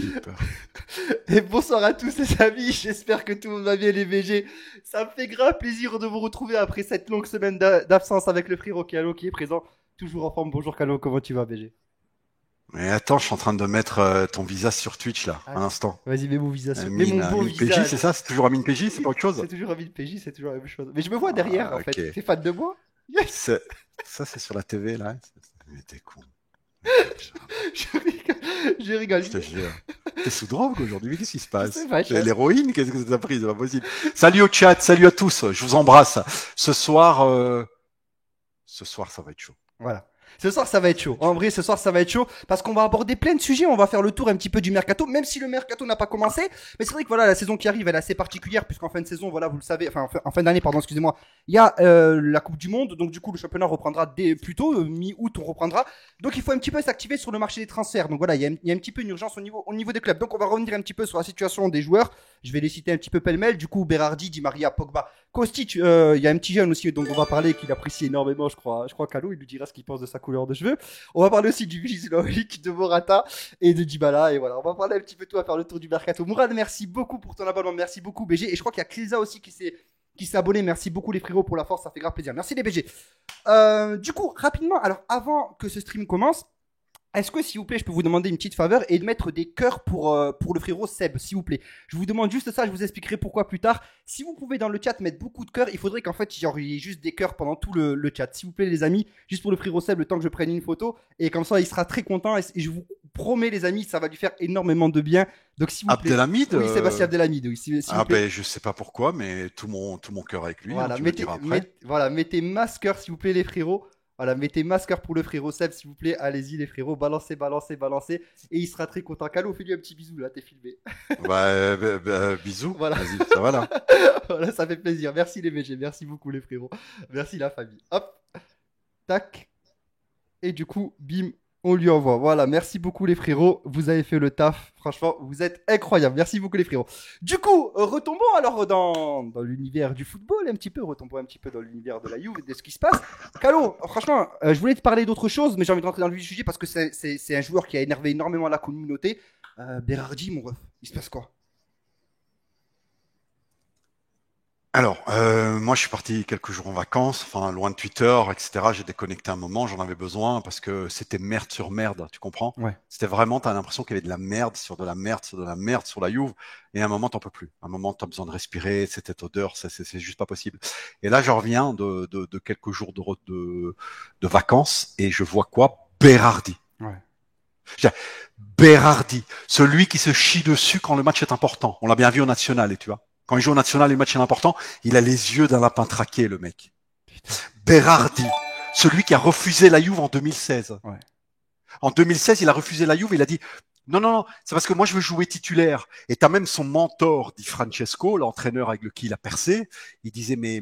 J'ai peur. Et bonsoir à tous les amis, j'espère que tout le monde va bien les VG. Ça me fait grave plaisir de vous retrouver après cette longue semaine d'absence avec le frérot Kalo qui est présent. Toujours en forme, bonjour Kalo, comment tu vas VG? Mais attends, je suis en train de mettre ton visage sur Twitch là, Ah, un instant. vas-y, mets mon visage, mets mon Amine, beau Amine PJ, c'est visage. ça? C'est toujours Amine PJ? C'est pas autre chose? C'est toujours Amine PJ, c'est toujours la même chose. Mais je me vois derrière Ah, en ok. fait. T'es fan de moi? Yes. C'est- Ça, c'est sur la TV là? Mais t'es con. Mais t'es Je rigole, je rigole. Je te jure. T'es sous drogue aujourd'hui, qu'est-ce qui se Je sais passe? pas, L'héroïne, qu'est-ce que t'as pris? C'est pas possible. Salut au chat, salut à tous, je vous embrasse. Ce soir, ça va être chaud. Voilà. Ce soir, ça va être chaud. En vrai, ce soir, ça va être chaud parce qu'on va aborder plein de sujets. On va faire le tour un petit peu du mercato, même si le mercato n'a pas commencé. Mais c'est vrai que voilà, la saison qui arrive, elle est assez particulière puisqu'en fin de saison, voilà, vous le savez, enfin en fin d'année, pardon, excusez-moi, il y a la Coupe du Monde. Donc du coup, le championnat reprendra dès plus tôt, mi-août, on reprendra. Donc il faut un petit peu s'activer sur le marché des transferts. Donc voilà, il y a un petit peu une urgence au niveau des clubs. Donc on va revenir un petit peu sur la situation des joueurs. Je vais les citer un petit peu pêle-mêle. Du coup, Berardi, Di Maria, Pogba, Kostic, il y a un petit jeune aussi dont on va parler qu'il apprécie énormément, je crois. Je crois qu'Alo, il lui dira ce qu'il pense de sa couleur de cheveux. On va parler aussi du Vizlovic, de Morata et de Dybala. Et voilà, on va parler un petit peu de tout, à faire le tour du mercato. Mourad, merci beaucoup pour ton abonnement. Merci beaucoup, BG. Et je crois qu'il y a Kleza aussi qui s'est abonné. Merci beaucoup, les frérots, pour la force. Ça fait grave plaisir. Merci, les BG. Du coup, rapidement, alors avant que ce stream commence, est-ce que, s'il vous plaît, je peux vous demander une petite faveur et de mettre des cœurs pour le frérot Seb, s'il vous plaît. Je vous demande juste ça, je vous expliquerai pourquoi plus tard. Si vous pouvez dans le chat mettre beaucoup de cœurs, il faudrait qu'en fait, il y ait juste des cœurs pendant tout le chat. S'il vous plaît, les amis, juste pour le frérot Seb, le temps que je prenne une photo. Et comme ça, il sera très content. Et je vous promets, les amis, ça va lui faire énormément de bien. Donc, s'il vous plaît. Abdelhamid? Oui, Sébastien Abdelhamid, oui, s'il Ah vous plaît. ben, je sais pas pourquoi, mais tout mon cœur avec lui, hein, Voilà, tu me le diras après. mettez masqueur, s'il vous plaît, les frérots. Voilà, mettez masqueur pour le frérot Seb, s'il vous plaît. Allez-y, les frérots, balancez, balancez, balancez. Et il sera très content. Calo, fais-lui un petit bisou, là, t'es filmé. Bisous. Voilà. Vas-y, ça va là. Voilà, ça fait plaisir. Merci les VG, merci beaucoup les frérots. Merci la famille. Hop, tac. Et du coup, bim, on lui envoie. Voilà, merci beaucoup les frérots. Vous avez fait le taf. Franchement, vous êtes incroyables. Merci beaucoup les frérots. Du coup, retombons alors dans l'univers du football un petit peu. Retombons un petit peu dans l'univers de la Juve et de ce qui se passe. Calo, franchement, je voulais te parler d'autre chose, mais j'ai envie de rentrer dans le vif du sujet parce que c'est un joueur qui a énervé énormément la communauté. Berardi, mon ref, il se passe quoi? Alors, moi, je suis parti quelques jours en vacances, enfin, loin de Twitter, etc. J'ai déconnecté un moment, j'en avais besoin parce que c'était merde sur merde, tu comprends? Ouais. C'était vraiment, t'as l'impression qu'il y avait de la merde sur de la merde sur de la merde sur la Juve, et à un moment, t'en peux plus. À un moment, t'as besoin de respirer, cette odeur, c'est juste pas possible. Et là, je reviens de quelques jours de vacances, et je vois quoi? Berardi. Ouais. Berardi, celui qui se chie dessus quand le match est important. On l'a bien vu au national, et tu vois. Quand il joue au national, le match est important, il a les yeux d'un lapin traqué, le mec. Berardi, celui qui a refusé la Juve en 2016. Ouais. En 2016, il a refusé la Juve, il a dit non, non, non, c'est parce que moi je veux jouer titulaire. Et t'as même son mentor, Di Francesco, l'entraîneur avec lequel il a percé, il disait mais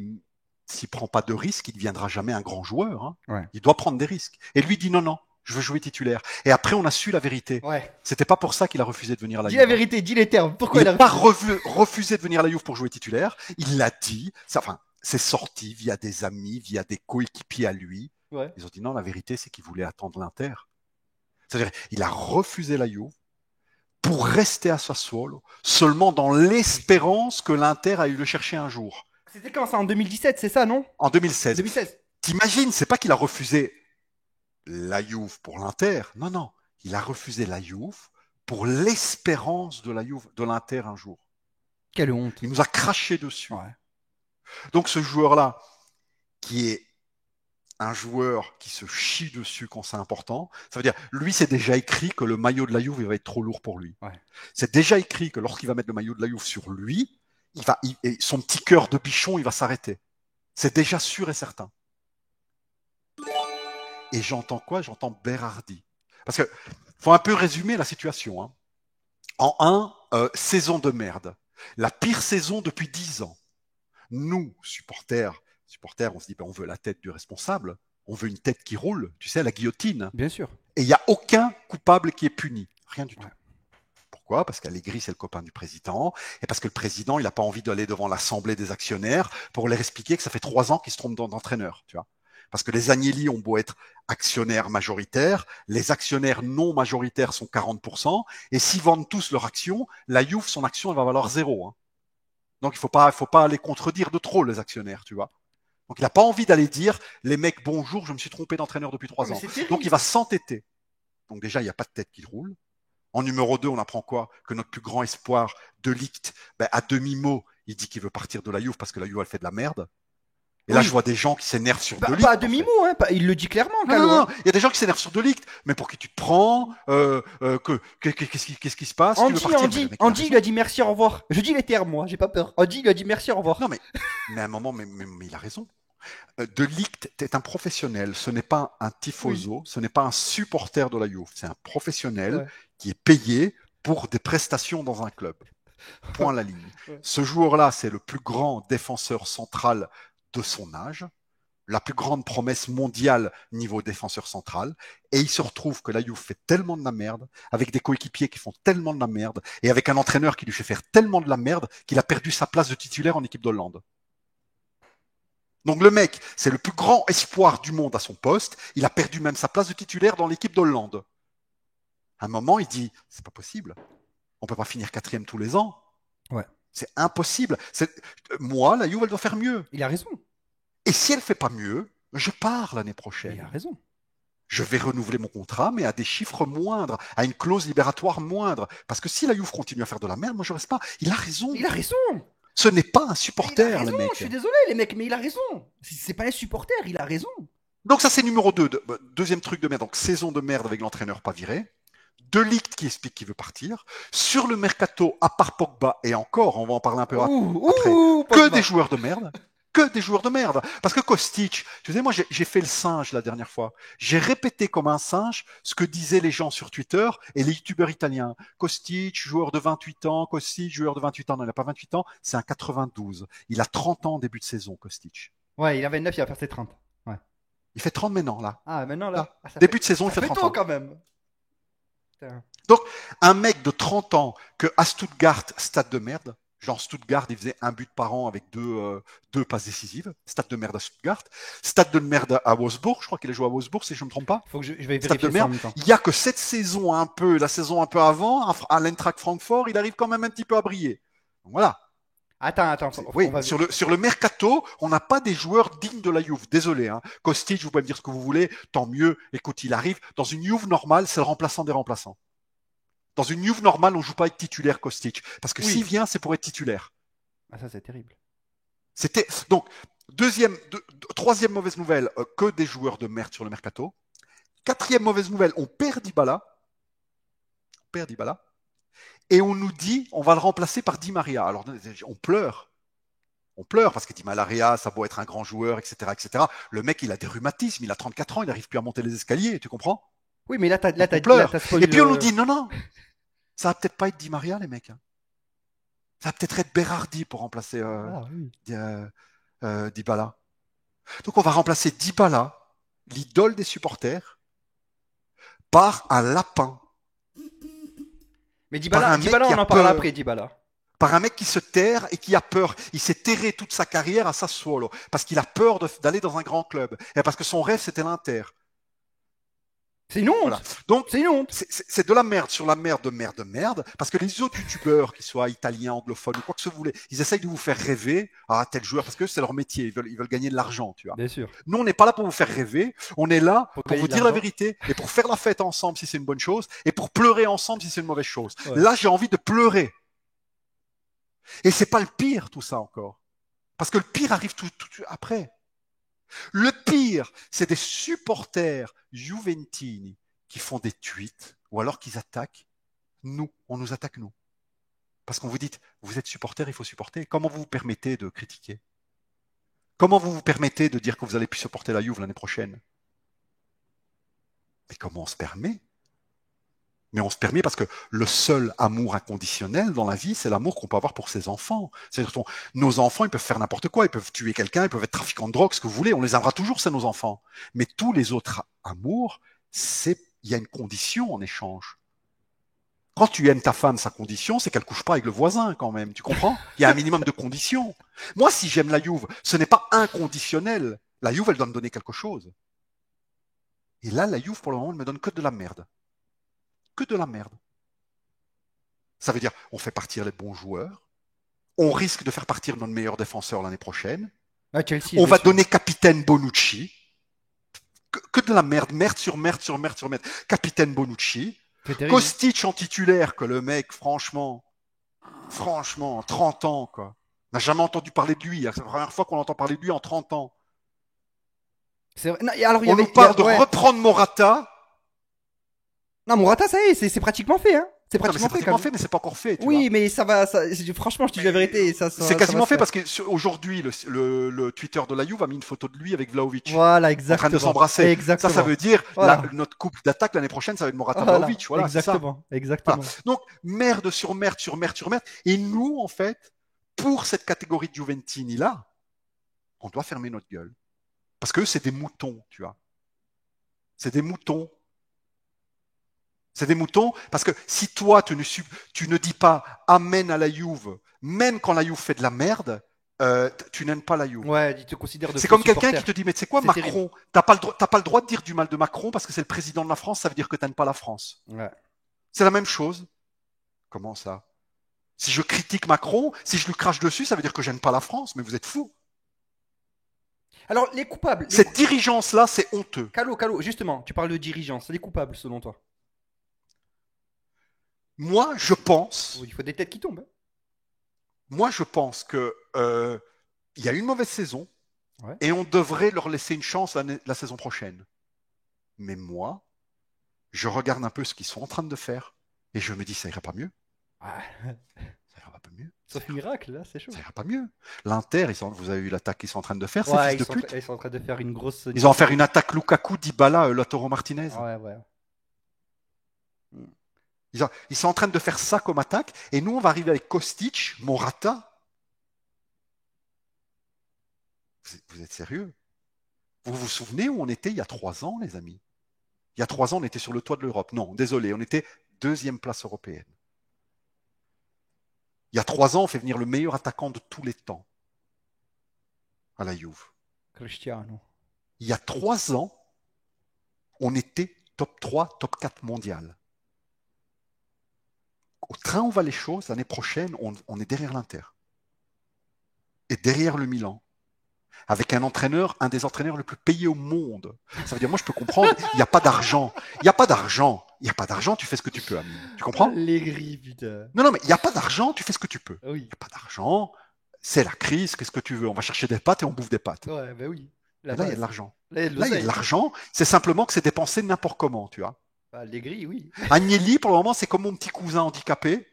s'il prend pas de risques, il ne deviendra jamais un grand joueur. Hein. Ouais. Il doit prendre des risques. Et lui dit non, non, je veux jouer titulaire. Et après, on a su la vérité. Ouais. C'était pas pour ça qu'il a refusé de venir à la Dis Juve. la vérité, dis les termes. Pourquoi Il il a n'a pas refusé de venir à la Juve pour jouer titulaire. Il l'a dit. Enfin, c'est sorti via des amis, via des coéquipiers à lui. Ouais. Ils ont dit non, la vérité, c'est qu'il voulait attendre l'Inter. C'est-à-dire, il a refusé la Juve pour rester à Sassuolo, seulement dans l'espérance que l'Inter a eu le chercher un jour. C'était quand ça? En 2017, c'est ça, non? En 2016. 2016. T'imagines, c'est pas qu'il a refusé la Juve pour l'Inter. Non, non. Il a refusé la Juve pour l'espérance de la Juve, de l'Inter un jour. Quelle honte. Il nous a craché dessus. Ouais. Donc ce joueur-là, qui est un joueur qui se chie dessus quand c'est important, ça veut dire, lui, c'est déjà écrit que le maillot de la Juve, il va être trop lourd pour lui. Ouais. C'est déjà écrit que lorsqu'il va mettre le maillot de la Juve sur lui, son petit cœur de bichon, il va s'arrêter. C'est déjà sûr et certain. Et j'entends quoi? J'entends Berardi. Parce que faut un peu résumer la situation. Hein. En saison de merde. La pire saison depuis 10 ans. Nous, supporters, on se dit, ben, on veut la tête du responsable. On veut une tête qui roule, tu sais, la guillotine. Bien sûr. Et il n'y a aucun coupable qui est puni. Rien du tout. Ouais. Pourquoi? Parce qu'Allegri, c'est le copain du président. Et parce que le président, il n'a pas envie d'aller devant l'assemblée des actionnaires pour leur expliquer que ça fait 3 ans qu'il se trompe d'entraîneur. Tu vois. Parce que les Agnelli ont beau être actionnaires majoritaires, les actionnaires non majoritaires sont 40%, et s'ils vendent tous leurs actions, la Juve, son action, elle va valoir zéro. Hein. Donc il faut pas les contredire de trop, les actionnaires, tu vois. Donc il n'a pas envie d'aller dire, les mecs, bonjour, je me suis trompé d'entraîneur depuis 3 ans. Donc il va s'entêter. Donc déjà, il n'y a pas de tête qui roule. En numéro 2, on apprend quoi? Que notre plus grand espoir, De Ligt, à demi-mot, il dit qu'il veut partir de la Juve parce que la Juve, elle fait de la merde. Et là, je vois des gens qui s'énervent sur De Ligt. Pas à demi-mot, hein, il le dit clairement. Non, il y a des gens qui s'énervent sur De Ligt. Mais pour qui tu te prends qu'est-ce qui se passe? Andy, il a dit merci, au revoir. Je dis les termes, moi, j'ai pas peur. Andy, il a dit merci, au revoir. Non, mais à un moment, mais il a raison. De Ligt est un professionnel. Ce n'est pas un tifoso, ce n'est pas un supporter de la Juve. C'est un professionnel qui est payé pour des prestations dans un club. Point à la ligne. Ce joueur-là, c'est le plus grand défenseur central de son âge, la plus grande promesse mondiale niveau défenseur central, et il se retrouve que la Juve fait tellement de la merde, avec des coéquipiers qui font tellement de la merde, et avec un entraîneur qui lui fait faire tellement de la merde qu'il a perdu sa place de titulaire en équipe d'Hollande. Donc le mec, c'est le plus grand espoir du monde à son poste, il a perdu même sa place de titulaire dans l'équipe d'Hollande. À un moment, il dit, c'est pas possible, on peut pas finir 4e tous les ans. Ouais. C'est impossible. Moi, la Juve, elle doit faire mieux. Il a raison. Et si elle ne fait pas mieux, je pars l'année prochaine. Il a raison. Je vais renouveler mon contrat, mais à des chiffres moindres, à une clause libératoire moindre. Parce que si la Juve continue à faire de la merde, moi je reste pas. Il a raison. Il a raison. Ce n'est pas un supporter, le mec. Je suis désolé, les mecs, mais il a raison. C'est pas un supporter, il a raison. Donc ça, c'est numéro 2. Deuxième truc de merde. Donc saison de merde avec l'entraîneur pas viré. De Ligt qui explique qu'il veut partir. Sur le mercato, à part Pogba, et encore, on va en parler un peu après, que des joueurs de merde. Que des joueurs de merde. Parce que Kostic, tu sais, moi j'ai fait le singe la dernière fois. J'ai répété comme un singe ce que disaient les gens sur Twitter et les youtubeurs italiens. Kostic, joueur de 28 ans. Kostic, joueur de 28 ans. Non, il n'a pas 28 ans, c'est un 92. Il a 30 ans en début de saison, Kostic. Ouais, il a 29, il va faire ses 30. Ouais. Il fait 30 maintenant, là. Ah, maintenant, là. Début de saison, il fait 30 ans. quand même. Donc, un mec de 30 ans que à Stuttgart, stade de merde, genre Stuttgart, il faisait un but par an avec deux passes décisives. Stade de merde à Stuttgart. Stade de merde à Wolfsburg. Je crois qu'il a joué à Wolfsburg, si je ne me trompe pas. Faut que je vais vérifier. Stade de merde. Il n'y a que cette saison la saison un peu avant, à l'Eintracht Francfort, il arrive quand même un petit peu à briller. Donc, voilà. Attends. Oui, sur le mercato, on n'a pas des joueurs dignes de la Juve. Désolé, hein. Kostic, vous pouvez me dire ce que vous voulez. Tant mieux. Écoute, il arrive. Dans une Juve normale, c'est le remplaçant des remplaçants. Dans une Juve normale, on ne joue pas avec titulaire Kostic. Parce que s'il vient, c'est pour être titulaire. Ah, ça, c'est terrible. Donc, troisième mauvaise nouvelle, que des joueurs de merde sur le mercato. Quatrième mauvaise nouvelle, on perd Dybala. Et on nous dit, on va le remplacer par Di Maria. Alors, on pleure. On pleure parce que Di Maria, ça doit être un grand joueur, etc., etc. Le mec, il a des rhumatomes, il a 34 ans, il n'arrive plus à monter les escaliers, tu comprends? Oui, mais là, t'as Et puis on nous dit, non, ça va peut-être pas être Di Maria, les mecs. Ça va peut-être être Berardi pour remplacer Dybala. Donc on va remplacer Dybala, l'idole des supporters, par un lapin. Mais Dybala, on en parle après, Dybala. Par un mec qui se terre et qui a peur. Il s'est terré toute sa carrière à Sassuolo parce qu'il a peur d'aller dans un grand club et parce que son rêve c'était l'Inter. C'est une honte. Voilà. Donc, c'est une honte. C'est de la merde sur la merde de merde. Parce que les autres youtubeurs, qu'ils soient italiens, anglophones ou quoi que ce soit, ils essayent de vous faire rêver à tel joueur parce que c'est leur métier. Ils veulent gagner de l'argent, tu vois. Bien sûr. Nous, on n'est pas là pour vous faire rêver. On est là pour vous dire la vérité et pour faire la fête ensemble si c'est une bonne chose et pour pleurer ensemble si c'est une mauvaise chose. Ouais. Là, j'ai envie de pleurer. Et c'est pas le pire, tout ça encore. Parce que le pire arrive tout après. Le pire, c'est des supporters juventini qui font des tweets ou alors qu'ils attaquent nous. On nous attaque nous. Parce qu'on vous dit, vous êtes supporter, il faut supporter. Comment vous vous permettez de critiquer? Comment vous vous permettez de dire que vous allez plus supporter la Juve l'année prochaine? Mais comment on se permet? Mais on se permet parce que le seul amour inconditionnel dans la vie, c'est l'amour qu'on peut avoir pour ses enfants. C'est-à-dire nos enfants, ils peuvent faire n'importe quoi, ils peuvent tuer quelqu'un, ils peuvent être trafiquants de drogue, ce que vous voulez, on les aimera toujours, c'est nos enfants. Mais tous les autres amours, il y a une condition en échange. Quand tu aimes ta femme, sa condition, c'est qu'elle couche pas avec le voisin quand même, tu comprends? Il y a un minimum de conditions. Moi, si j'aime la Juve, ce n'est pas inconditionnel. La Juve, elle doit me donner quelque chose. Et là, la Juve, pour le moment, ne me donne que de la merde. Que de la merde. Ça veut dire, on fait partir les bons joueurs. On risque de faire partir notre meilleur défenseur l'année prochaine. Ah, Chelsea, On va bien sûr. donner capitaine Bonucci. Que de la merde. Merde sur merde sur merde sur merde. Capitaine Bonucci. C'est terrible. Kostic en titulaire, que le mec, franchement, 30 ans, quoi. On n'a jamais entendu parler de lui. C'est la première fois qu'on entend parler de lui en 30 ans. C'est vrai. Non, et alors, il y On avait, nous parle de ouais. reprendre Morata. Non, Morata, ça y est, c'est pratiquement fait, hein. C'est Non, mais pratiquement c'est fait, pratiquement quand fait, mais c'est pas encore fait. Tu oui, vois. mais ça va, franchement, je te dis la vérité, C'est quasiment fait ça va se parce qu'aujourd'hui, le Twitter de la Juve a mis une photo de lui avec Vlahovic. faire. Voilà, En train exactement. de s'embrasser. Exactement. Ça veut dire Voilà. notre couple d'attaque l'année prochaine, ça va être Morata Voilà, Vlahovic. Voilà, c'est ça. exactement, exactement. Voilà. Donc, merde sur merde sur merde sur merde. Et nous, en fait, pour cette catégorie de Juventini-là, on doit fermer notre gueule. Parce que c'est des moutons, tu vois. C'est des moutons. C'est des moutons parce que si toi, tu ne dis pas Amen à la Juve, même quand la Juve fait de la merde, tu n'aimes pas la Juve. Ouais, il te considère de C'est faux comme quelqu'un qui supporter. te dit, mais tu sais quoi, C'est Macron, t'as pas le droit de dire du mal de Macron parce que c'est le président de la France, ça veut dire que t'aimes pas la France. Ouais. C'est la même chose. Comment ça? Si je critique Macron, si je lui crache dessus, ça veut dire que j'aime pas la France, mais vous êtes fous. Alors, les coupables. Cette dirigeance-là, c'est honteux. Calo, justement, tu parles de dirigeance. Les coupables, selon toi. Moi, je pense, Il faut des têtes qui tombent. Hein. que il y a une mauvaise saison Ouais. et on devrait leur laisser une chance la saison prochaine. Mais moi, je regarde un peu ce qu'ils sont en train de faire et je me dis, ça ira pas mieux. Ouais. Ça ira pas mieux. Sauf miracle, là, c'est chaud. Ça ira pas mieux. L'Inter, vous avez vu l'attaque qu'ils sont en train de faire, Ouais, ces fils de pute. ils sont en train de faire une grosse. Ils ont en faire une attaque Lukaku, Dybala, Lautaro Martinez. Ouais, ouais. Ils sont en train de faire ça comme attaque. Et nous, on va arriver avec Kostic, Morata. Vous êtes sérieux? Vous vous souvenez où on était il y a 3 ans, les amis? Il y a 3 ans, on était sur le toit de l'Europe. Non, désolé, on était 2e place européenne. Il y a 3 ans, on fait venir le meilleur attaquant de tous les temps à la Juve. Cristiano. Il y a 3 ans, on était top 3, top 4 mondial. Au train où va les choses, l'année prochaine, on est derrière l'Inter. Et derrière le Milan. Avec un des entraîneurs les plus payés au monde. Ça veut dire, moi, je peux comprendre, il n'y a pas d'argent. Il n'y a pas d'argent. Il n'y a pas d'argent, tu fais ce que tu peux, Amine. Tu comprends? Les gris, putain. Non, mais il n'y a pas d'argent, tu fais ce que tu peux. Il Oui. n'y a pas d'argent, c'est la crise, qu'est-ce que tu veux? On va chercher des pâtes et on bouffe des pâtes. Ouais, bah oui. Mais là, il y a de l'argent. Là, Là, il y a de l'argent, c'est simplement que c'est dépensé n'importe comment, tu vois. Ah, les gris, oui. Agnelli, pour le moment, c'est comme mon petit cousin handicapé.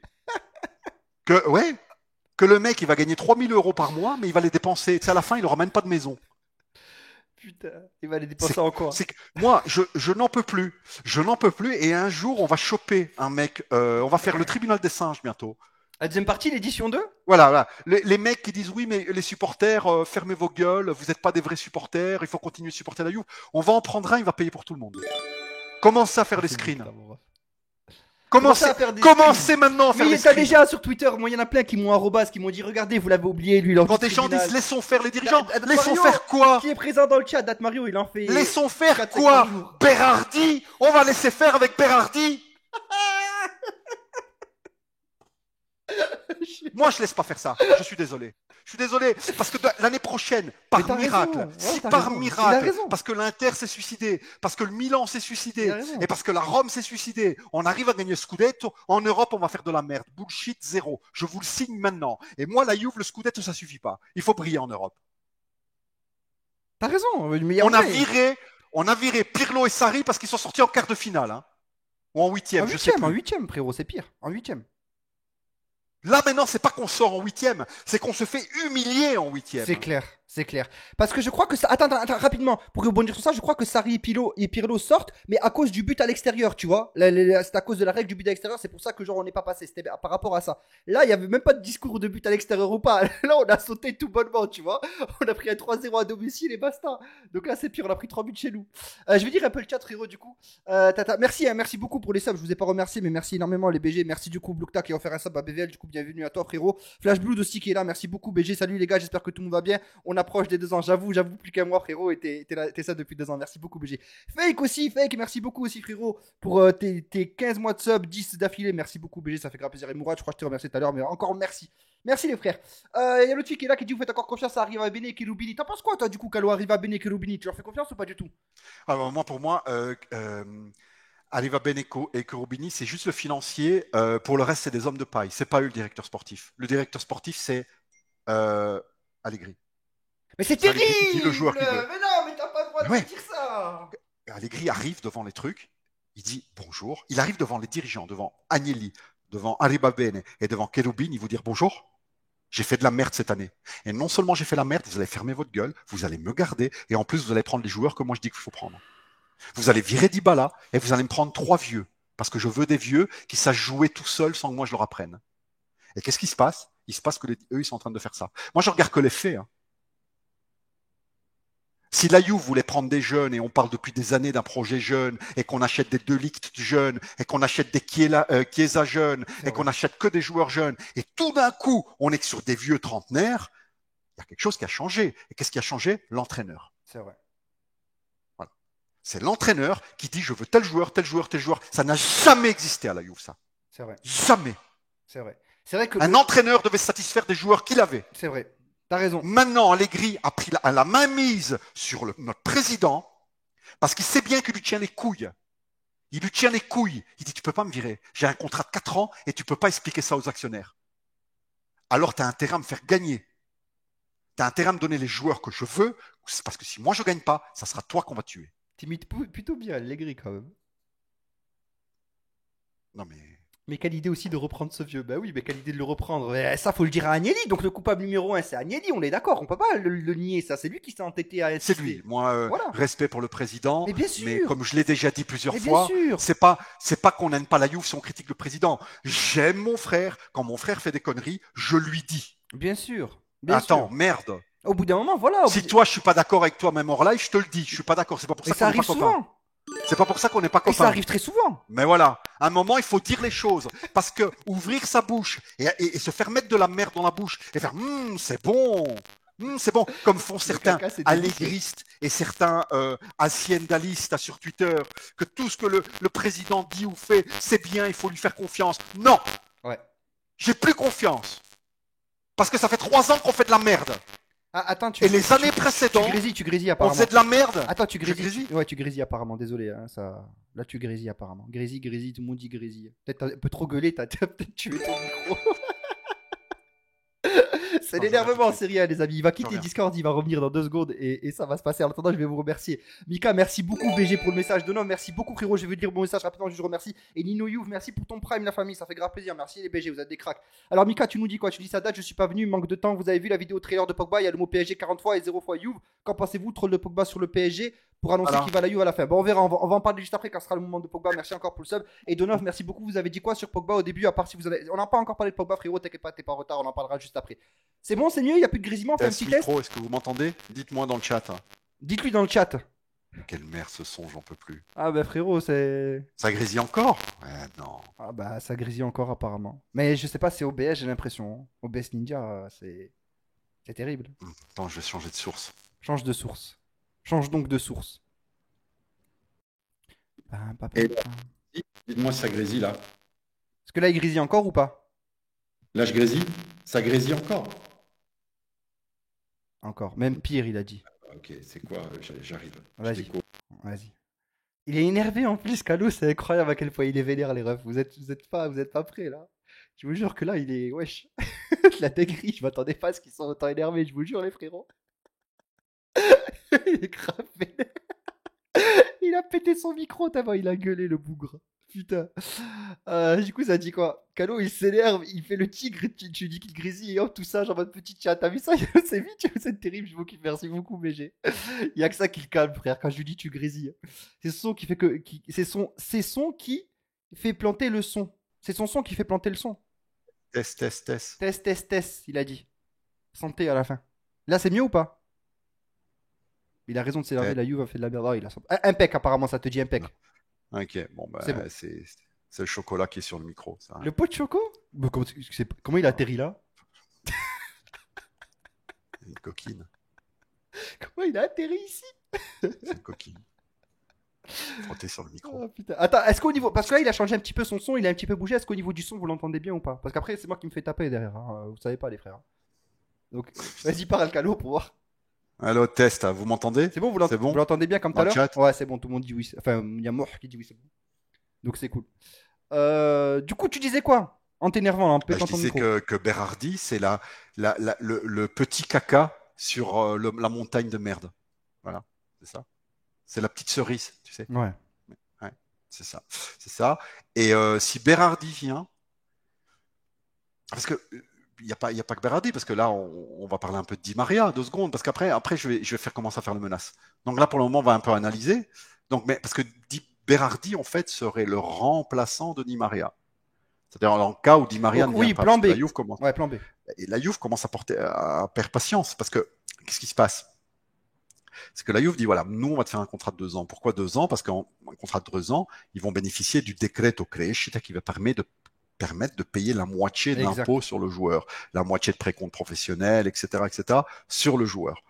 Que le mec, il va gagner 3000 € par mois, mais il va les dépenser. Tu sais, à la fin, il n'aura même pas de maison. Putain, il va les dépenser en quoi? Moi, je n'en peux plus. Je n'en peux plus. Et un jour, on va choper un mec. On va faire le tribunal des singes bientôt. La deuxième partie, l'édition 2? Voilà. Les mecs qui disent oui, mais les supporters, fermez vos gueules, vous n'êtes pas des vrais supporters, il faut continuer de supporter la Juve. On va en prendre un, il va payer pour tout le monde. Commencez à faire des screens. Commencez maintenant à faire des Mais screens. t'as déjà sur Twitter, moi il y en a plein qui m'ont arrobas, qui m'ont dit regardez, vous l'avez oublié, lui il en fait. Quand des gens disent laissons faire les dirigeants, Mario, laissons faire quoi? Qui est présent dans le chat, Date Mario, il en fait. Laissons faire 4-5 quoi? par jour. Berardi? On va laisser faire avec Berardi? Moi, je laisse pas faire ça. Je suis désolé. Je suis désolé. Parce que l'année prochaine, par Mais t'as miracle, raison. Ouais, si t'as par raison. Il a miracle, raison. parce que l'Inter s'est suicidé, parce que le Milan s'est Il suicidé, a raison. et parce que la Rome s'est suicidée, on arrive à gagner Scudetto, en Europe, on va faire de la merde. Bullshit, zéro. Je vous le signe maintenant. Et moi, la Juve, le Scudetto, ça suffit pas. Il faut briller en Europe. T'as raison. Mais On a viré Pirlo et Sarri parce qu'ils sont sortis en quart de finale. Hein. Ou en huitième, je sais plus. En huitième, frérot, c'est pire. En huitième. Là maintenant, c'est pas qu'on sort en huitième, c'est qu'on se fait humilier en huitième. C'est clair, c'est clair. Parce que je crois que ça. Attends, rapidement, pour rebondir sur ça, je crois que Sarri et Pirlo sortent, mais à cause du but à l'extérieur, tu vois. C'est à cause de la règle du but à l'extérieur, c'est pour ça que genre on n'est pas passé. C'était par rapport à ça. Là, il y avait même pas de discours de but à l'extérieur ou pas. Là, on a sauté tout bonnement, tu vois. On a pris un 3-0 à domicile et basta. Donc là, c'est pire, on a pris 3 buts chez nous. Je vais dire un peu le chat, frérot, du coup. Merci, merci beaucoup pour les subs. Je vous ai pas remercié, mais merci énormément les BG. Merci du coup, Bloukta qui a offert un sub à BVL. Du coup, bienvenue à toi, frérot. Flash Blood aussi qui est là. Merci beaucoup, BG. Salut les gars, j'espère que tout le monde va bien. On on approche des 2 ans. J'avoue, plus qu'un mois, frérot. Et t'es ça depuis 2 ans. Merci beaucoup, BG. Fake aussi, Fake. Merci beaucoup aussi, frérot, pour tes 15 mois de sub, 10 d'affilée. Merci beaucoup, BG. Ça fait grave plaisir. Et Mourad, je crois que je t'ai remercié tout à l'heure, mais encore merci. Merci, les frères. Il y a l'autre fille qui est là qui dit vous faites encore confiance à Arriva Bene et Cherubini. T'en penses quoi, toi, du coup, Kalo, Arriva Bene et Cherubini? Tu leur fais confiance ou pas du tout? Alors, pour moi, Arriva Beneco et Cherubini, c'est juste le financier. Pour le reste, c'est des hommes de paille. C'est pas eux le directeur sportif. Le directeur sportif, c'est Allegri. Mais c'est C'est terrible! Allegri qui dit le joueur qu'il veut. Mais non, mais t'as pas le droit de Ouais. dire ça! Allegri arrive devant les trucs, il dit bonjour. Il arrive devant les dirigeants, devant Agnelli, devant Arriva Bene et devant Cherubini, il vous dire bonjour. J'ai fait de la merde cette année. Et non seulement j'ai fait la merde, vous allez fermer votre gueule, vous allez me garder, et en plus vous allez prendre les joueurs que moi je dis qu'il faut prendre. Vous allez virer Dybala, et vous allez me prendre 3 vieux. Parce que je veux des vieux qui sachent jouer tout seuls sans que moi je leur apprenne. Et qu'est-ce qui se passe? Il se passe que eux, ils sont en train de faire ça. Moi, je regarde que les faits. Hein. Si la Juve voulait prendre des jeunes, et on parle depuis des années d'un projet jeune, et qu'on achète des De Ligt jeunes, et qu'on achète des Chiesa jeunes, et qu'on achète que des joueurs jeunes, et tout d'un coup, on est sur des vieux trentenaires, il y a quelque chose qui a changé. Et qu'est-ce qui a changé? L'entraîneur. C'est vrai. Voilà. C'est l'entraîneur qui dit je veux tel joueur, tel joueur, tel joueur. Ça n'a jamais existé à la Juve, ça. C'est vrai. Jamais. C'est vrai. C'est vrai que un entraîneur devait se satisfaire des joueurs qu'il avait. C'est vrai. T'as raison. Maintenant, Allegri a pris la main mise sur notre président parce qu'il sait bien qu'il lui tient les couilles. Il lui tient les couilles. Il dit, tu peux pas me virer. J'ai un contrat de 4 ans et tu peux pas expliquer ça aux actionnaires. Alors, tu as intérêt à me faire gagner. Tu as intérêt à me donner les joueurs que je veux parce que si moi je gagne pas, ça sera toi qu'on va tuer. T'imites plutôt bien Allegri quand même. Non mais... Mais quelle idée aussi de reprendre ce vieux. Bah oui, mais quelle idée de le reprendre. Ça, faut le dire à Agnelli. Donc le coupable numéro 1, c'est Agnelli, on est d'accord. On peut pas le nier, ça. C'est lui qui s'est entêté à insister. C'est lui. Moi, voilà. Respect pour le président. Mais bien sûr. Mais comme je l'ai déjà dit plusieurs fois, c'est pas qu'on n'aime pas la Juve si on critique le président. J'aime mon frère. Quand mon frère fait des conneries, je lui dis. Bien sûr. Attends, merde. Au bout d'un moment, voilà. Si toi, je suis pas d'accord avec toi, même hors live, je te le dis. Je suis pas d'accord. C'est pas pour ça qu'on n'est pas copains. C'est pas pour ça qu'on n'est pas copains. Et ça arrive très souvent. Mais voilà, à un moment, il faut dire les choses. Parce que ouvrir sa bouche et se faire mettre de la merde dans la bouche et faire c'est bon, c'est bon, comme font certains allégristes et certains haciendalistes sur Twitter, que tout ce que le président dit ou fait, c'est bien, il faut lui faire confiance. Non, j'ai plus confiance. Parce que ça fait 3 ans qu'on fait de la merde. Ah, attends, et les années précédentes, tu grésilles apparemment. On faisait de la merde. Attends, tu grésilles. Ouais, tu grésilles apparemment. Désolé, hein, ça. Là, tu grésilles apparemment. Grésille, tout le monde dit grésille. Peut-être un peu trop gueulé, t'as peut-être tué ton micro. C'est l'énervement, c'est rien, les amis. Il va quitter Discord, il va revenir dans 2 secondes et ça va se passer. En attendant, je vais vous remercier. Mika, merci beaucoup. BG pour le message de nom. Merci beaucoup, frérot. Je vais vous dire mon message rapidement. Je vous remercie. Et Nino Youv, merci pour ton prime, la famille. Ça fait grave plaisir. Merci, les BG. Vous êtes des cracks. Alors, Mika, tu nous dis quoi? Tu dis ça date. Je suis pas venu. Manque de temps. Vous avez vu la vidéo trailer de Pogba? Il y a le mot PSG 40 fois et 0 fois Youv. Qu'en pensez-vous? Troll de Pogba sur le PSG pour annoncer qu'il va à la Juve à la fin. Bon, on verra. On va en parler juste après quand sera le moment de Pogba. Merci encore pour le sub. Et Donov, merci beaucoup. Vous avez dit quoi sur Pogba au début? À part si vous avez. On n'a pas encore parlé de Pogba, frérot. T'inquiète pas, t'es pas en retard. On en parlera juste après. C'est bon, c'est mieux. Il n'y a plus de grésillement. Fais un petit test. Est-ce que vous m'entendez? Dites-moi dans le chat. Dites-lui dans le chat. Quelle merde ce son, j'en peux plus. Ah bah frérot, c'est... Ça grésille encore? Ouais, non. Ah bah ça grésille encore apparemment. Mais je sais pas, c'est OBS, j'ai l'impression. OBS Ninja, c'est terrible. Attends, je vais changer de source. Change de source. Change donc de source. Dites-moi si ça grésille là. Est-ce que là il grésille encore ou pas? Là je grésille? Ça grésille encore? Encore. Même pire, il a dit. Ok, c'est quoi? J'arrive. Vas-y. Vas-y. Il est énervé en plus, Kalo, c'est incroyable à quel point il est vénère, les refs. Vous êtes pas prêts là. Je vous jure que là, il est. Wesh. La dinguerie, je m'attendais pas à ce qu'ils soient autant énervés, je vous jure, les frérots. Il est grave vénère. Il a pété son micro tellement il a gueulé, le bougre. Putain. Du coup, ça dit quoi? Kalo, il s'énerve, il fait le tigre, tu dis qu'il grésille et hop, tout ça, genre votre petit chat. T'as vu ça? C'est vite, c'est terrible, je vous kiffe. Merci beaucoup, BG. Il y a que ça qui le calme, frère, quand je lui dis tu grésilles. C'est son qui fait que. C'est son qui fait planter le son. C'est son son qui fait planter le son. Test. Test, il a dit. Santé à la fin. Là, c'est mieux ou pas? Il a raison de s'énerver, la Juve a fait de la merde. Oh, il a... Impec, apparemment, ça te dit impec. Ok, bon, bah, c'est le chocolat qui est sur le micro. Ça, hein. Le pot de choco? Comment il a atterri là? Une coquine. Comment il a atterri ici? C'est une coquille. Frotter sur le micro. Oh, putain. Attends, est-ce qu'au niveau. Parce que là, il a changé un petit peu son son, il a un petit peu bougé. Est-ce qu'au niveau du son, vous l'entendez bien ou pas? Parce qu'après, c'est moi qui me fais taper derrière. Hein. Vous savez pas, les frères. Donc, vas-y, parle Alcalo pour voir. Allô, test, vous m'entendez? C'est bon, vous C'est bon l'entendez bien comme tout Dans à le l'heure? chat Ouais, c'est bon, tout le monde dit oui. Enfin, il y a Mort qui dit oui, c'est bon. Donc, c'est cool. Du coup, tu disais quoi? En t'énervant, en Je pétant ton disais micro. que Berardi, c'est le petit caca sur la montagne de merde. Voilà, c'est ça. C'est la petite cerise, tu sais. Ouais. Ouais, c'est ça. C'est ça. Et si Berardi vient, parce que il n'y a pas que Berardi, parce que là, on va parler un peu de Di Maria, 2 secondes, parce qu'après, je vais faire commencer à faire le menace. Donc là, pour le moment, on va un peu analyser. Donc, mais parce que Berardi, en fait, serait le remplaçant de Di Maria. C'est-à-dire dans le cas où Di Maria Donc, ne vient oui, pas, plan parce que B. la Juve commence. Ouais, plan B. Et la Juve commence à perdre patience, parce que qu'est-ce qui se passe? C'est que la Juve dit voilà, nous on va te faire un contrat de 2 ans. Pourquoi 2 ans? Parce qu'en contrat de 2 ans, ils vont bénéficier du decreto crescita qui va permettre de payer la moitié de Exact. l'impôt sur le joueur, la moitié de précompte professionnel, etc., sur le joueur.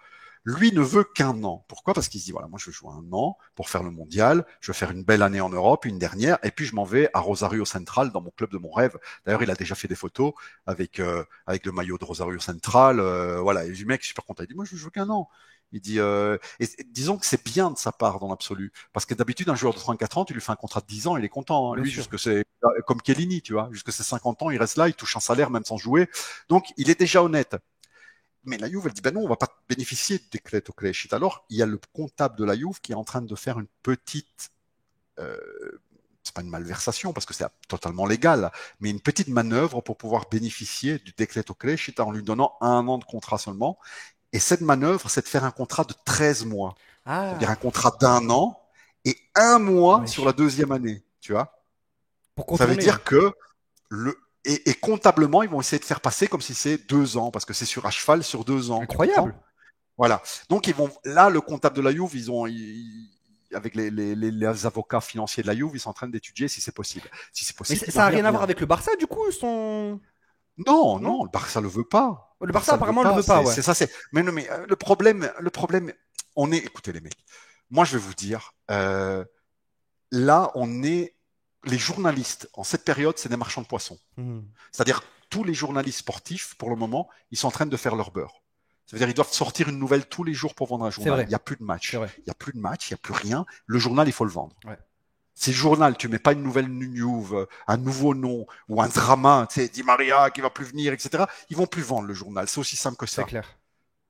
Lui ne veut qu'un an. Pourquoi? Parce qu'il se dit voilà, moi je veux jouer 1 an pour faire le mondial, je veux faire une belle année en Europe, une dernière, et puis je m'en vais à Rosario Central, dans mon club de mon rêve. D'ailleurs, il a déjà fait des photos avec le maillot de Rosario Central. Voilà, et le mec est super content. Il dit moi je veux jouer qu'un an. Il dit et disons que c'est bien de sa part dans l'absolu, parce que d'habitude un joueur de 34 ans, tu lui fais un contrat de 10 ans, il est content. Hein. Bien Lui, sûr. jusque c'est comme Kellini, tu vois, jusque ses 50 ans, il reste là, il touche un salaire même sans jouer. Donc il est déjà honnête. Mais la Juve, elle dit, ben non, on va pas bénéficier de decreto crescita. Alors, il y a le comptable de la Juve qui est en train de faire une petite, c'est pas une malversation parce que c'est totalement légal, mais une petite manœuvre pour pouvoir bénéficier du decreto crescita en lui donnant 1 an de contrat seulement. Et cette manœuvre, c'est de faire un contrat de 13 mois. Ah. C'est-à-dire un contrat d'1 an et 1 mois Ouais. sur la deuxième année, tu vois. Pour Ça veut contourner. dire que et comptablement, ils vont essayer de faire passer comme si c'est 2 ans, parce que c'est sur à cheval sur 2 ans. Incroyable. Voilà. Donc ils vont là, le comptable de la Juve, avec les avocats financiers de la Juve, ils sont en train d'étudier si c'est possible. Si c'est Mais possible. ça n'a rien à voir avec le Barça, du coup, son. Non, Non non, le Barça le veut pas. Le Barça, apparemment, le veut pas, ouais. C'est ça, c'est. Mais non, mais le problème, on est. Écoutez les mecs. Moi, je vais vous dire. Là, on est. Les journalistes en cette période, c'est des marchands de poissons. C'est-à-dire tous les journalistes sportifs, pour le moment, ils sont en train de faire leur beurre. Ça veut dire ils doivent sortir une nouvelle tous les jours pour vendre un journal. vrai. Il n'y a plus de match. C'est vrai. Il n'y a plus de match, il n'y a plus rien. Le journal, il faut le vendre. Ouais. Si le journal, tu mets pas une nouvelle news, un nouveau nom ou un drama, tu sais, Di Maria qui va plus venir, etc., ils vont plus vendre le journal. C'est aussi simple que ça. C'est clair.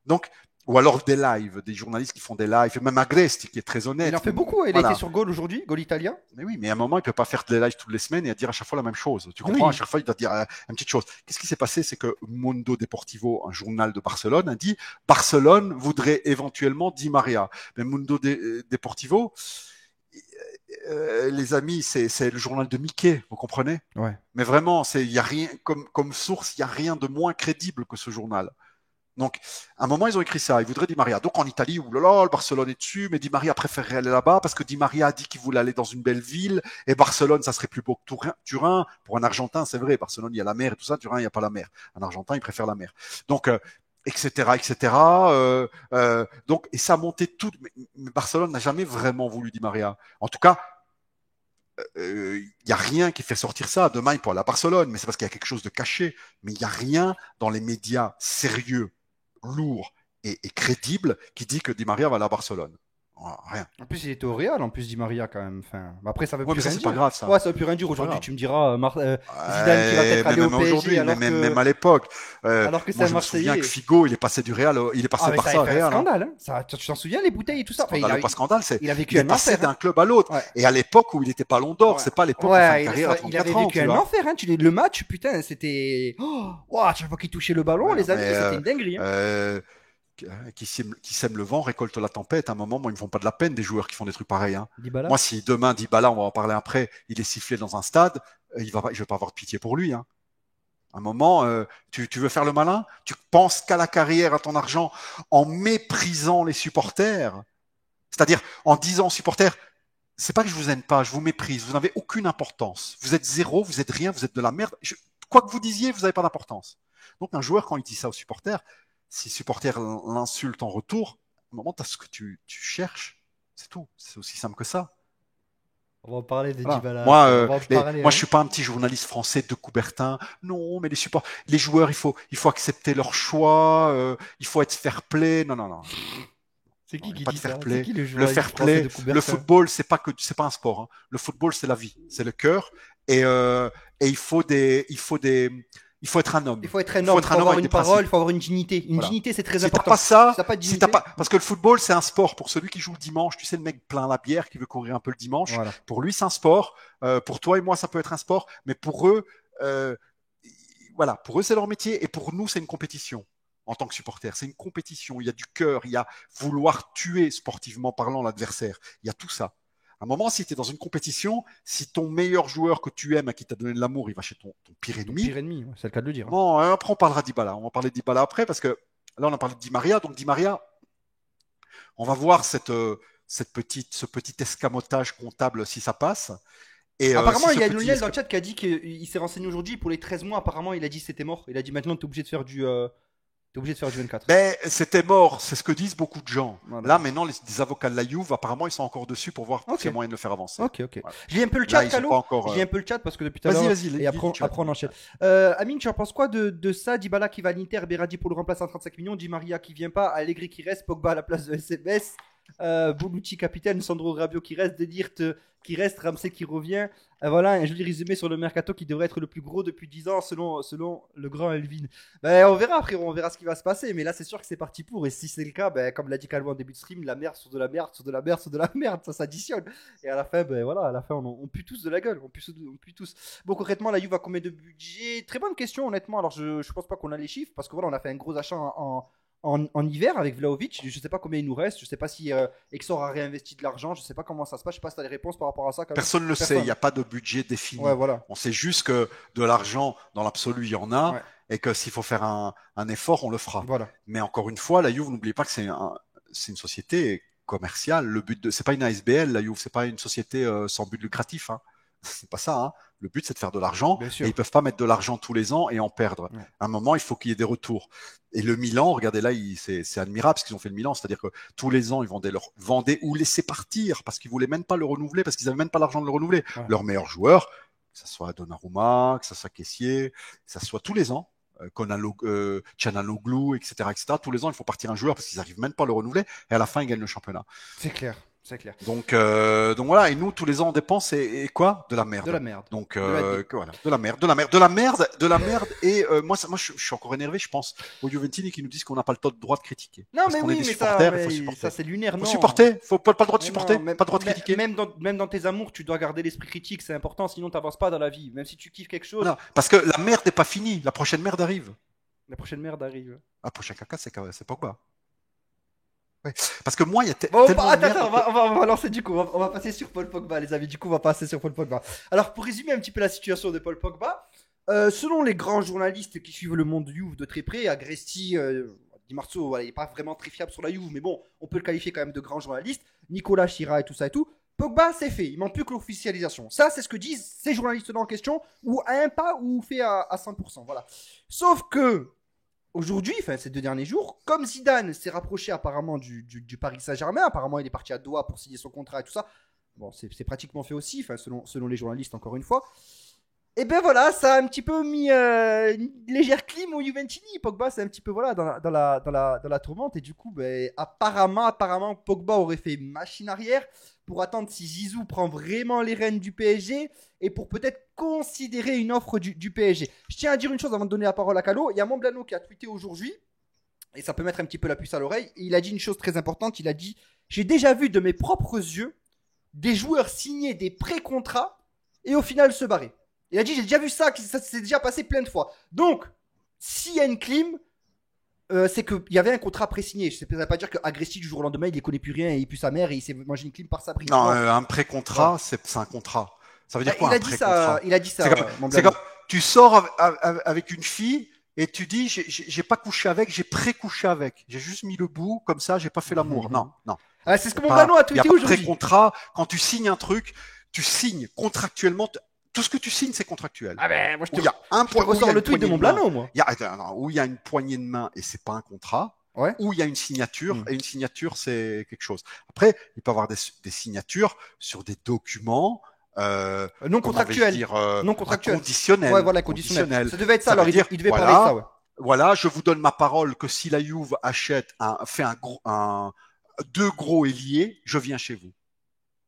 Donc, ou alors des lives, des journalistes qui font des lives, même Agresti qui est très honnête. Il en fait beaucoup, il Voilà. a été sur Goal aujourd'hui, Goal italien. Mais oui, mais à un moment, il peut pas faire des lives toutes les semaines et à dire à chaque fois la même chose. Tu Oui. comprends? À chaque fois, il doit dire une petite chose. Qu'est-ce qui s'est passé? C'est que Mundo Deportivo, un journal de Barcelone, a dit Barcelone voudrait éventuellement Di Maria. Mais Mundo Deportivo, les amis, c'est le journal de Mickey, vous comprenez? Ouais. Mais vraiment, il y a rien comme source, il y a rien de moins crédible que ce journal. Donc, à un moment, ils ont écrit ça. Ils voudraient Di Maria. Donc, en Italie, oulala, le Barcelone est dessus, mais Di Maria préférerait aller là-bas parce que Di Maria a dit qu'il voulait aller dans une belle ville et Barcelone, ça serait plus beau que Turin. Pour un Argentin, c'est vrai. Barcelone, il y a la mer et tout ça. Turin, il n'y a pas la mer. Un Argentin, il préfère la mer. Donc, etc., etc. Donc, et ça a monté tout. Mais Barcelone n'a jamais vraiment voulu Di Maria. En tout cas, il n'y a rien qui fait sortir ça. Demain, il peut aller à Barcelone, mais c'est parce qu'il y a quelque chose de caché. Mais il n'y a rien dans les médias sérieux, lourd et crédible qui dit que Di Maria va aller à Barcelone. Rien. En plus, il était au Real, en plus, Di Maria, quand même. Enfin, après, ça veut Ouais, plus mais ça, rien c'est dire. pas grave, ça. Ouais, ça veut plus rien dire. C'est pas Aujourd'hui, grave. tu me diras Zidane qui va Ouais, peut-être aller mais au même PSG, aujourd'hui, alors que... même à l'époque. Alors que c'est moi, un je me souviens Marseillais. que Figo, il est passé du Real, il est passé Ah, mais ça Barça a au fait un Real. Hein. scandale, hein. Ça, tu t'en souviens, les bouteilles et tout ça. Enfin, Scandale ou pas scandale, il a vécu il est un passé enfer. d'un hein. club à l'autre. Ouais. Et à l'époque où il était pas Ballon d'Or, Ouais. c'est pas l'époque où il fait Ouais, une carrière à il 34 avait ans, vécu tu un vois. enfer, hein. Le match, putain, c'était. Oh, wow, chaque fois qu'il touchait le ballon, Ouais, les amis, mais, c'était une dinguerie. Hein. qui sème le vent récolte la tempête. À un moment, moi, ils me font pas de la peine des joueurs qui font des trucs pareils. Hein. Dybala. Moi, si demain Dybala, on va en parler après, il est sifflé dans un stade, je vais pas avoir de pitié pour lui. Hein. À un moment, tu veux faire le malin, tu penses qu'à la carrière, à ton argent, en méprisant les supporters. C'est-à-dire en disant aux supporters, c'est pas que je vous aime pas, je vous méprise, vous n'avez aucune importance. Vous êtes zéro, vous êtes rien, vous êtes de la merde. Quoi que vous disiez, vous n'avez pas d'importance. Donc un joueur, quand il dit ça aux supporters, si les supporters l'insultent en retour, un moment, tu as ce que tu cherches. C'est tout. C'est aussi simple que ça. On va en parler de Voilà. Dybala. Moi, On va en parler, moi, je suis pas un petit journaliste français de Coubertin. Non, mais les joueurs, il faut accepter leur choix. Il faut être fair play. Non, non, non. C'est Non, il n'y a qui pas de dit fair ça? C'est play. qui le Le journaliste fair français play, de le Coubertin? football, c'est pas un sport. Hein. Le football, c'est la vie, c'est le cœur. Et il faut être un homme. Il faut être Il un faut homme, il être faut un homme avoir avec une des parole, principes. il faut avoir une dignité. Une Voilà. dignité, c'est très Si t'as important. pas ça, Si t'as pas de si t'as dignité, pas, parce que le football, c'est un sport pour celui qui joue le dimanche. Tu sais, le mec plein la bière qui veut courir un peu le dimanche. voilà. Pour lui, c'est un sport. Pour toi et moi, ça peut être un sport. Mais pour eux, voilà, pour eux, c'est leur métier. Et pour nous, c'est une compétition. En tant que supporter, c'est une compétition. Il y a du cœur, il y a vouloir tuer sportivement parlant l'adversaire. Il y a tout ça. À un moment, si tu es dans une compétition, si ton meilleur joueur que tu aimes, à qui t'a donné de l'amour, il va chez ton pire Ton ennemi. pire ennemi, ouais, c'est le cas de le dire. Bon, après, on parlera de Dybala. On va parler de Dybala après parce que là, on a parlé de Di Maria. Donc, Di Maria, on va voir ce petit escamotage comptable si ça passe. Et Apparemment, si il ce y a petit Lionel dans le chat qui a dit qu'il s'est renseigné aujourd'hui pour les 13 mois. Apparemment, il a dit que c'était mort. Il a dit maintenant, t'es obligé de faire du 24. Ben, c'était mort, c'est ce que disent beaucoup de gens. Voilà. Là, maintenant, les avocats de la Juve, apparemment, ils sont encore dessus pour voir Ok. s'il y a moyen de le faire avancer. Ok. Voilà. J'ai un peu le Là, chat, ils sont Calo. pas encore. J'ai un peu le chat parce que depuis tout à l'heure. Vas-y, Et après, on enchaîne. Amine, tu en penses quoi de ça? Dybala qui va à l'Inter, Berardi pour le remplacer à 35 millions, Di Maria qui vient pas, Allegri qui reste, Pogba à la place de SMS, Bonucci capitaine, Sandro Rabiot qui reste, Delirte qui reste, Ramsey qui revient. Voilà un joli résumé sur le mercato qui devrait être le plus gros depuis 10 ans selon le grand Elvin. Ben, on verra, frérot, on verra ce qui va se passer. Mais là, c'est sûr que c'est parti pour. Et si c'est le cas, ben, comme l'a dit Calvo en début de stream, la merde sur de la merde, sur de la merde, sur de la merde, ça s'additionne. Et à la fin, ben voilà, à la fin, on pue tous de la gueule. On pue tous. Bon, concrètement, la Juve a combien de budget? Très bonne question, honnêtement. Alors, je pense pas qu'on a les chiffres parce que voilà, on a fait un gros achat en hiver avec Vlahovic. Je sais pas combien il nous reste. Je sais pas si Exor a réinvesti de l'argent. Je sais pas comment ça se passe. Je sais pas si tu as des réponses par rapport à ça. Personne ne le sait, il n'y a pas de budget défini. Ouais, voilà. On sait juste que de l'argent, dans l'absolu, il y en a. Ouais. Et que s'il faut faire un effort, on le fera. Voilà. Mais encore une fois, la Juve, n'oubliez pas que c'est une société commerciale. Le but c'est pas une ASBL, la Juve, c'est pas une société sans but lucratif. Hein. C'est pas ça. Hein. Le but, c'est de faire de l'argent. Bien sûr. Et ils peuvent pas mettre de l'argent tous les ans et en perdre. Ouais. À un moment, il faut qu'il y ait des retours. Et le Milan, regardez là, c'est admirable ce qu'ils ont fait le Milan. C'est-à-dire que tous les ans, ils vendaient ou laissaient partir parce qu'ils voulaient même pas le renouveler, parce qu'ils avaient même pas l'argent de le renouveler. Ouais. Leurs meilleurs joueurs, que ce soit Donnarumma, que ce soit Kessié, que ce soit tous les ans. Çalhanoğlu, etc., etc. Tous les ans, il faut partir un joueur parce qu'ils n'arrivent même pas à le renouveler et à la fin, ils gagnent le championnat. C'est clair. C'est clair. Donc voilà, et nous, tous les ans, on dépense et quoi? De la merde. De la merde. Donc De voilà, de la merde. Et moi, je suis encore énervé, je pense, aux Juventini qui nous disent qu'on n'a pas le droit de critiquer. Non, Parce mais qu'on oui, est des mais supporters, il faut ça, supporter. ça c'est lunaire. Faut Non. supporter, faut pas le droit de Mais supporter, non, même, pas le droit de critiquer. même dans tes amours, tu dois garder l'esprit critique, c'est important, sinon t'avances pas dans la vie. Même si tu kiffes quelque chose, Voilà. Parce que la merde n'est pas finie, la prochaine merde arrive. la prochaine merde arrive. La prochaine caca, c'est Pogba. Ouais. Parce que moi, il y a Bon, tellement de merde. attends, on va lancer du coup, on va passer sur Paul Pogba, les amis. Du coup, on va passer sur Paul Pogba. Alors, pour résumer un petit peu la situation de Paul Pogba, selon les grands journalistes qui suivent le monde Juve de très près, Agresti, Di Marzio, voilà, il n'est pas vraiment très fiable sur la Juve, mais bon, on peut le qualifier quand même de grand journaliste. Nicolas Chira et tout ça et tout. Pogba, c'est fait, il manque plus que l'officialisation. Ça, c'est ce que disent ces journalistes-là en question, ou à un pas, ou fait à 100%. Voilà. Sauf que, aujourd'hui, enfin ces 2 derniers jours, comme Zidane s'est rapproché apparemment du Paris Saint-Germain, apparemment il est parti à Doha pour signer son contrat et tout ça, bon c'est pratiquement fait aussi, enfin selon les journalistes encore une fois, et ben voilà, ça a un petit peu mis une légère clim au Juventini. Pogba c'est un petit peu voilà dans la tourmente, et du coup ben, apparemment Pogba aurait fait machine arrière pour attendre si Zizou prend vraiment les rênes du PSG et pour peut-être considérer une offre du PSG. Je tiens à dire une chose avant de donner la parole à Calo. Il y a Monblano qui a tweeté aujourd'hui, et ça peut mettre un petit peu la puce à l'oreille. Il a dit une chose très importante, il a dit « J'ai déjà vu de mes propres yeux des joueurs signer des pré-contrats et au final se barrer. » Il a dit « J'ai déjà vu ça, ça s'est déjà passé plein de fois. » Donc, s'il y a une clim, c'est qu'il y avait un contrat pré-signé. Ça ne veut pas dire qu'Agresti du jour au lendemain, il ne connaît plus rien et il pue sa mère et il s'est mangé une clim par sa bride. Non, un pré-contrat, ouais. C'est un contrat. Ça veut dire quoi, un pré-contrat? Il a dit ça. C'est comme tu sors avec une fille et tu dis j'ai pas couché avec, j'ai pré-couché avec. J'ai juste mis le bout, comme ça, j'ai pas fait l'amour. Non. Ah, c'est ce que Monblano a tweeté aujourd'hui. Il y a pré-contrat. Quand tu signes un truc, tu signes contractuellement. Tout ce que tu signes, c'est contractuel. Ah ben, moi je te ressors le tweet de Monblano, moi. Où il y a une poignée de main et c'est pas un contrat. Ouais. où il y a une signature, Mm. et une signature, c'est quelque chose. Après, il peut y avoir des signatures sur des documents, Non comment vais-je contractuel. dire, Non contractuel. conditionnels. Ouais, voilà, conditionnel. Conditionnels. Ça devait être ça, Ça alors veut dire, il devait parler de ça, ouais. voilà, je vous donne ma parole que si la Juve fait deux gros ailiers, je viens chez vous.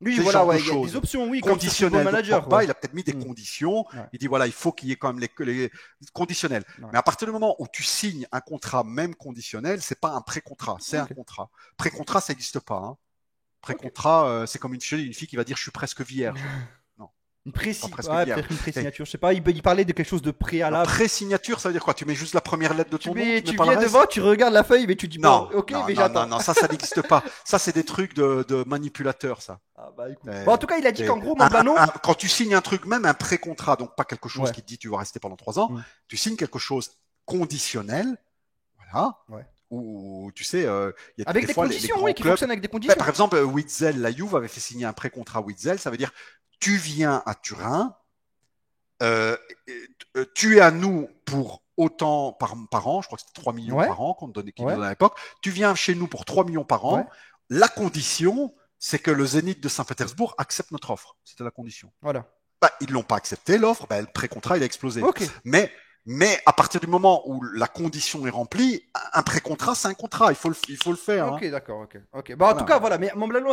Oui, C'est ce voilà, genre de ouais, il y a des choses. options, oui, comme sur Football Conditionnel. Donc Manager. Pogba, Ouais. il a peut-être mis des Mm. conditions. Ouais. Il dit voilà, il faut qu'il y ait quand même les conditionnels. Ouais. Mais à partir du moment où tu signes un contrat même conditionnel, c'est pas un pré-contrat, c'est Ok. un contrat. Pré-contrat, ça n'existe pas. Hein. Pré-contrat, c'est comme une fille qui va dire je suis presque vierge. Non, Une pas précis... presque ouais, vierge. peut-être une pré-signature. Je sais pas, il parlait de quelque chose de La préalable. pré-signature, ça veut dire quoi? Tu mets juste la première lettre de ton nom, tu Tu mets pas le viens reste. devant, tu regardes la feuille, mais tu dis Non, bon, ok, non, mais non, j'attends. non, ça n'existe pas. Ça, c'est des trucs de manipulateurs, ça. Ah bah écoute. Euh, Bon, en tout cas, il a dit Et qu'en gros, Mamblano. quand tu signes un truc, même un pré-contrat, donc pas quelque chose Ouais. qui te dit tu vas rester pendant 3 ans, Mm. tu signes quelque chose conditionnel, voilà, Ouais. où tu sais, il y a Avec des des fois conditions, les grands oui, qui clubs. fonctionnent avec des Ben, conditions. par exemple, Witzel, la Juve avait fait signer un pré-contrat Witzel, ça veut dire tu viens à Turin, euh, tu es à nous pour autant par an, je crois que c'était 3 millions Ouais. par an qu'on nous donnait Ouais. à l'époque, tu viens chez nous pour 3 millions par an, Ouais. la condition, c'est que le Zénith de Saint-Pétersbourg accepte notre offre. C'était la condition. Voilà. Bah, ils l'ont pas accepté, l'offre, bah, le pré-contrat, il a explosé. Ok. Mais à partir du moment où la condition est remplie, un pré-contrat, c'est un contrat, il faut le faire. Ok, Hein. d'accord, ok. Ok. Bah, en Voilà. tout cas, voilà. Mais Mamblano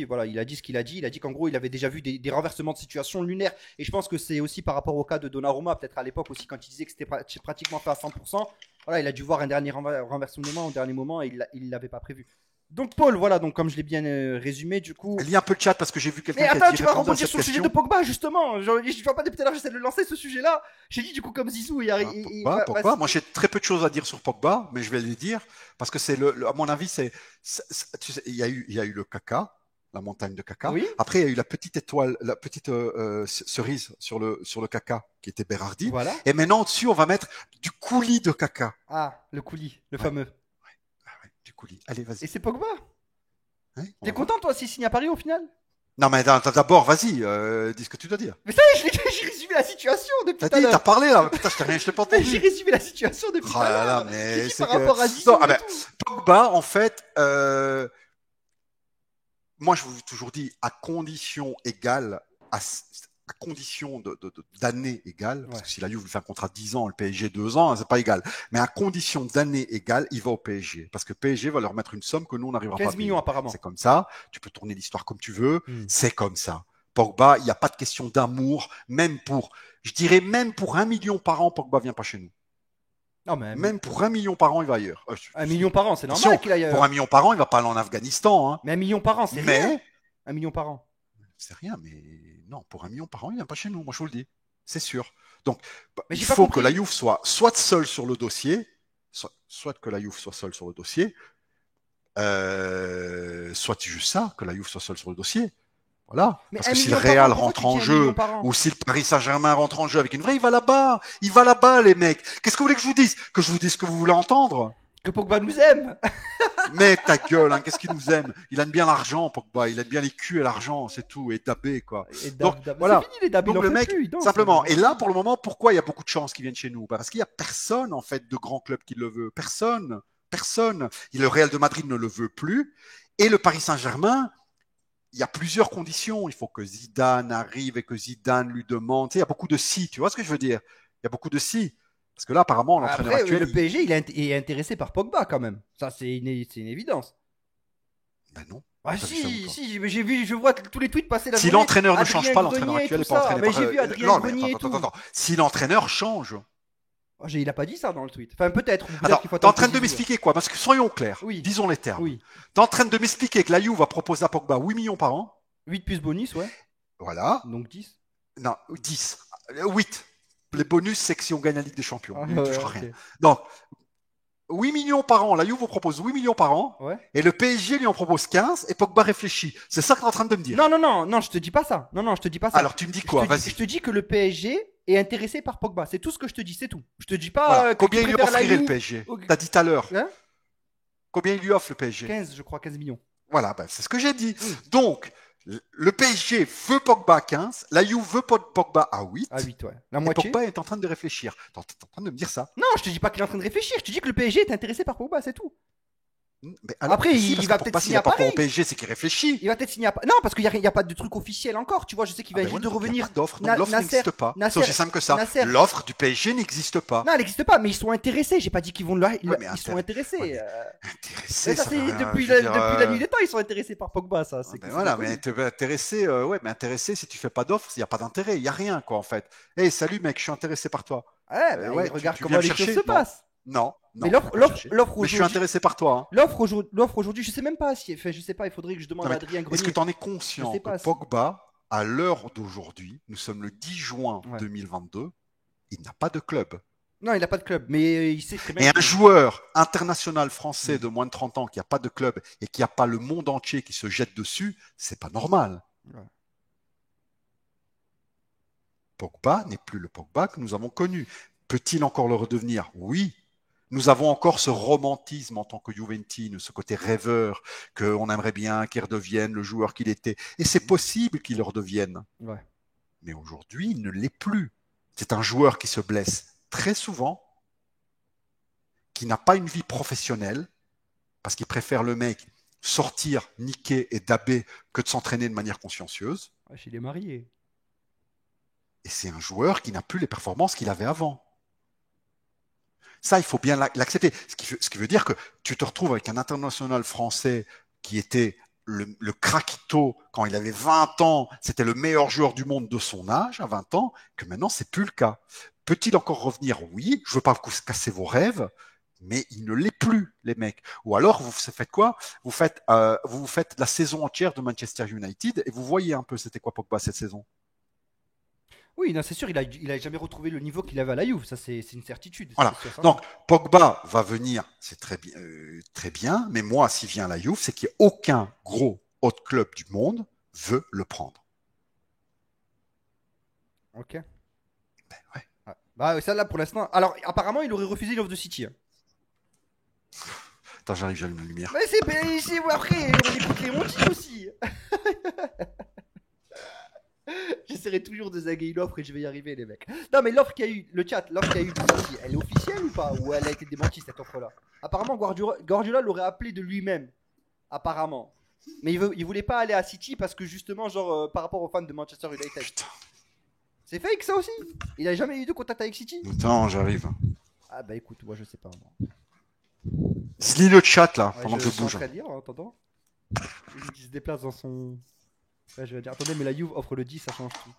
voilà, il a dit ce qu'il a dit. Il a dit qu'en gros, il avait déjà vu des renversements de situation lunaires. Et je pense que c'est aussi par rapport au cas de Donnarumma, peut-être à l'époque aussi, quand il disait que c'était pratiquement fait à 100%. Voilà, il a dû voir un dernier renversement au dernier moment et il l'avait pas prévu. Donc, Paul, voilà, donc comme je l'ai bien résumé, du coup. Lis un peu le chat parce que j'ai vu quelqu'un Mais qui a attends, dit tu vas répondre à rebondir cette sur le sujet question. de Pogba, justement. Je vois pas depuis tout à l'heure, j'essaie de le lancer ce sujet-là. J'ai dit, du coup, comme Zizou, Pogba. Moi, j'ai très peu de choses à dire sur Pogba, mais je vais les dire parce que c'est à mon avis, tu sais, il y a eu le caca, la montagne de caca. Oui. Après, il y a eu la petite étoile, la petite cerise sur le caca qui était Berardi. Voilà. Et maintenant, au-dessus, on va mettre du coulis de caca. Ah, le coulis, le Ouais. fameux. Ah ouais, du coulis. Allez, vas-y. Et c'est Pogba. Hein, on T'es va voir. content, toi, s'il signe à Paris au final? Non, mais d'abord, vas-y, dis ce que tu dois dire. Mais ça y est, j'ai résumé la situation depuis tout T'as à dit, t'as l'heure. parlé là. Putain, je t'ai pas Mais j'ai entendu. résumé la situation depuis tout Oh à là là, l'heure. mais J'ai dit c'est par que- rapport à Zizou Non, ah et ben, tout. Pogba, en fait, moi, je vous ai toujours dit, à condition égale, à condition d'année égale, parce Ouais. que si la Juve lui fait un contrat de 10 ans, le PSG 2 ans, c'est pas égal. Mais à condition d'année égale, il va au PSG. Parce que PSG va leur mettre une somme que nous, on n'arrivera pas à 15 payer. millions apparemment. C'est comme ça. Tu peux tourner l'histoire comme tu veux. Hmm. C'est comme ça. Pogba, il n'y a pas de question d'amour, je dirais même pour 1 million par an, Pogba vient pas chez nous. Non, mais Même pour 1 million par an, il va ailleurs. 1 million par an, c'est Attention, normal qu'il aille. pour 1 million par an, il va pas aller en Afghanistan. Hein. Mais 1 million par an, c'est rien. Mais 1 million par an. c'est rien, mais non, pour 1 million par an, il vient pas chez nous, moi je vous le dis. C'est sûr. Donc, Mais il j'ai pas faut compris. que la Juve soit seule sur le dossier, soit que la Juve soit seule sur le dossier, soit juste ça, que la Juve soit seule sur le dossier. Voilà. Mais Parce 1 que si le million par an, Real pourquoi rentre tu dis en 1 jeu, million par an ou si le Paris Saint-Germain rentre en jeu avec une vraie, il va là-bas. Il va là-bas, les mecs. Qu'est-ce que vous voulez que je vous dise? Que je vous dise ce que vous voulez entendre? Que Pogba nous aime. Mais ta gueule, hein, qu'est-ce qu'il nous aime? Il aime bien l'argent, Pogba. Il aime bien les culs et l'argent, c'est tout. Et Dabé, quoi. Et Donc, Dab, voilà. c'est fini les Dab, il Donc en le fait mec, plus, il danse. simplement. Et là, pour le moment, pourquoi il y a beaucoup de chances qu'ils viennent chez nous? Parce qu'il y a personne, en fait, de grand club qui le veut. Personne. Personne. Et le Real de Madrid ne le veut plus. Et le Paris Saint-Germain, il y a plusieurs conditions. Il faut que Zidane arrive et que Zidane lui demande. Tu sais, il y a beaucoup de si. Tu vois ce que je veux dire? Il y a beaucoup de si. Parce que là, apparemment, l'entraîneur Après, actuel. le PSG, il est intéressé par Pogba quand même. Ça, c'est une évidence. Ben non. Ah T'as vu ça si, ou pas? si, mais j'ai vu, je vois tous les tweets passer la Si journée. l'entraîneur ne Adrien change pas, l'entraîneur Grenier et actuel n'est tout pas ça. entraîné Mais par. j'ai vu Adrien Non, mais Grenier et attends, tout. attends. Si l'entraîneur change. Oh, il a pas dit ça dans le tweet. Enfin, peut-être. Attends, qu'il faut t'es en attendre train que de Zizou- m'expliquer quoi? Parce que soyons clairs, Oui. disons les termes. Oui. T'es en train de m'expliquer que la Juve va proposer à Pogba 8 millions par an. 8 plus bonus, ouais. Voilà. Donc 10. Non, 10. 8. Les bonus, c'est que si on gagne la Ligue des Champions. Ah, Il ne ouais, touchera ok. rien. Donc, 8 millions par an. La Juve vous propose 8 millions par an. Ouais. Et le PSG lui en propose 15. Et Pogba réfléchit. C'est ça que tu es en train de me dire. Non, je te dis pas ça. Non, je te dis pas ça. Alors, tu me dis quoi? Vas-y. Je te dis que le PSG est intéressé par Pogba. C'est tout ce que je te dis, c'est tout. Je te dis pas Voilà. que Combien tu il lui préfères la offrirait le Juve PSG? au- T'as dit tout à l'heure. Hein Combien il lui offre le PSG? 15, je crois, 15 millions. Voilà, ben, c'est ce que j'ai dit. Oui. Donc, le PSG veut Pogba à 15. La Juve veut Pogba à 8. À 8, ouais. La Et moitié. Pogba est en train de réfléchir. T'es en train de me dire ça? Non, je te dis pas qu'il est en train de réfléchir. Je te dis que le PSG est intéressé par Pogba, c'est tout. Mais alors, Après, si, il parce va que peut-être Pogba, s'il signer n'a à pas pour au Paris. PSG, c'est qu'il réfléchit. Il va peut-être signer à... Non, parce qu'il n'y a pas de truc officiel encore. Tu vois, je sais qu'il va juste de Donc, il n'y revenir. a pas d'offre, donc Na- l'offre Nasser, n'existe pas. C'est Nasser, aussi simple que ça. Nasser. L'offre du PSG n'existe pas. Non, elle n'existe pas, mais ils sont intéressés. J'ai pas dit qu'ils vont Ouais, mais ils sont intéressés. ouais, mais Mais intéressé, ça, ça c'est veut rien, depuis, je veux dire, depuis la nuit des temps, ils sont intéressés par Pogba, ça. C'est ben voilà, mais intéressé, ouais, mais intéressé, si tu fais pas d'offre, il n'y a pas d'intérêt, il n'y a rien, quoi, en fait. Hey, salut, mec, je suis intéressé par toi. Ouais, bah, Ouais, regarde tu comment viens me les choses chercher? se Non. passent. Non, Mais non, viens pas me chercher. l'offre Mais je suis aujourd'hui, intéressé par toi. Hein. l'offre aujourd'hui, je sais même pas si, enfin, je sais pas, il faudrait que je demande Non, à mais Adrien est-ce Grenier. que tu en es Je conscient sais que pas si- Pogba, à l'heure d'aujourd'hui, nous sommes le 10 juin Ouais. 2022, il n'a pas de club. Non, il a pas de club, mais il sait très bien. Et un que- joueur international français de moins de 30 ans qui n'a pas de club et qui n'a pas le monde entier qui se jette dessus, c'est pas normal. Ouais. Pogba n'est plus le Pogba que nous avons connu. Peut-il encore le redevenir? Oui. Nous avons encore ce romantisme en tant que Juventine, ce côté rêveur, qu'on aimerait bien qu'il redevienne le joueur qu'il était. Et c'est possible qu'il le redevienne. Ouais. Mais aujourd'hui, il ne l'est plus. C'est un joueur qui se blesse très souvent, qui n'a pas une vie professionnelle, parce qu'il préfère le mec sortir, niquer et daber que de s'entraîner de manière consciencieuse. Ouais, il est marié. Et c'est un joueur qui n'a plus les performances qu'il avait avant. Ça, il faut bien l'accepter. Ce qui veut dire que tu te retrouves avec un international français qui était le craquito quand il avait 20 ans, c'était le meilleur joueur du monde de son âge à 20 ans, que maintenant, c'est plus le cas. Peut-il encore revenir? Oui, je veux pas vous casser vos rêves, mais il ne l'est plus, les mecs. Ou alors, vous faites quoi? Vous faites la saison entière de Manchester United et vous voyez un peu c'était quoi Pogba cette saison. Oui, non, c'est sûr, il a jamais retrouvé le niveau qu'il avait à la Juve, ça c'est une certitude. Voilà. C'est sûr, ça. Donc, Pogba va venir, c'est très bien, mais moi, s'il vient à la Juve, c'est qu'il n'y a aucun gros autre club du monde veut le prendre. Ok. Ouais. Ah. Bah, ça là pour l'instant. Alors, apparemment, il aurait refusé l'offre de City. Hein. Attends, j'arrive, j'allume la lumière. Mais après, on écoute les montis aussi. J'essaierai toujours de zaguer l'offre et je vais y arriver, les mecs. Non, mais l'offre qu'il y a eu, le chat, l'offre qu'il y a eu de City, elle est officielle ou pas? Ou elle a été démentie cette offre-là? Apparemment, Guardiola l'aurait appelé de lui-même. Apparemment. Mais il voulait pas aller à City parce que justement, genre, par rapport aux fans de Manchester United. Putain. C'est fake ça aussi? Il a jamais eu de contact avec City? Attends, j'arrive. Ah bah écoute, moi je sais pas. Moi. Lis le chat là, Ouais, pendant que je suis en bouge. train de lire en attendant. Il se déplace dans son. Ouais, je vais dire, attendez, mais la Juve offre le 10, ça change tout.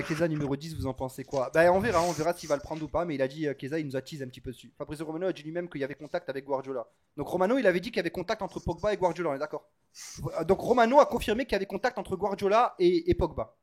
Keza numéro 10, vous en pensez quoi? Bah on verra s'il va le prendre ou pas, mais il a dit, Keza il nous a teasé un petit peu dessus. Fabrizio Romano a dit lui-même qu'il y avait contact avec Guardiola. Donc Romano il avait dit qu'il y avait contact entre Pogba et Guardiola, on est d'accord? Donc Romano a confirmé qu'il y avait contact entre Guardiola et Pogba.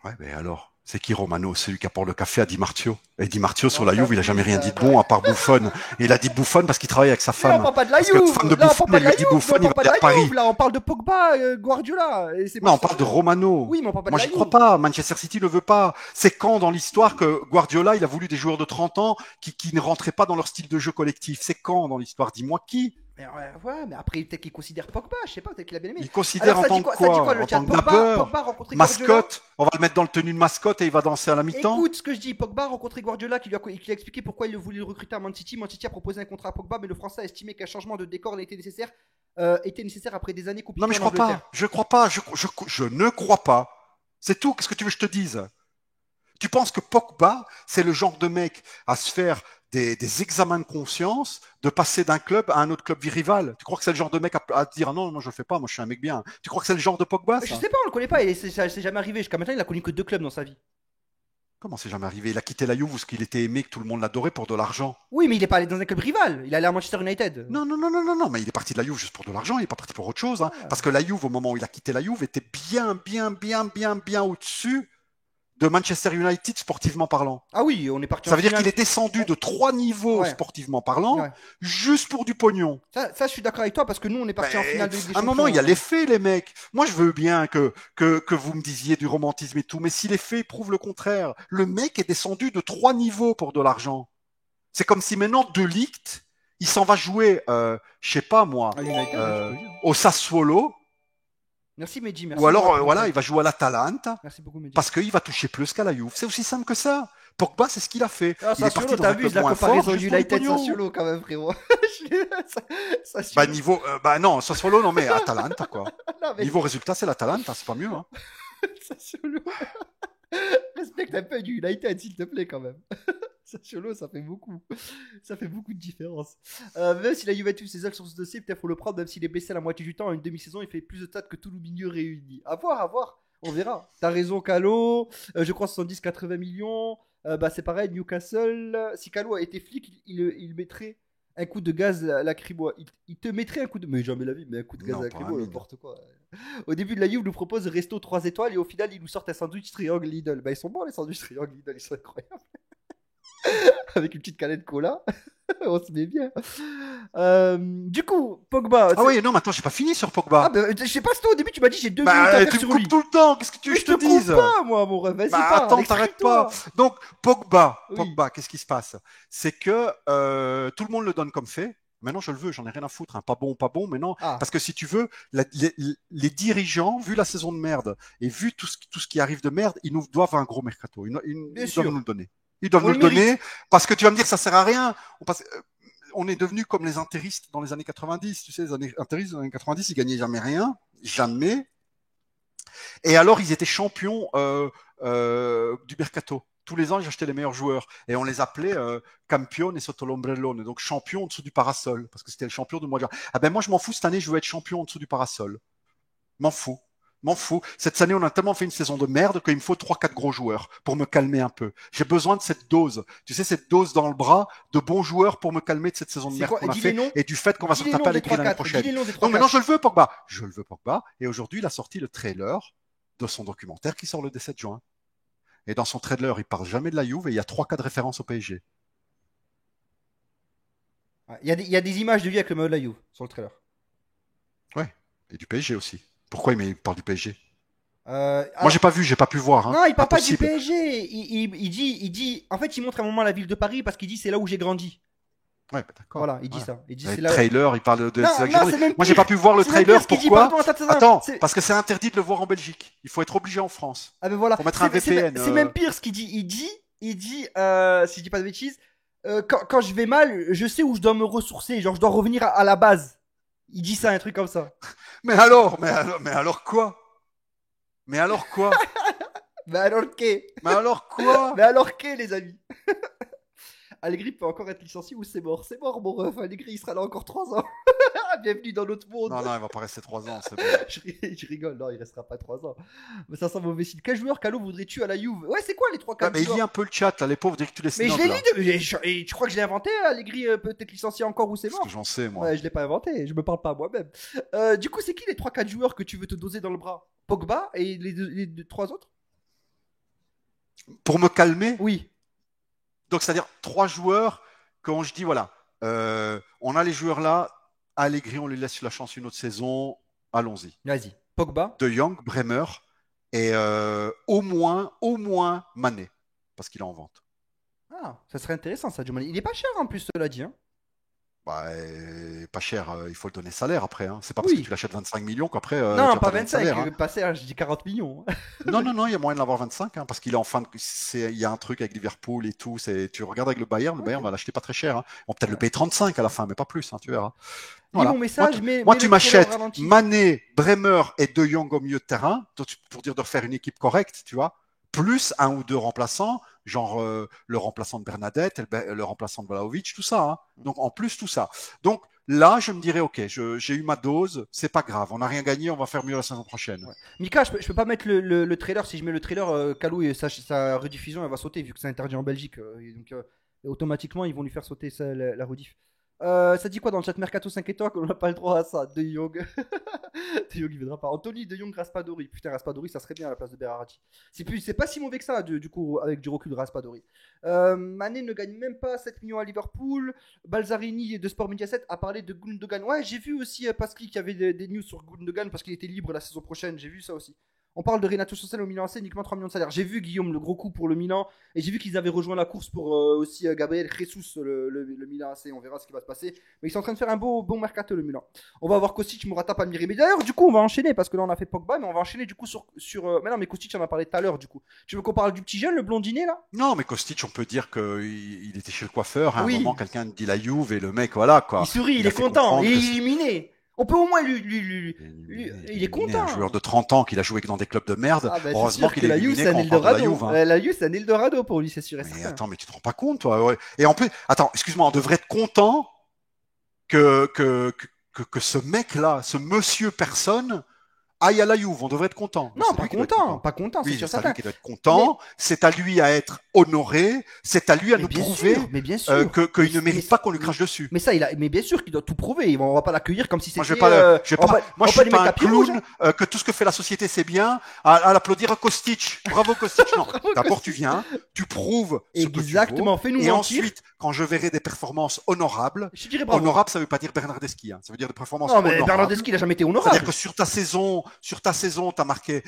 Ouais, mais alors, c'est qui Romano? C'est lui qui apporte le café à Di Marzio. Et Di Marzio sur Non, la Juve, il a jamais rien dit de bon à part bouffonne. Et il a dit bouffonne parce qu'il travaille avec sa Mais on femme. parle pas de la Parce que Juve! fan de Là on Buffon, parle pas de elle la lui dit Juve! Buffon, On il parle va pas aller de à la Paris. Juve! Là on parle de Pogba, Guardiola. Et c'est Non, on pas- parle de Romano. Oui, mais on parle pas de Moi, la j'y Juve. crois pas. Manchester City ne veut pas. C'est quand dans l'histoire que Guardiola, il a voulu des joueurs de 30 ans qui ne rentraient pas dans leur style de jeu collectif? C'est quand dans l'histoire? Dis-moi qui? Ouais, mais après peut-être qu'il considère Pogba, je sais pas, peut-être qu'il a bien aimé. Il considère Alors, en tant que ça dit quoi? le En chat? tant que nappeur? Pogba a rencontré Guardiola. Mascotte? On va le mettre dans le tenue de mascotte et il va danser à la mi-temps? Écoute ce que je dis, Pogba a rencontré Guardiola qui lui a expliqué pourquoi il voulait le recruter à Man City. Man City a proposé un contrat à Pogba, mais le Français a estimé qu'un changement de décor était nécessaire après des années compliquées Non, mais je en crois pas. Angleterre. Je crois pas. Je ne crois pas. C'est tout. Qu'est-ce que tu veux que je te dise? Tu penses que Pogba, c'est le genre de mec à se faire des examens de conscience, de passer d'un club à un autre club rival? Tu crois que c'est le genre de mec à te dire ah non, moi je le fais pas, moi je suis un mec bien? Tu crois que c'est le genre de Pogba, Je ça? sais pas, on le connaît pas, ça c'est jamais arrivé. Jusqu'à maintenant, il a connu que 2 clubs dans sa vie. Comment c'est jamais arrivé? Il a quitté la Juve parce qu'il était aimé, que tout le monde l'adorait pour de l'argent. Oui, mais il est pas allé dans un club rival. Il est allé à Manchester United. Non, mais il est parti de la Juve juste pour de l'argent, il est pas parti pour autre chose. Hein. Parce que la Juve, au moment où il a quitté la Juve, était bien au-dessus de Manchester United sportivement parlant. Ah oui, on est parti Ça en veut dire finale. qu'il est descendu de 3 niveaux Ouais. sportivement parlant, Ouais. juste pour du pognon. Ça, je suis d'accord avec toi parce que nous, on est parti en finale de Ligue des À un moment, Champions. il y a les faits, les mecs. Moi, je veux bien que vous me disiez du romantisme et tout, mais si les faits prouvent le contraire, le mec est descendu de 3 niveaux pour de l'argent. C'est comme si maintenant, De Ligt, il s'en va jouer, je sais pas moi, À United, tu peux dire. au Sassuolo, Merci Mehdi, merci. ou alors, beaucoup. voilà, il va jouer à l'Atalanta, Merci beaucoup Mehdi. parce qu'il va toucher plus qu'à la Juve. C'est aussi simple que ça. Pogba, c'est ce qu'il a fait. Ah, Il est parti Sassuolo, dans t'as un vu club la moins comparaison fort, juste pour le United pognon. Sassuolo quand même, frérot. Bah, Sassuolo. niveau, non, Sassuolo, non, mais Atalanta, quoi. Non, mais Niveau résultat, c'est l'Atalanta, c'est pas mieux, hein. Sassuolo. Respecte un peu du United, s'il te plaît, quand même. Sassuolo, ça fait beaucoup. Ça fait beaucoup de différence. Même si la Juventus est seule sur ce dossier, peut-être faut le prendre, même s'il est baissé la moitié du temps. En une demi-saison, il fait plus de stats que tout le milieu réuni. À voir, à voir. On verra. T'as raison, Calo. Je crois 70-80 millions. Bah, c'est pareil, Newcastle. Si Calo a été flic, il mettrait un coup de gaz lacrymo. Il te mettrait un coup de. Mais jamais la vie, mais un coup de gaz Non, pas lacrymo, un mille. n'importe quoi. Au début de la Juve, nous propose resto 3 étoiles et au final, ils nous sortent un sandwich triangle Lidl. Bah, ils sont bons, les sandwichs triangle Lidl, ils sont incroyables. Avec une petite canette cola. On se met bien. Du coup, Pogba. Ah oui, non, mais attends, j'ai pas fini sur Ah, Pogba. bah, je sais pas, si toi, au début, tu m'as dit j'ai 2 minutes à Bah, faire tu me sur coupes lui. tout le temps, qu'est-ce que tu veux Mais que je te te coupe dise? pas, moi, mon rêve. Vas-y, Bah, parle, attends, t'arrêtes pas. exprime-toi. Donc, Pogba, Oui. Pogba, qu'est-ce qui se passe? C'est que tout le monde le donne comme fait. Maintenant, je le veux, j'en ai rien à foutre, hein. Pas bon, pas bon, mais non. Ah, Parce que si tu veux, les dirigeants, vu la saison de merde et vu tout ce qui arrive de merde, ils nous doivent un gros mercato. bien Ils sûr. doivent nous le donner. Ils doivent On nous le le donner mérite. parce que tu vas me dire ça sert à rien. On est devenu comme les intéristes dans les années 90. Tu sais, les intéristes dans les années 90, ils gagnaient jamais rien. Jamais. Et alors, ils étaient champions du mercato. Tous les ans, ils achetaient les meilleurs joueurs. Et on les appelait campione sotto l'ombrellone. Donc, champion en dessous du parasol. Parce que c'était le champion de mois de juin. Ah ben, moi, je m'en fous. Cette année, je veux être champion en dessous du parasol. M'en fous. M'en fous. Cette année, on a tellement fait une saison de merde qu'il me faut 3-4 gros joueurs pour me calmer un peu. J'ai besoin de cette dose. Tu sais, cette dose dans le bras de bons joueurs pour me calmer de cette saison de C'est merde quoi? qu'on a Dis les fait noms. et du fait qu'on va Dis se les taper noms à des l'écrit l'année 3-4. Dis prochaine. les noms des Donc maintenant, 3-4. je le veux, Pogba. Je le veux, Pogba. Et aujourd'hui, il a sorti le trailer de son documentaire qui sort le 17 juin. Et dans son trailer, il parle jamais de la Juve et il y a 3-4 références au PSG. Il y a des images de lui avec le maillot de la Juve sur le trailer. Ouais. Et du PSG aussi. Pourquoi il parle du PSG? Alors, Moi, j'ai pas vu, j'ai pas pu voir. Hein. non, il parle pas du Impossible. PSG. Il dit. En fait, il montre à un moment la ville de Paris parce qu'il dit c'est là où j'ai grandi. Ouais, bah, d'accord. Voilà, il dit Ouais. ça. Il dit Et c'est le là. trailer, il parle de Non, ses non, c'est même Moi, j'ai pire. pas pu voir le C'est même trailer. pire ce qu'il dit. Pourquoi? Pardon, Attends, c'est- parce que c'est interdit de le voir en Belgique. Il faut être obligé en France. Ah ben voilà. Faut mettre un VPN. C'est même pire ce qu'il dit. Il dit, si je dis pas de bêtises, quand je vais mal, je sais où je dois me ressourcer. Genre, je dois revenir à la base. Il dit ça, un truc comme ça. Mais alors quoi? Mais alors quoi? Mais alors qu'est Mais alors quoi? Mais alors qu'est, les amis? Allegri peut encore être licencié ou c'est mort? C'est mort, mon ref. Allegri, il sera là encore 3 ans. Bienvenue dans notre monde. Non, non, il va pas rester 3 ans, c'est bon. Je rigole, non, il restera pas 3 ans. Mais ça sent mauvais signe. Quel joueur Calo voudrais-tu à la Juve? Ouais, c'est quoi les 3-4 Ah, mais il joueurs? lit un peu le chat, là, les pauvres, dès que tu les Mais je snobs, l'ai là. lu, et tu crois que je l'ai inventé, Allegri peut être licencié encore ou c'est Parce mort? que j'en sais, moi. Ouais, je l'ai pas inventé, je me parle pas à moi-même. Du coup, c'est qui les 3-4 joueurs que tu veux te doser dans le bras? Pogba et les 3 autres? Pour me calmer, Oui, donc c'est-à-dire 3 joueurs, quand je dis, voilà, on a les joueurs là, Allegri, on lui laisse la chance une autre saison, allons-y. vas-y. Pogba. De Jong, Bremer et au moins Mané, parce qu'il est en vente. Ah, ça serait intéressant ça, Jumani. Il est pas cher en plus, cela dit. Hein. Bah, pas cher, il faut le donner salaire après. Hein. C'est pas parce Oui. que tu l'achètes 25 millions qu'après. Non, tu vas pas donner de 25, salaire, hein. pas cher, je dis 40 millions. Non, non, non, il y a moyen de l'avoir 25, hein, parce qu'il est en fin de. Il y a un truc avec Liverpool et tout. Tu regardes avec le Bayern va l'acheter pas très cher. Hein. On peut peut-être le payer 35 à la fin, mais pas plus, hein, tu verras. Lis mon message, Moi, mets tu le trailer au m'achètes ralenti. Mané, Bremer et De Jong au milieu de terrain, pour dire de refaire une équipe correcte, tu vois, plus un ou deux remplaçants, genre le remplaçant de Bernadette, le remplaçant de Vlahovic, tout ça. Hein. Donc, en plus, tout ça. Donc, là, je me dirais, ok, j'ai eu ma dose, c'est pas grave, on n'a rien gagné, on va faire mieux la saison prochaine. Ouais. Mika, je peux pas mettre le trailer. Si je mets le trailer, Kalou et sa rediffusion, elle va sauter vu que c'est interdit en Belgique. Et donc, automatiquement, ils vont lui faire sauter la rediff. Ça dit quoi dans le chat Mercato 5 étoiles qu'on n'a pas le droit à ça? De Jong. De Jong, il viendra pas. Anthony, De Jong, Raspadori. Putain, Raspadori, ça serait bien à la place de Berardi. C'est pas si mauvais que ça, du coup, avec du recul de Raspadori. Mané ne gagne même pas 7 millions à Liverpool. Balzarini de Sport Mediaset a parlé de Gundogan. Ouais, j'ai vu aussi Pascal qu'il y avait des news sur Gundogan parce qu'il était libre la saison prochaine. J'ai vu ça aussi. On parle de Renato Sossel au Milan AC, uniquement 3 millions de salaire. J'ai vu Guillaume, le gros coup pour le Milan, et j'ai vu qu'ils avaient rejoint la course pour aussi Gabriel Jesus, le Milan AC. On verra ce qui va se passer. Mais ils sont en train de faire un bon mercato, le Milan. On va avoir Kostic, Morata, Palmieri. Mais d'ailleurs, du coup, on va enchaîner, parce que là, on a fait Pogba, mais on va enchaîner du coup sur. Mais non, mais Kostic, on en a parlé tout à l'heure, du coup. Tu veux qu'on parle du petit jeune, le blondinet, là? Non, mais Kostic, on peut dire qu'il était chez le coiffeur. À un Oui. moment, quelqu'un dit la Juve et le mec, voilà quoi. Il sourit, il a est fait content, comprendre il est que éliminé. On peut au moins lui. Il est content. Un joueur de 30 ans qui a joué que dans des clubs de merde. Ah bah, c'est Heureusement sûr qu'il que est la Juve, éliminé c'est un quand on parle de la Eldorado. Juve. Hein. La Juve, c'est un Eldorado pour lui, c'est sûr et Mais certain. attends, mais tu te rends pas compte, toi. Ouais. Et en plus, attends, excuse-moi, on devrait être content que ce mec-là, ce monsieur personne, aille à la Juve. On devrait être content. Non, C'est pas lui qui doit être content, pas content, c'est Oui, sûr c'est à certain. lui qui doit être content. C'est à lui à être honoré. C'est à lui à Mais nous bien prouver sûr, mais bien sûr. qu'il ne mérite pas qu'on lui crache dessus. Mais ça, mais bien sûr qu'il doit tout prouver. On va pas l'accueillir comme si c'était. Moi, je vais pas, moi, je suis pas un rouge. clown que tout ce que fait la société c'est bien. À l'applaudir à Kostic. Bravo Kostic. Non, d'abord tu viens, tu prouves ce que tu Exactement. vaux, Fais-nous et mentir. ensuite, quand je verrai des performances honorables, Je te dirais bravo. honorable, ça veut pas dire Bernardeschi, hein. Ça veut dire des performances Non, mais honorables. Bernardeschi, il a jamais été honorable. C'est-à-dire que sur ta saison, t'as marqué,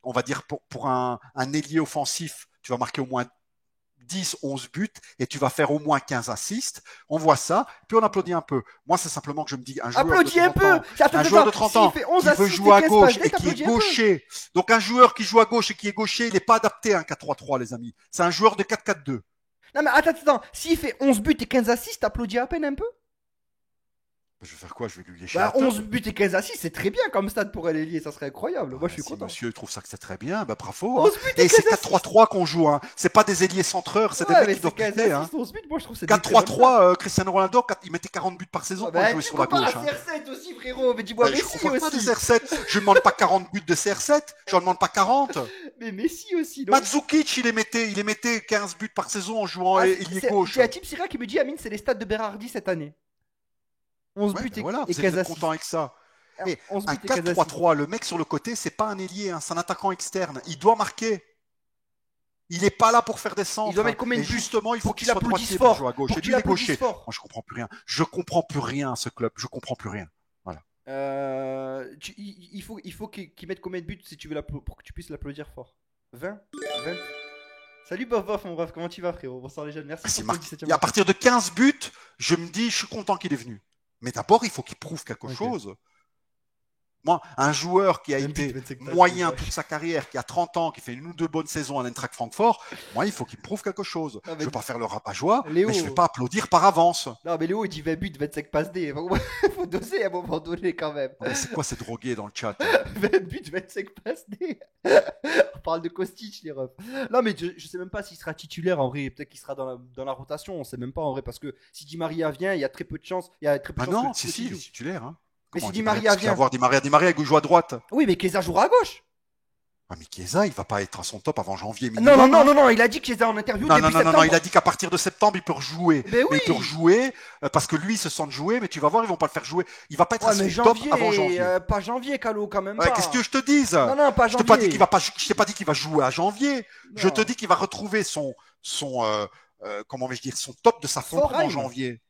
on va dire pour un ailier offensif, tu vas marquer au moins 10, 11 buts et tu vas faire au moins 15 assists. On voit ça, puis on applaudit un peu. Moi, c'est simplement que je me dis un joueur Applaudis de un 30 peu. ans, un joueur de 30 ans qui veut jouer à gauche et qui est gaucher. Donc un joueur qui joue à gauche et qui est gaucher, il n'est pas adapté à un 4-3-3, les amis. C'est un joueur de 4-4-2. Non, mais attends. S'il fait 11 buts et 15 assists, t'applaudis à peine un peu? Je vais faire quoi? Je vais lui lécher Bah, la tête. 11 buts et 15 assists, c'est très bien comme stade pour l'ailier, ça serait incroyable. Moi, je suis Si content. monsieur trouve ça que c'est très bien, bah bravo. 11 buts Et c'est 15 assists. 4-3-3 qu'on joue, hein. C'est pas des ailiers centreurs, c'est Ouais, des mais mecs qui doivent c'est 15 buter, hein. assists, 11 buts, moi, je trouve que c'est des très bonnes 4-3-3, Cristiano Ronaldo, il mettait 40 buts par saison stats. quand il Bah, jouait tu sur la compares gauche. à Hein. CR7 aussi, frérot. Mais dis-moi Je Messi compare pas aussi. des CR7. Je ne demande pas 40 buts de CR7, je ne demande pas 40. Mais Messi aussi, non? Mandzukic, il émettait 15 buts par saison en jouant ailier gauche. Il y a Tim Sira qui me dit, Amine, c'est les stats de Berardi cette année. 11 Ouais, buts ben et, voilà, et vous 15 êtes assists. content avec ça. Et 11 un buts et 15 assists. 4-3-3, le mec sur le côté, c'est pas un ailier, hein, c'est un attaquant externe. Il doit marquer. Il n'est pas là pour faire des centres. Il doit mettre combien de Et buts justement, il faut pour qu'il qu'il soit applaudisse droitier fort. pour jouer à gauche. Pour Et qu'il lui, il est applaudisse gaucher. fort. Moi, je comprends plus rien. Je comprends plus rien à ce club. Je comprends plus rien. Il faut qu'il mette combien de buts si tu veux pour que tu puisses l'applaudir fort? 20? Salut Bof, mon bref, comment tu vas, frérot? Bonsoir les jeunes, merci pour le 17e. Et à partir de 15 buts, je me dis, je suis content qu'il est venu. Mais d'abord, il faut qu'il prouve quelque chose. Moi, un joueur qui a été moyen toute sa carrière, qui a 30 ans, qui fait une ou deux bonnes saisons à l'Eintracht Francfort, moi, il faut qu'il prouve quelque chose. Je ne veux pas faire le rabat-joie, mais je ne vais pas applaudir par avance. Non, mais Léo, il dit 20 buts, 25 passes D. Il faut doser à un moment donné quand même. Mais c'est quoi ces drogués dans le chat? 20 buts, 25 passes D. On parle de Kostic, les refs. Non, mais je sais même pas s'il sera titulaire en vrai. Peut-être qu'il sera dans la rotation. On sait même pas en vrai. Parce que si Di Maria vient, il y a très peu de chance. Il y a très peu de Ah chance non, que si, il est titulaire. Hein. Mais si Di Maria vient. Avoir Di Maria, il joue à droite. Oui, mais Chiesa jouera à gauche. Ah, mais Chiesa, il va pas être à son top avant janvier. Minimum, Non, il a dit que Chiesa en interview début septembre. Non, il a dit qu'à partir de septembre, il peut rejouer. Mais oui. Il peut rejouer parce que lui, il se sent de jouer, mais tu vas voir, ils vont pas le faire jouer. Il va pas être à son top avant janvier. Pas janvier, Calo, quand même pas. Qu'est-ce que je te dise? Non, pas janvier. Je t'ai pas dit qu'il va jouer à janvier. Non. Je te dis qu'il va retrouver comment vais-je dire, son top de sa forme en janvier.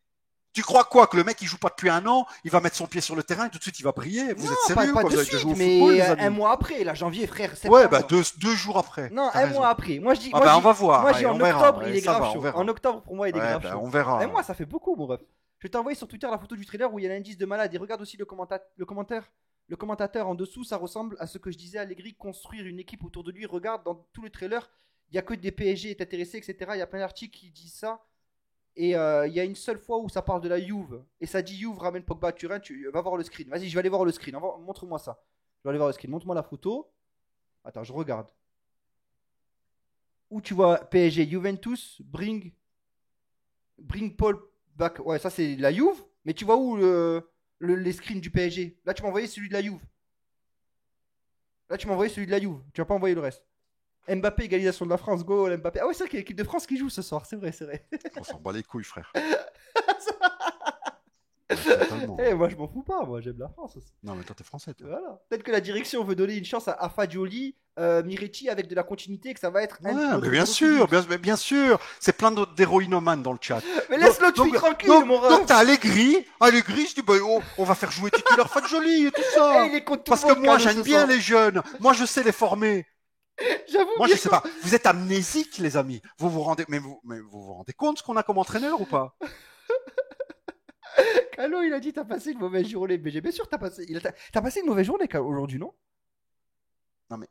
Tu crois quoi? Que le mec il joue pas depuis un an, il va mettre son pied sur le terrain et tout de suite il va briller? Vous êtes sérieux? Pas quoi, de vous suite, joué au mais football, les amis. un mois après, là, janvier, frère. Ouais, bah deux jours après. Non, T'as un raison. mois après. Moi je dis. On va voir. Moi je dis Allez, en on verra. octobre, Ouais, il est ça grave va, on chaud. verra. En octobre, pour moi, il est grave chaud. On verra. Un mois, ça fait beaucoup, mon ref. Je vais t'envoyer sur Twitter la photo du trailer où il y a l'indice de malade. Et regarde aussi le commentaire. Le commentateur en dessous, ça ressemble à ce que je disais à Allegri, construire une équipe autour de lui. Regarde, dans tout le trailer, il n'y a que des PSG est intéressés, etc. Il y a plein d'articles qui disent ça. Et il y a une seule fois où ça parle de la Juve. Et ça dit Juve ramène Pogba à Turin. Tu vas voir le screen. Vas-y, je vais aller voir le screen. Montre-moi ça. Je vais aller voir le screen. Montre-moi la photo. Attends, je regarde. Où tu vois PSG, Juventus, bring Paul back. Ouais, ça c'est la Juve. Mais tu vois où les screens du PSG? Là, tu m'as envoyé celui de la Juve. Tu m'as pas envoyé le reste. Mbappé, égalisation de la France, goal, Mbappé. Ah ouais, c'est vrai qu'il y a l'équipe de France qui joue ce soir, c'est vrai. On s'en bat les couilles, frère. Totalement. Eh, moi je m'en fous pas, moi j'aime la France aussi. Non, mais toi, t'es français, toi. Voilà. Peut-être que la direction veut donner une chance à Fagioli, Miretti avec de la continuité, que ça va être un Ouais, autre mais bien gros sûr, public. bien sûr. C'est plein d'héroïnomanes dans le chat. Mais laisse-le Donc, tuer tranquille, donc, mon donc ref. t'as Allegri, je dis, bah, on va faire jouer titulaire Fagioli et tout Eh, ça. il est contre tout Parce le que monde, moi, Carlos, j'aime ce bien soir. les jeunes. Moi, je sais les former. J'avoue Moi, bien. je sais pas. Vous êtes amnésiques, les amis. Vous vous rendez compte ce qu'on a comme entraîneur ou pas? Calo, il a dit t'as passé une mauvaise journée. Mais j'ai bien sûr que t'as passé une mauvaise journée Calo, aujourd'hui, non? Non, mais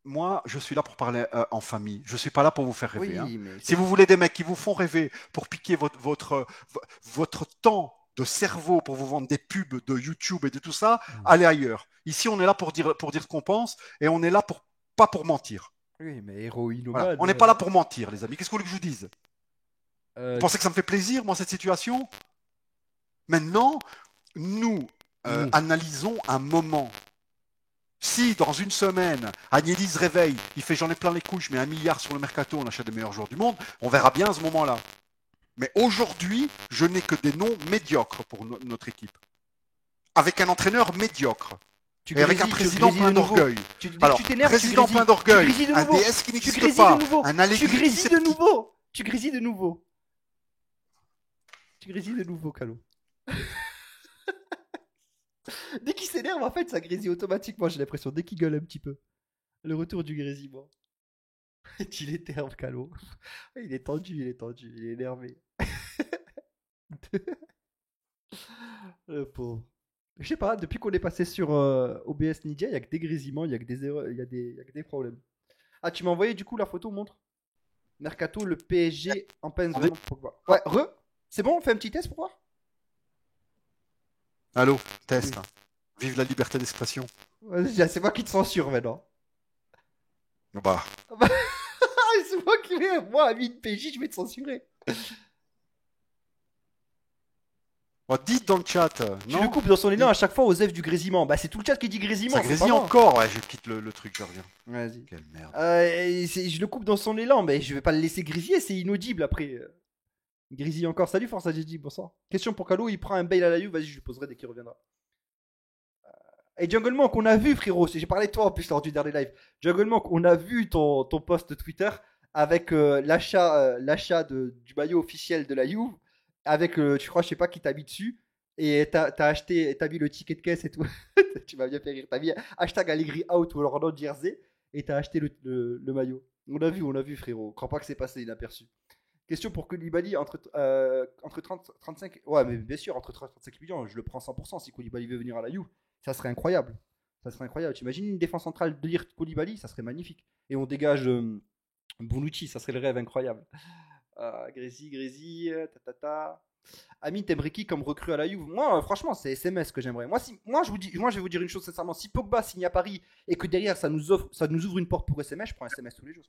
moi, je suis là pour parler en famille. Je suis pas là pour vous faire rêver. Oui, Hein. mais Si vous voulez des mecs qui vous font rêver pour piquer votre temps de cerveau pour vous vendre des pubs de YouTube et de tout ça, allez ailleurs. Ici, on est là pour dire ce qu'on pense et on est là pas pour mentir. oui, mais héroïne Voilà. man, On n'est pas là pour mentir, les amis. Qu'est-ce que vous voulez que je vous dise? Vous euh, pensez que ça me fait plaisir, moi, cette situation? Maintenant, nous Nous. analysons un moment. Si dans une semaine, Agnelli se réveille, il fait j'en ai plein les couilles, je mets 1 milliard sur le mercato, on achète des meilleurs joueurs du monde, on verra bien à ce moment-là. Mais aujourd'hui, je n'ai que des noms médiocres pour notre équipe. Avec un entraîneur médiocre. tu Et avec un grésilles, tu président grésilles plein de nouveau. d'orgueil. Dès que Alors, tu t'énerves, président tu plein grésilles. d'orgueil, Tu grésilles de un nouveau. DS qui Tu n'existe grésilles pas, de nouveau. un Tu Allegri qui grésilles s'est- de nouveau. Tu grésilles de nouveau. Tu grésilles de nouveau, Calo. Dès qu'il s'énerve, en fait, ça grésille automatiquement, j'ai l'impression. Dès qu'il gueule un petit peu. Le retour du grésillement. Il énerve, Calo. Il est tendu, il est énervé. Le pauvre. Je sais pas, depuis qu'on est passé sur OBS Nidia, il y a que des grésillements, il y a que des erreurs, il y a que des problèmes. Ah, tu m'as envoyé du coup la photo, montre. Mercato, le PSG en peine Attendez. vraiment Pogba. Ouais, c'est bon, on fait un petit test pour voir. Allô, test. Oui. Vive la liberté d'expression. Vas-y, c'est moi qui te censure maintenant. Bah, Ah, c'est moi qui vais, moi, ami de PJ, je vais te censurer. dites dans le chat. Tu Non, le coupes dans son élan à chaque fois aux F du grésillement. Bah, c'est tout le chat qui dit grésillement. ça c'est grésille pas moi. encore. Ouais, je quitte le truc, je reviens. Vas-y. Quelle merde. Je le coupe dans son élan, mais je vais pas le laisser grésiller, c'est inaudible après. Il grésille encore. Salut Force AGG, bonsoir. Question pour Calo, il prend un bail à la Juve, vas-y, je lui poserai dès qu'il reviendra. Et Jungle Monk, on a vu frérot, j'ai parlé de toi en plus lors du dernier live. Jungle Monk, on a vu ton post Twitter avec l'achat du maillot officiel de la Juve, avec, tu crois, je sais pas qui t'a mis dessus, et t'as acheté, t'as mis le ticket de caisse et tout. Tu m'as bien fait rire, t'as mis hashtag Allegri out ou alors non jersey, et t'as acheté le maillot. On a vu frérot, je crois pas que c'est passé inaperçu. Question pour Koulibaly entre 30 35. Ouais, mais bien sûr, entre 30 et 35 millions, je le prends 100% si Koulibaly veut venir à la Juve. Ça serait incroyable. Ça serait incroyable. T'imagines une défense centrale de lire Koulibaly, ça serait magnifique. Et on dégage Bonucci, ça serait le rêve incroyable. Grésy, ta. Amine, t'aimerais qui comme recrue à la Juve? Moi, franchement, c'est SMS que j'aimerais. Moi, je vais vous dire une chose sincèrement. Si Pogba signe à Paris et que derrière ça nous ouvre une porte pour SMS, je prends SMS tous les jours.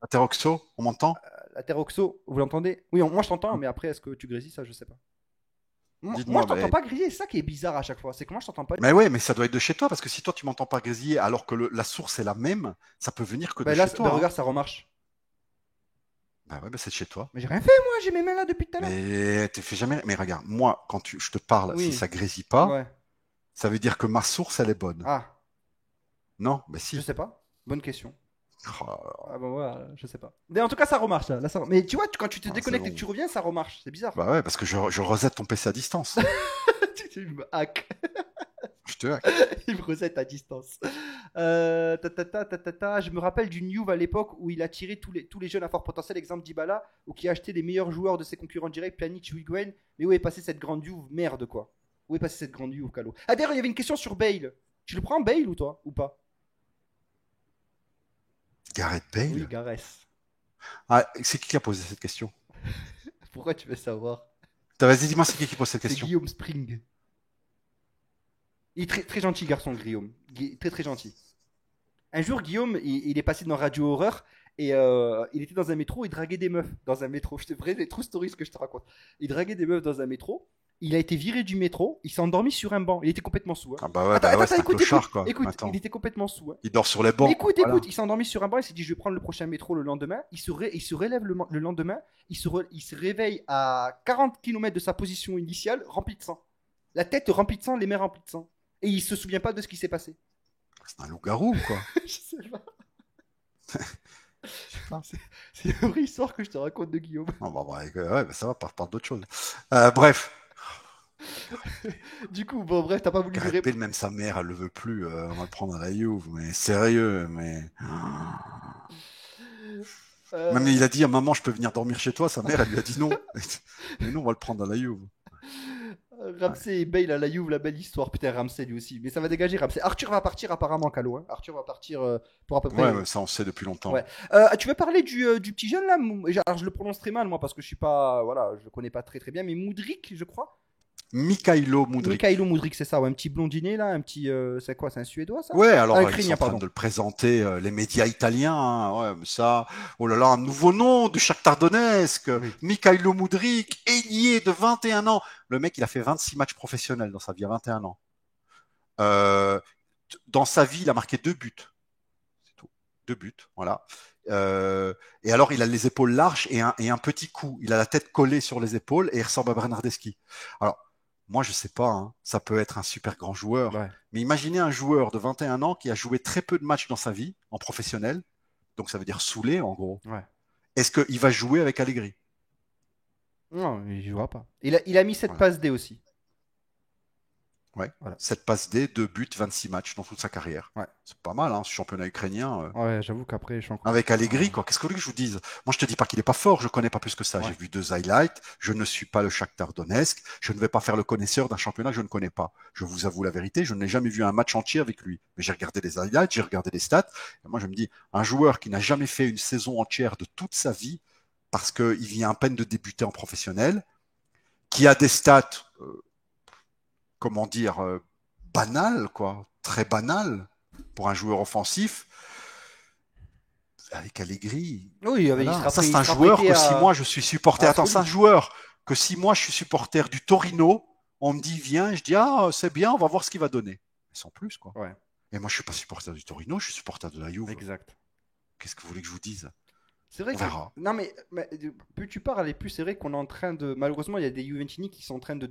Interoxo, on m'entend? La Terre Oxo, vous l'entendez? Oui, moi je t'entends, mais après, est-ce que tu grésilles? Ça, je sais pas. Moi, Dites-moi, je t'entends bah, pas grésiller, c'est ça qui est bizarre à chaque fois. C'est que moi, je t'entends pas. Mais ouais, mais ça doit être de chez toi, parce que si toi tu m'entends pas grésiller alors que la source est la même, ça peut venir que de Bah là, chez toi. regarde, ça remarche. Bah ouais, bah c'est de chez toi. Mais j'ai rien fait, moi, j'ai mes mains là depuis tout à l'heure. Mais tu fais jamais. Mais regarde, moi, quand je te parle, Oui. si ça grésille pas, Ouais. ça veut dire que ma source elle est bonne. Ah, Non, bah je si. sais pas. Bonne question. Oh là là. Ah bah voilà, je sais pas. Mais en tout cas, ça remarche là. Mais tu vois, quand tu te Ah, déconnectes c'est et que bon. tu reviens, ça remarche. C'est bizarre. Bah ouais, parce que je reset ton PC à distance. Tu me hack. Je te hack. Il me reset à distance. Je me rappelle d'une Juve à l'époque où il a tiré tous les jeunes à fort potentiel, exemple Dybala, ou qui a acheté les meilleurs joueurs de ses concurrents directs, Pjanic ou Higuain. Mais où est passée cette grande Juve? Merde quoi. Où est passée cette grande Juve, Calo? Ah d'ailleurs, il y avait une question sur Bale. Tu le prends Bale ou toi? Ou pas? Gareth Bale. Oui, Gareth. Ah, c'est qui a posé cette question? Pourquoi tu veux savoir? Vas-y, dis-moi, c'est qui pose cette C'est question? Guillaume Spring. Il est très, très gentil garçon, Guillaume. Très très gentil. Un jour, Guillaume, il est passé dans Radio Horreur et il était dans un métro, il draguait des meufs dans un métro. Je te ferai des true stories que je te raconte. Il draguait des meufs dans un métro. Il a été viré du métro. Il s'est endormi sur un banc. Il était complètement sous. Hein. Ah bah ouais, c'est un écoute, clochard quoi. Écoute, Attends. il était complètement sous. Hein. Il dort sur les bancs. Mais écoute, voilà. il s'est endormi sur un banc. Il s'est dit, je vais prendre le prochain métro le lendemain. Il se relève le lendemain. Il se réveille à 40 km de sa position initiale, rempli de sang. La tête remplie de sang, les mains remplies de sang. Et il se souvient pas de ce qui s'est passé. C'est un loup-garou, quoi. Je sais pas. C'est une vraie histoire que je te raconte de Guillaume. Non, bah, ouais, bah, ça va, parle d'autre chose. Bref, Du coup, bon, bref, t'as pas voulu lui Gareth répondre. Bale, même sa mère, elle le veut plus. On va le prendre à la Juve, mais sérieux, mais. Même il a dit à maman, je peux venir dormir chez toi. Sa mère, elle lui a dit non. Mais non, on va le prendre à la Juve. Ramsey et Bale à la Juve, la belle histoire. Putain, Ramsey lui aussi. Mais ça va dégager Ramsey. Arthur va partir apparemment, Calo. Hein. Arthur va partir pour à peu près. Ouais, ouais, ça on sait depuis longtemps. Ouais. Tu veux parler du petit jeune là Alors je le prononce très mal moi parce que je suis pas, voilà, je le connais pas très très bien, mais Mudryk, je crois. Mikhailo Mudryk. Mikhailo Mudryk, c'est ça, ouais, un petit blondinet là, un petit, c'est quoi, c'est un Suédois ça? Ouais, alors Un ils sont Ukrainien, en train pardon. de le présenter, les médias italiens. Hein, ouais, mais ça, oh là là, un nouveau nom du Shakhtar Donetsk. Oui. Mikhailo Mudryk, ailier de 21 ans. Le mec, il a fait 26 matchs professionnels dans sa vie à 21 ans. Dans sa vie, il a marqué 2 buts. C'est tout. 2 buts, voilà. Et alors, il a les épaules larges et un petit cou. Il a la tête collée sur les épaules et il ressemble à Bernardeschi. Alors, moi, je sais pas, hein, ça peut être un super grand joueur. Ouais. Mais imaginez un joueur de 21 ans qui a joué très peu de matchs dans sa vie, en professionnel. Donc, ça veut dire saoulé, en gros. Ouais. Est-ce qu'il va jouer avec Allegri? Non, il jouera pas. Il a mis cette Voilà. passe D aussi. Ouais. Voilà. 7 passes D, 2 buts, 26 matchs dans toute sa carrière. Ouais. C'est pas mal, hein, ce championnat ukrainien. Ouais, j'avoue qu'après je suis encore. Avec Allegri, quoi. Qu'est-ce que vous voulez que je vous dise? Moi, je te dis pas qu'il est pas fort. Je connais pas plus que ça. Ouais. J'ai vu 2 highlights. Je ne suis pas le Shakhtar Donetsk. Je ne vais pas faire le connaisseur d'un championnat que je ne connais pas. Je vous avoue la vérité. Je n'ai jamais vu un match entier avec lui. Mais j'ai regardé les highlights, j'ai regardé les stats. Et moi, je me dis, un joueur qui n'a jamais fait une saison entière de toute sa vie, parce qu'il vient à peine de débuter en professionnel, qui a des stats, comment dire, banales, quoi. Très banales pour un joueur offensif. Avec Allegri. Oui, Voilà. Ça, c'est un joueur que si moi je suis supporter. Attends, c'est un joueur que si moi je suis supporter du Torino, on me dit viens, je dis ah c'est bien, on va voir ce qu'il va donner. Mais sans plus quoi. Ouais. Et moi je suis pas supporter du Torino, je suis supporter de la Juve. Exact. Qu'est-ce que vous voulez que je vous dise? C'est vrai On que. verra. Non, mais plus tu parles et plus c'est vrai qu'on est en train de. Malheureusement, il y a des Juventini qui sont en train de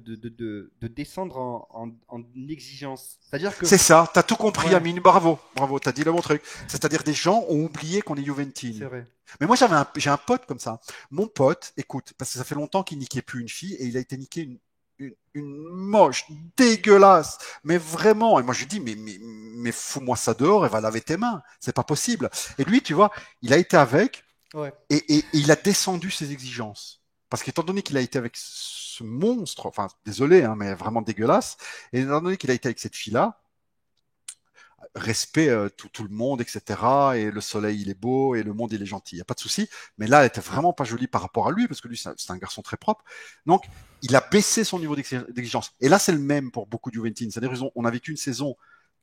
descendre en exigence. C'est-à-dire que. C'est ça, t'as tout compris, Ouais. Amine. Bravo, bravo, t'as dit le bon truc. C'est-à-dire des gens ont oublié qu'on est Juventine. C'est vrai. Mais moi j'ai un pote comme ça. Mon pote, écoute, parce que ça fait longtemps qu'il niquait plus une fille et il a été niqué une moche, dégueulasse, mais vraiment. Et moi je lui dis mais fous-moi ça dehors et va laver tes mains. C'est pas possible. Et lui, tu vois, il a été avec. Ouais. Et il a descendu ses exigences. Parce qu'étant donné qu'il a été avec ce monstre, enfin, désolé, hein, mais vraiment dégueulasse, et étant donné qu'il a été avec cette fille-là, respect tout le monde, etc. Et le soleil, il est beau, et le monde, il est gentil. Il n'y a pas de souci. Mais là, elle était vraiment pas jolie par rapport à lui, parce que lui, c'est un garçon très propre. Donc, il a baissé son niveau d'exigence. Et là, c'est le même pour beaucoup de Juventine. C'est-à-dire, on a vécu une saison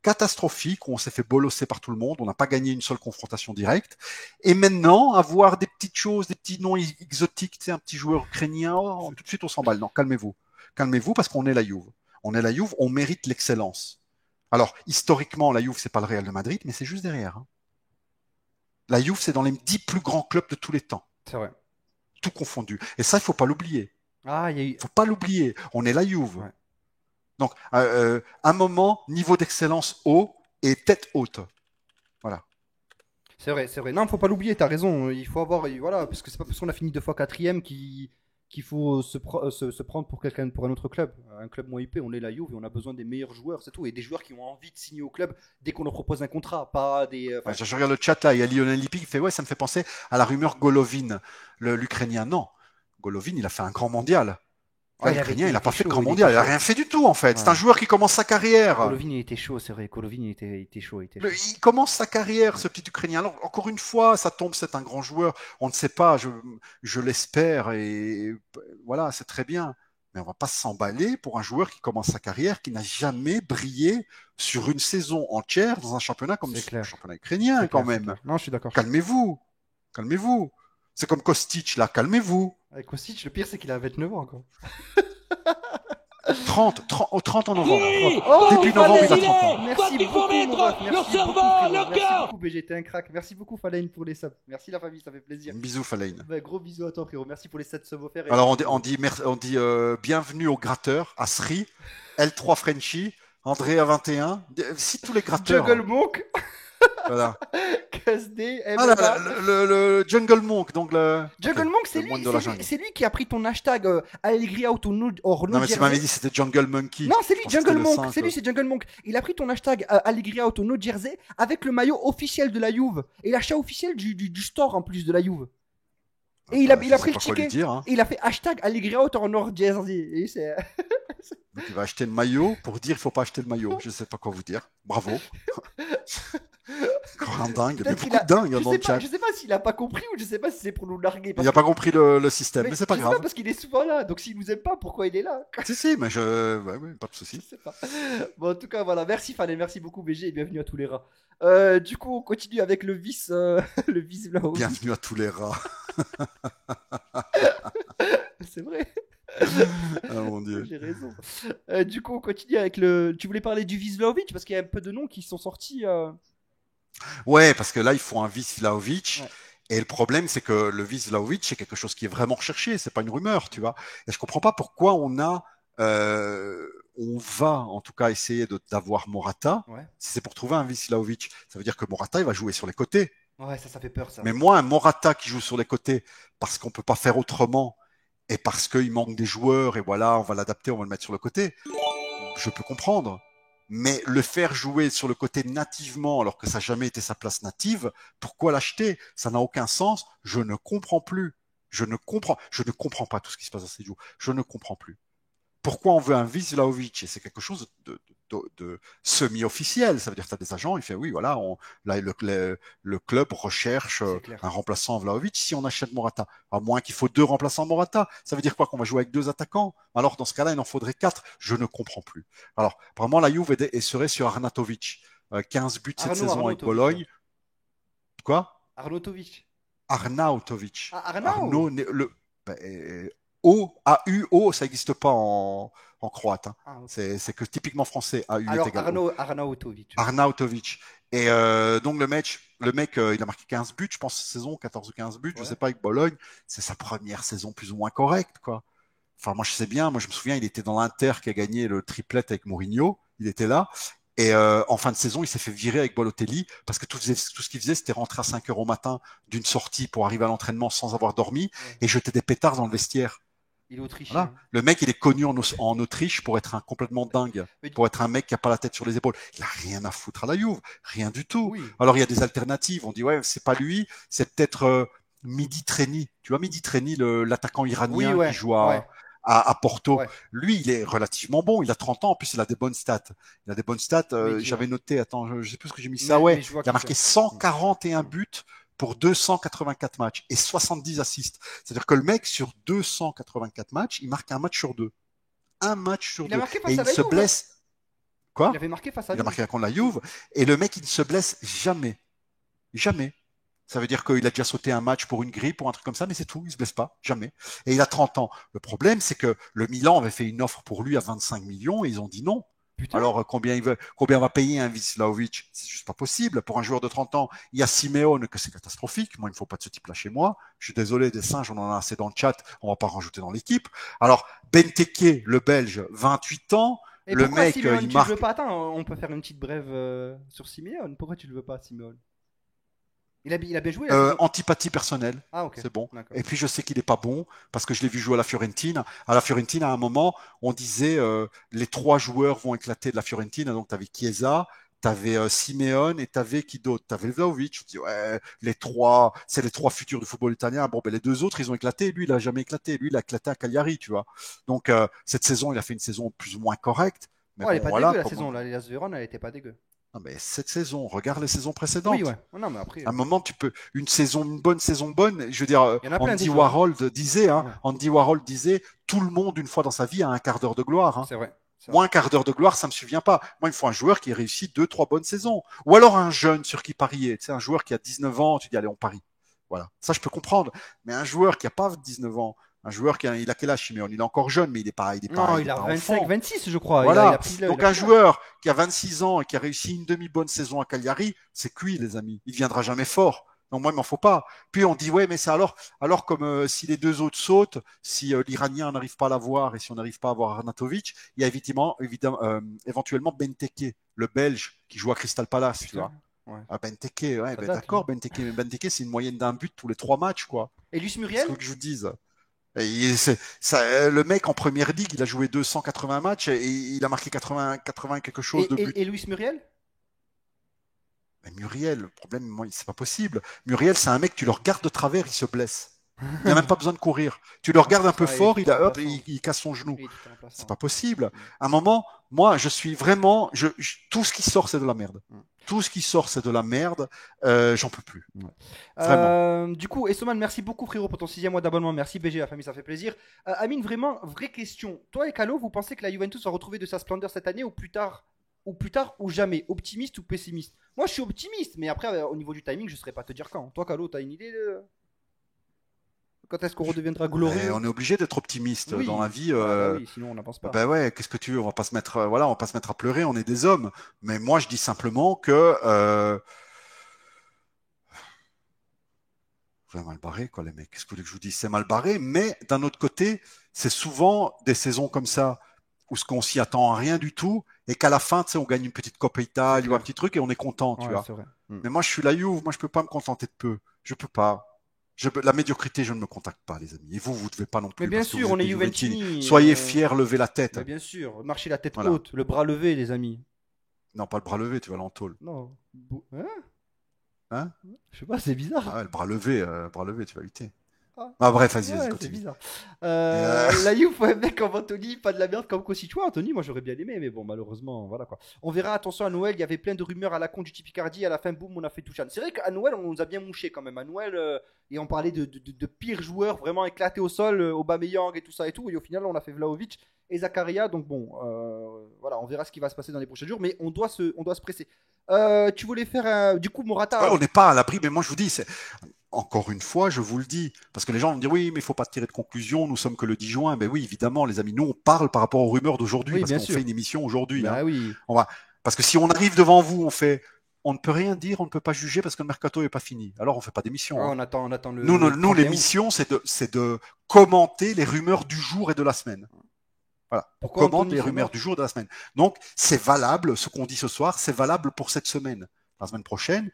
catastrophique où on s'est fait bolosser par tout le monde, on n'a pas gagné une seule confrontation directe. Et maintenant, avoir des petites choses, des petits noms exotiques, tu sais, un petit joueur ukrainien, tout de suite on s'emballe. Non, calmez-vous. Calmez-vous parce qu'on est la Juve. On est la Juve, on mérite l'excellence. Alors, historiquement, la Juve, c'est pas le Real de Madrid, mais c'est juste derrière. Hein. La Juve, c'est dans les 10 plus grands clubs de tous les temps. C'est vrai. Tout confondu. Et ça, il faut pas l'oublier. Ah, il y a eu. Faut pas l'oublier. On est la Juve. Ouais. Donc, un moment, niveau d'excellence haut et tête haute. Voilà. C'est vrai, c'est vrai. Non, faut pas l'oublier, t'as raison. Il faut avoir. Voilà, parce que c'est pas parce qu'on a fini 2 fois 4ème qu'il faut se prendre pour quelqu'un, pour un autre club. Un club moins IP, on est la Juve et on a besoin des meilleurs joueurs, c'est tout. Et des joueurs qui ont envie de signer au club dès qu'on leur propose un contrat, pas des. Ouais, je regarde le chat là, il y a Lionel Lippi qui fait ouais, ça me fait penser à la rumeur Golovin, l'Ukrainien. Non, Golovin, il a fait un grand mondial. Ouais, L'Ukrainien, il n'a pas fait de chaud, grand il mondial, il était n'a chaud. rien fait du tout en fait. Ouais. C'est un joueur qui commence sa carrière. Golovin, il était chaud, c'est vrai. Golovin, il était chaud. Il commence sa carrière, ce petit Ukrainien. Alors, encore une fois, ça tombe, c'est un grand joueur. On ne sait pas, je l'espère et voilà, c'est très bien. Mais on va pas s'emballer pour un joueur qui commence sa carrière, qui n'a jamais brillé sur une saison entière dans un championnat comme C'est le clair. championnat ukrainien C'est quand clair, c'est même. clair. Non, je suis d'accord. Calmez-vous, calmez-vous. C'est comme Kostic là, calmez-vous. Avec Kostic, le pire, c'est qu'il a 29 ans encore. 30 en novembre. Oh, Début novembre, il a 30 ans. Merci beaucoup, mon ref. Merci beaucoup, frérot. Merci beaucoup, BG, t'es un crack. Merci beaucoup, Falaine, pour les subs. Merci, la famille, ça fait plaisir. Bisous, Falaine. Bah, gros bisous à toi, frérot. Merci pour les 7 subs offerts. Alors, on dit bienvenue au gratteur, à Sri. L3 Frenchy, André à 21. Si tous les gratteurs. Jungle Monk, Voilà. KSD, Ah, MMA. le Jungle Monk, donc Jungle Monk, c'est le moine lui, de la c'est lui, jungle. c'est lui qui a pris ton hashtag Alegria Auto or Non, No mais tu Jersey. m'avais dit c'était Jungle Monkey. Non, c'est lui, Je pensais que Jungle c'était le Monk. 5, C'est lui, c'est Jungle Monk. Il a pris ton hashtag Alegria Auto No Jersey avec le maillot officiel de la Juve et l'achat officiel du store en plus de la Juve. Et il a je pris sais le pas quoi lui ticket. dire. Hein. Et il a fait hashtag Alegria Auto No Jersey. Et c'est. Donc il va acheter le maillot pour dire il faut pas acheter le maillot. Je sais pas quoi vous dire. Bravo. Encore un dingue. Il y a Peut-être qu'il beaucoup de dingues je dans sais le pas, chat. je sais pas s'il a pas compris ou je sais pas si c'est pour nous larguer. Il n'a pas compris le système, mais c'est pas je sais grave. parce qu'il est souvent là. Donc s'il nous aime pas, pourquoi il est là? Si, mais ouais, pas de Je souci. sais pas. Bon, en tout cas, voilà. Merci Fan et merci beaucoup BG et bienvenue à tous les rats. Du coup, on continue avec le vice, le vice là. Bienvenue à tous les rats. C'est vrai. Ah mon dieu. J'ai raison. Du coup, on continue avec le. Tu voulais parler du Vizlovic parce qu'il y a un peu de noms qui sont sortis. Ouais, parce que là, il faut un Vis Vlahovic. Ouais. Et le problème, c'est que le Vis Vlahovic, c'est quelque chose qui est vraiment recherché. C'est pas une rumeur, tu vois. Et je comprends pas pourquoi on va en tout cas essayer d'avoir Morata. Ouais. Si c'est pour trouver un Vis Vlahovic, ça veut dire que Morata, il va jouer sur les côtés. Ouais, ça fait peur ça. Mais moi, un Morata qui joue sur les côtés parce qu'on peut pas faire autrement et parce qu'il manque des joueurs et voilà, on va l'adapter, on va le mettre sur le côté, je peux comprendre. Mais le faire jouer sur le côté nativement alors que ça n'a jamais été sa place native, pourquoi l'acheter? Ça n'a aucun sens. Je ne comprends plus. Je ne comprends pas tout ce qui se passe dans ces jours. Je ne comprends plus. Pourquoi on veut un Vis Vlahovic? Et c'est quelque chose de semi-officiel. Ça veut dire que tu as des agents, il fait oui, voilà, là, le club recherche C'est clair. un remplaçant Vlahovic si on achète Morata. À moins qu'il faut 2 remplaçants Morata. Ça veut dire quoi? Qu'on va jouer avec 2 attaquants? Alors, dans ce cas-là, il en faudrait 4. Je ne comprends plus. Alors, vraiment, la Juve serait sur Arnautovic. 15 buts cette saison avec Bologne. Quoi? Arnautovic. Arnautovic. Ah, Arnau. Arnaud, A-U-O, ça n'existe pas en croate. Hein. Ah, okay. C'est que typiquement français. A-U Alors, est égal O. Arnautovic. Arnautovic. Et donc le mec, il a marqué 15 buts, je pense, cette saison, 14 ou 15 buts, Ouais. je sais pas, avec Bologne. C'est sa première saison plus ou moins correcte, quoi. Enfin, moi, je sais bien, moi, je me souviens, il était dans l'Inter qui a gagné le triplet avec Mourinho. Il était là. Et en fin de saison, il s'est fait virer avec Balotelli parce que tout ce qu'il faisait, c'était rentrer à 5 heures au matin d'une sortie pour arriver à l'entraînement sans avoir dormi Ouais. et jeter des pétards dans le vestiaire. Il est autrichien. Voilà. Le mec, il est connu en Autriche pour être un complètement dingue, pour être un mec qui a pas la tête sur les épaules. Il a rien à foutre à la Juve, rien du tout. Oui. Alors il y a des alternatives. On dit ouais, c'est pas lui, c'est peut-être Midi Treni. Tu vois Midi Treni, l'attaquant iranien Oui, ouais, qui joue ouais. à Porto. Ouais. Lui, il est relativement bon. Il a 30 ans. En plus, il a des bonnes stats. Il a des bonnes stats. Oui, J'avais noté. Attends, je sais plus ce que j'ai mis ça. Ouais. mais je vois Il a qui marqué c'est. 141 buts pour 284 matchs et 70 assists. C'est-à-dire que le mec, sur 284 matchs, il marque un match sur 2. Un match sur Il a 2. marqué face Et à il la se Juve. blesse. Quoi? Il avait marqué face à Il a marqué contre la Juve. Et le mec, il ne se blesse jamais. Jamais. Ça veut dire qu'il a déjà sauté un match pour une grippe ou un truc comme ça, mais c'est tout, il se blesse pas, jamais. Et il a 30 ans. Le problème, c'est que le Milan avait fait une offre pour lui à 25 millions et ils ont dit non. Putain. Alors, combien va payer un Vlahovic? C'est juste pas possible. Pour un joueur de 30 ans, il y a Simeone, que c'est catastrophique. Moi, il ne faut pas de ce type-là chez moi. Je suis désolé, des singes, on en a assez dans le chat. On va pas rajouter dans l'équipe. Alors, Benteke, le Belge, 28 ans. Et le pourquoi mec, Simeone, il tu marque. le veux pas? Attends, on peut faire une petite brève sur Simeone. Pourquoi tu le veux pas, Simeone? Il a bien joué la saison. Antipathie personnelle. Ah, ok. C'est bon. D'accord. Et puis je sais qu'il est pas bon parce que je l'ai vu jouer à la Fiorentina. À la Fiorentina, à un moment, on disait les 3 joueurs vont éclater de la Fiorentina. Donc tu avais Chiesa, tu avais Simeone et tu avais qui d'autre? Tu avais Vlahovic. Je dis ouais, c'est les 3 futurs du football italien. Bon, ben les 2 autres, ils ont éclaté. Lui, il a jamais éclaté. Lui, il a éclaté à Cagliari, tu vois. Donc cette saison, il a fait une saison plus ou moins correcte. Mais Ouais, elle est bon, pas voilà. dégueu la saison. La Hellas Vérone, elle était pas dégueu. Ah, mais cette saison, regarde les saisons précédentes. Oui, ouais. Oh, non, mais après. À un moment, une bonne saison bonne. Je veux dire, Il y en a plein, Andy des Warhol disait, Ouais. Andy Warhol disait, tout le monde une fois dans sa vie a un quart d'heure de gloire. Hein. C'est vrai. Moi, un quart d'heure de gloire, ça me suffit pas. Moi, il me faut un joueur qui ait réussi 2-3 bonnes saisons. Ou alors un jeune sur qui parier. Tu sais, un joueur qui a 19 ans, tu dis, allez, on parie. Voilà. Ça, je peux comprendre. Mais un joueur qui a pas 19 ans, un joueur il a quel âge, Simeone? Il est encore jeune, mais il est pas Non, il a pas 25, enfant. 26, je crois. Voilà. Il a pris Donc il a un pris joueur qui a 26 ans et qui a réussi une demi-bonne saison à Cagliari, c'est cuit, les amis. Il viendra jamais fort. Donc moi, il m'en faut pas. Puis on dit, ouais, mais c'est alors comme si les deux autres sautent, si l'Iranien n'arrive pas à l'avoir et si on n'arrive pas à avoir Arnautovic, il y a éventuellement Benteke, le Belge, qui joue à Crystal Palace, tu vois. Putain. Ouais. Ah, Benteke, ouais, Ça ben, date, d'accord, lui. Benteke, mais Benteke, c'est une moyenne d'un but tous les 3 matchs, quoi. Et Luis C'est Muriel? ce que je vous dise. Le mec en première ligue, il a joué 280 matchs et il a marqué 80 quelque chose de buts. Et Luis Muriel? Mais Muriel, le problème, moi, c'est pas possible. Muriel, c'est un mec, tu le regardes de travers, il se blesse. Il n'a même pas besoin de courir. Tu le regardes un peu Ah, il est fort, tout en remplaçant. il casse son genou. Il est tout en remplaçant. C'est pas possible. À un moment, moi, je suis vraiment, tout ce qui sort, c'est de la merde. Mm. Tout ce qui sort, c'est de la merde. J'en peux plus. Ouais. Vraiment. Du coup, Essoman, merci beaucoup frérot pour ton 6e mois d'abonnement. Merci BG, la famille, ça fait plaisir. Amine, vraiment, vraie question. Toi et Calo, vous pensez que la Juventus va retrouver de sa splendeur cette année ou plus tard ou jamais? Optimiste ou pessimiste? Moi, je suis optimiste, mais après, au niveau du timing, je ne saurais pas te dire quand. Toi, Calo, t'as une idée de quand est-ce qu'on redeviendra Mais glorieux? on est obligé d'être optimiste Oui. dans la vie. Ah, bah oui, sinon on n'avance pas. Ben ouais, qu'est-ce que tu veux? On va pas se mettre, voilà, on va pas se mettre à pleurer. On est des hommes. Mais moi, je dis simplement que c'est mal barré, quoi, les mecs. Qu'est-ce que vous voulez que je vous dise? C'est mal barré. Mais d'un autre côté, c'est souvent des saisons comme ça où ce qu'on s'y attend à rien du tout et qu'à la fin, tu sais, on gagne une petite Coppa Italia ou un clair. petit truc et on est content, tu Ouais, vois. c'est vrai. Mais moi, je suis la Juve. Moi, je peux pas me contenter de peu. Je peux pas. La médiocrité, je ne me contacte pas, les amis. Et vous, vous devez pas non plus. Mais bien parce que sûr, vous on êtes est des Juventini. Juventini. Soyez fiers, levez la tête. Mais bien sûr, marcher la tête Voilà. haute, le bras levé, les amis. Non, pas le bras levé, tu vas l'entôle. Non. Hein? Hein? Je sais pas, c'est bizarre. Ah ouais, le bras levé, tu vas lutter. Ah. Ah bref, vas-y, Ouais, vas-y, c'est continue. bizarre. Euh, La Juve, faut un mec comme Anthony, pas de la merde comme Koscielny. Anthony, moi j'aurais bien aimé, mais bon, malheureusement, voilà quoi. On verra, attention à Noël, il y avait plein de rumeurs à la con du type Icardi, à la fin, boum, on a fait Touchane. C'est vrai qu'à Noël, on nous a bien mouché quand même. À Noël, et on parlait de pires joueurs vraiment éclatés au sol, Aubameyang et tout ça et tout, et au final, on a fait Vlahovic et Zakaria, donc bon, voilà, on verra ce qui va se passer dans les prochains jours, mais on doit se presser. Tu voulais faire, du coup, Morata. ouais, on n'est pas à l'abri, mais moi je vous dis, encore une fois, je vous le dis, parce que les gens vont me dire oui, mais il faut pas tirer de conclusion, nous sommes que le 10 juin. Ben oui, évidemment, les amis, nous on parle par rapport aux rumeurs d'aujourd'hui, Oui, parce bien qu'on sûr. fait une émission aujourd'hui. Bah Hein. oui. Parce que si on arrive devant vous, on ne peut rien dire, on ne peut pas juger parce que le mercato n'est pas fini. Alors on fait pas d'émission. Ah, Hein. on attend le. Nous, le 31 août. l'émission, c'est de commenter les rumeurs du jour et de la semaine. Voilà. On Pourquoi commente Anthony, les c'est rumeurs mort du jour et de la semaine. Donc, c'est valable, ce qu'on dit ce soir, c'est valable pour cette semaine. La semaine prochaine,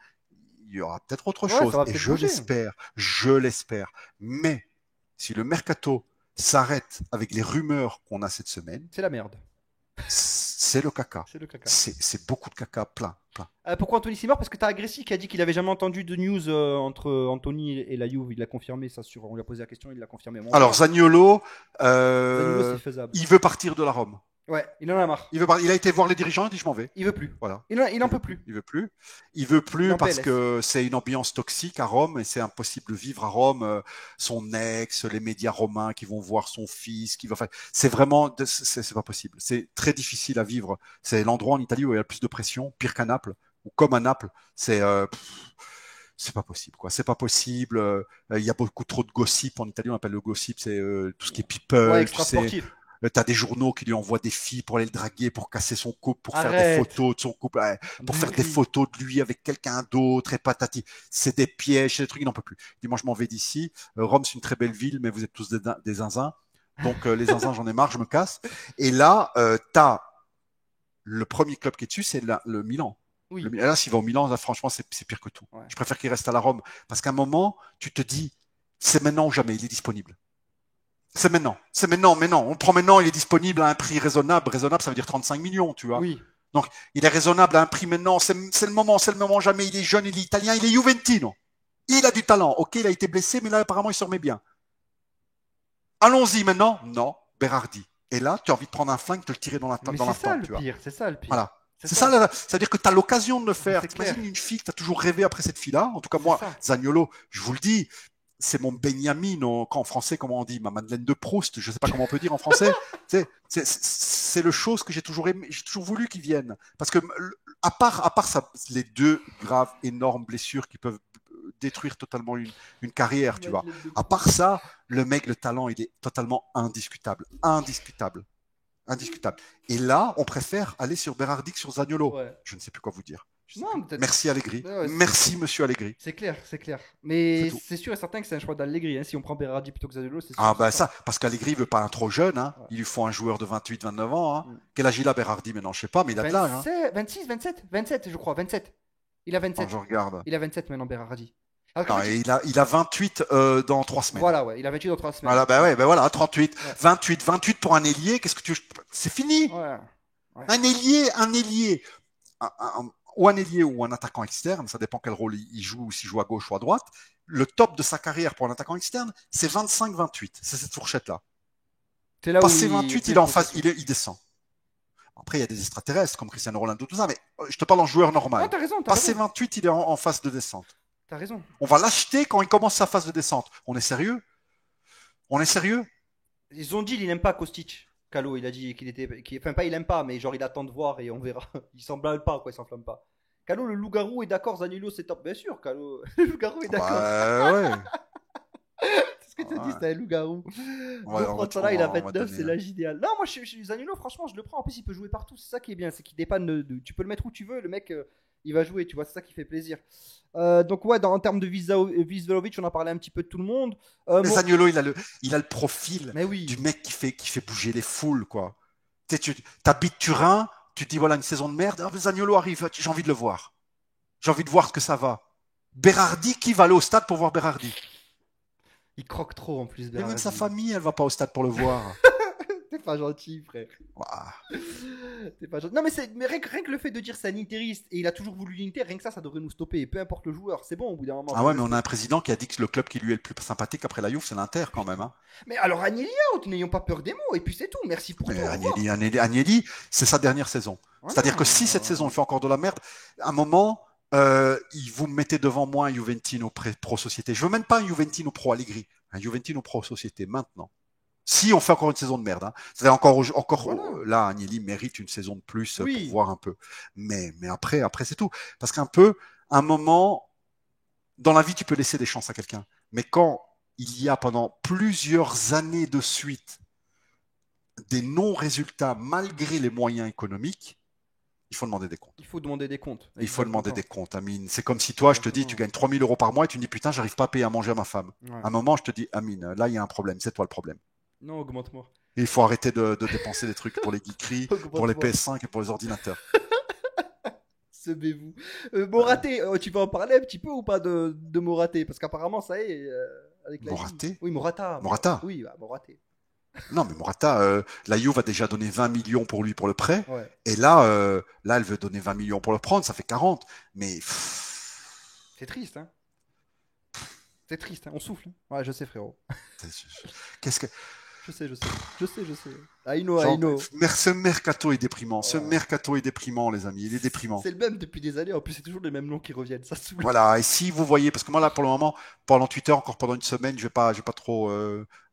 il y aura peut-être autre Ouais, chose. ça va Et peut-être je bouger. l'espère. Mais, si le mercato s'arrête avec les rumeurs qu'on a cette semaine, C'est la merde. c'est le caca. C'est le caca. C'est beaucoup de caca, plein. Pourquoi Anthony c'est mort? Parce que t'as Agressi qui a dit qu'il avait jamais entendu de news entre Anthony et la Juve. Il l'a confirmé, ça sur. On lui a posé la question, il l'a confirmé. Bon, Alors, Zaniolo, Zaniolo, c'est faisable. il veut partir de la Rome. Ouais, il en a marre. Il a été voir les dirigeants, il dit je m'en vais. Il veut plus. Voilà. Il en peut plus. Il veut plus. Il veut Il plus est en parce PLS. que c'est une ambiance toxique à Rome et c'est impossible de vivre à Rome. Son ex, les médias romains qui vont voir son fils, c'est vraiment, c'est pas possible. C'est très difficile à vivre. C'est l'endroit en Italie où il y a le plus de pression, pire qu'à Naples ou comme à Naples. C'est pas possible, quoi. C'est pas possible. Il y a beaucoup trop de gossip en Italie. On appelle le gossip, c'est tout ce qui est people. Ouais, tu extra sais. sportif. T'as des journaux qui lui envoient des filles pour aller le draguer, pour casser son couple, pour faire des Arrête. photos de son couple, ouais, pour faire des Dinguerie. photos de lui avec quelqu'un d'autre et patati. C'est des pièges, c'est des trucs, il n'en peut plus. Il dit, moi, je m'en vais d'ici. Rome, c'est une très belle ville, mais vous êtes tous des zinzins. Donc, les zinzins, j'en ai marre, je me casse. Et là, t'as le premier club qui est dessus, c'est le Milan. Oui. Là, s'il va au Milan, là, franchement, c'est pire que tout. Ouais. Je préfère qu'il reste à la Rome. Parce qu'à un moment, tu te dis, c'est maintenant ou jamais, il est disponible. C'est maintenant, mais non. On le prend maintenant, il est disponible à un prix raisonnable. Raisonnable, ça veut dire 35 millions, tu vois. Oui. Donc, il est raisonnable à un prix maintenant. C'est le moment jamais. Il est jeune, il est italien, il est Juventino. Il a du talent. Ok, il a été blessé, mais là, apparemment, il se remet bien. Allons-y maintenant. Non, Berardi. Et là, tu as envie de prendre un flingue, te le tirer dans la Mais dans la c'est ça tempe, le tu vois. pire. C'est ça le pire. Voilà. C'est C'est ça. ça, c'est-à-dire que tu as l'occasion de le faire. C'est clair. T'imagines une fille que tu as toujours rêvé après cette fille-là. En tout cas, C'est moi, ça. Zaniolo, je vous le dis, c'est mon Benjamin, en français, comment on dit, ma Madeleine de Proust, je sais pas comment on peut dire en français. C'est le chose que j'ai toujours aimé, j'ai toujours voulu qu'il vienne. Parce que, à part ça, les deux graves, énormes blessures qui peuvent détruire totalement une carrière, tu vois. À part ça, le mec, le talent, il est totalement indiscutable. Indiscutable. Et là, on préfère aller sur Berardi que sur Zaniolo. Ouais. Je ne sais plus quoi vous dire. Je sais Non, plus. peut-être. Merci Allegri. Ouais, Merci Monsieur Allegri. c'est clair, c'est clair. Mais C'est tout. c'est sûr et certain que c'est un choix d'Allegri. Hein. Si on prend Berardi plutôt que Zaniolo, c'est sûr Ah et ben certain. ça, parce qu'Allegri veut pas un trop jeune, hein. Ouais. Il lui faut un joueur de 28-29 ans. Hein. Mm. Quel âge il a Berardi maintenant? Je sais pas, mais il a de l'âge. Hein. 27, 26, 27, 27, je crois, 27. Il a Quand 27. je regarde. Il a 27 maintenant, Berardi. Alors qu'en Non, fait, et il a 28 dans 3 semaines. voilà, ouais, il a 28 dans 3 semaines. Voilà, ben ouais, ben voilà, 38. Ouais. 28 pour un ailier, qu'est-ce que tu veux? C'est fini. Ouais. Ouais. Un ailier, ou un ailier ou un attaquant externe, ça dépend quel rôle il joue, s'il joue à gauche ou à droite. Le top de sa carrière pour un attaquant externe, c'est 25-28. C'est cette fourchette-là. C'est là où Passé 28, il est en phase, il descend. Après, il y a des extraterrestres comme Cristiano Ronaldo, tout ça, mais je te parle en joueur Non, normal. t'as raison, t'as Passé raison. 28, il est en phase de descente. T'as raison. On va l'acheter quand il commence sa phase de descente. On est sérieux? On est sérieux? Ils ont dit qu'il n'aime pas Kostic. Calo, il a dit qu'il était. Enfin, pas il aime pas, mais genre il attend de voir et on verra. Il s'enflamme pas, quoi, il s'enflamme pas. Calo, le loup-garou est d'accord, Zanilo c'est top. Bien sûr, Calo. Le loup-garou est d'accord. Ouais. C'est ce que tu dis, Ouais. c'est un loup-garou. Ouais, Donc, on va Frontala, il a on va 29, c'est donner, l'âge idéal. Non, moi, Zanilo, franchement, je le prends. En plus, il peut jouer partout. C'est ça qui est bien. C'est qu'il dépanne. Tu peux le mettre où tu veux. Le mec, il va jouer. Tu vois, c'est ça qui fait plaisir. Donc, ouais, en termes de Visvelovic, on a parlé un petit peu de tout le monde. Mais Zaniolo, il a le profil Mais oui. du mec qui fait bouger les foules, quoi. Tu habites Turin, tu te dis voilà une saison de merde, ah, Zaniolo arrive, j'ai envie de le voir. J'ai envie de voir ce que ça va. Berardi, qui va aller au stade pour voir Berardi? Il croque trop en plus. Et même Berardi. sa famille, elle va pas au stade pour le voir. T'es pas gentil, frère. Ouah. T'es pas gentil. Non, mais rien que le fait de dire c'est un interiste et il a toujours voulu l'unité, rien que ça devrait nous stopper. Peu importe le joueur, c'est bon au bout d'un moment. Ah ouais, mais on a un président qui a dit que le club qui lui est le plus sympathique après la Juve, c'est l'Inter quand même. Hein. Mais alors Agnelli out, n'ayons pas peur des mots et puis c'est tout. Merci pour tout. Mais au revoir. Agnelli, c'est sa dernière saison. Voilà. C'est-à-dire que si cette saison il fait encore de la merde, à un moment, vous me mettez devant moi un Juventino Pro Société. Je veux même pas un Juventino Pro Allegri, un Juventino Pro Société maintenant. Si on fait encore une saison de merde, hein. C'est-à-dire encore Voilà. là, Agnelli mérite une saison de plus Oui. pour voir un peu. Mais après c'est tout. Parce qu'un peu, un moment, dans la vie, tu peux laisser des chances à quelqu'un. Mais quand il y a pendant plusieurs années de suite des non-résultats malgré les moyens économiques, il faut demander des comptes. Il faut demander des comptes. Il faut demander des Exactement. comptes, Amine. C'est comme si toi, je te dis, tu gagnes 3 000 euros par mois et tu me dis, putain, j'arrive pas à payer à manger à ma femme. Ouais. À un moment, je te dis, Amine, là, il y a un problème. C'est toi le problème. Non, augmente-moi. Et il faut arrêter de dépenser des trucs pour les geekeries, pour les Augmente-moi. PS5 et pour les ordinateurs. Semez-vous. Moraté, tu vas en parler un petit peu ou pas de Moraté? Parce qu'apparemment, ça y est. Avec la Moraté Juve. Oui, Morata. Morata. Oui, bah, Moraté. Non, mais Morata, la Juve a déjà donné 20 millions pour lui pour le prêt. Ouais. Et là, elle veut donner 20 millions pour le prendre. Ça fait 40. Mais C'est triste, hein. C'est triste, hein. On souffle. Hein. Ouais, je sais, frérot. qu'est-ce que Je sais. I know, Genre, I know. ce mercato est déprimant. Ce Ouais. mercato est déprimant, les amis. Il est déprimant. C'est le même depuis des années. En plus, c'est toujours les mêmes noms qui reviennent. Ça saoule. Voilà. Et si vous voyez, parce que moi là, pour le moment, pendant Twitter, encore pendant une semaine, je vais pas trop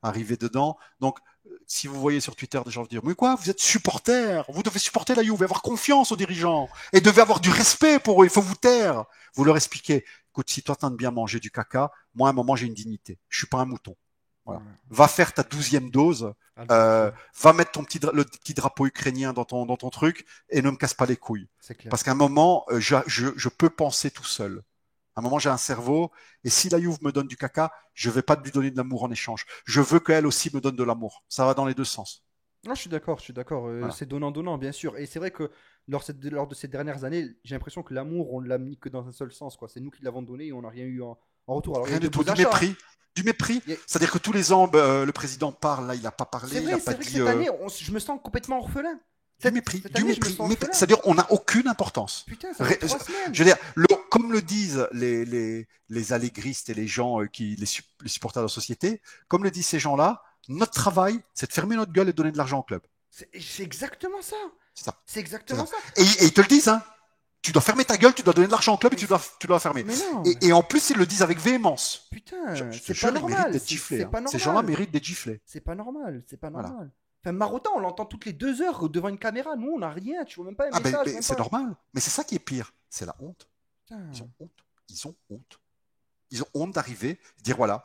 arriver dedans. Donc, si vous voyez sur Twitter des gens dire, mais quoi, vous êtes supporter, vous devez supporter la Juve, avoir confiance aux dirigeants et devez avoir du respect pour eux. Il faut vous taire. Vous leur expliquez. Écoute, si toi t'aimes bien manger du caca, moi à un moment j'ai une dignité. Je suis pas un mouton. Voilà. Ouais. Va faire ta 12e dose. Va mettre le petit drapeau ukrainien dans ton truc et ne me casse pas les couilles. C'est clair. Parce qu'à un moment, je peux penser tout seul. À un moment, j'ai un cerveau et si la Juve me donne du caca, je vais pas lui donner de l'amour en échange. Je veux qu'elle aussi me donne de l'amour. Ça va dans les deux sens. Non, je suis d'accord. Voilà. C'est donnant-donnant, bien sûr. Et c'est vrai que lors de ces dernières années, j'ai l'impression que l'amour, on l'a mis que dans un seul sens, quoi. C'est nous qui l'avons donné et on n'a rien eu en retour. Alors, il y a Rien eu de du tout. beaux Du achats. mépris. Du mépris. Il y a- C'est-à-dire que tous les ans, le président parle. Là, il n'a pas parlé. C'est il vrai, n'a c'est pas vrai que dit. cette année, je me sens complètement orphelin. Du mépris. Cette Du année, je me mépris. sens orphelin. C'est-à-dire, on n'a aucune importance. Putain, ça fait Ré- 3 semaines. Je veux dire, comme le disent les allégristes et les gens les supporters de la société, comme le disent ces gens-là, notre travail, c'est de fermer notre gueule et de donner de l'argent au club. C'est exactement ça. C'est ça. C'est exactement ça. Et ils te le disent, hein. Tu dois fermer ta gueule, tu dois donner de l'argent au club et tu dois fermer. Mais non. Et en plus, ils le disent avec véhémence. Putain, Je te c'est jure, pas ils méritent normal. d'être giflés. C'est Hein. pas normal. Ces gens-là méritent d'être giflés. C'est pas normal. C'est pas Voilà. normal. Enfin, Marotta, on l'entend toutes les 2 heures devant une caméra. Nous, on n'a rien. Tu vois même pas un Ah ben, message. Même c'est pas. normal. Mais c'est ça qui est pire. C'est la honte. Putain. Ils ont honte. Ils ont honte. Ils ont honte d'arriver, de dire voilà,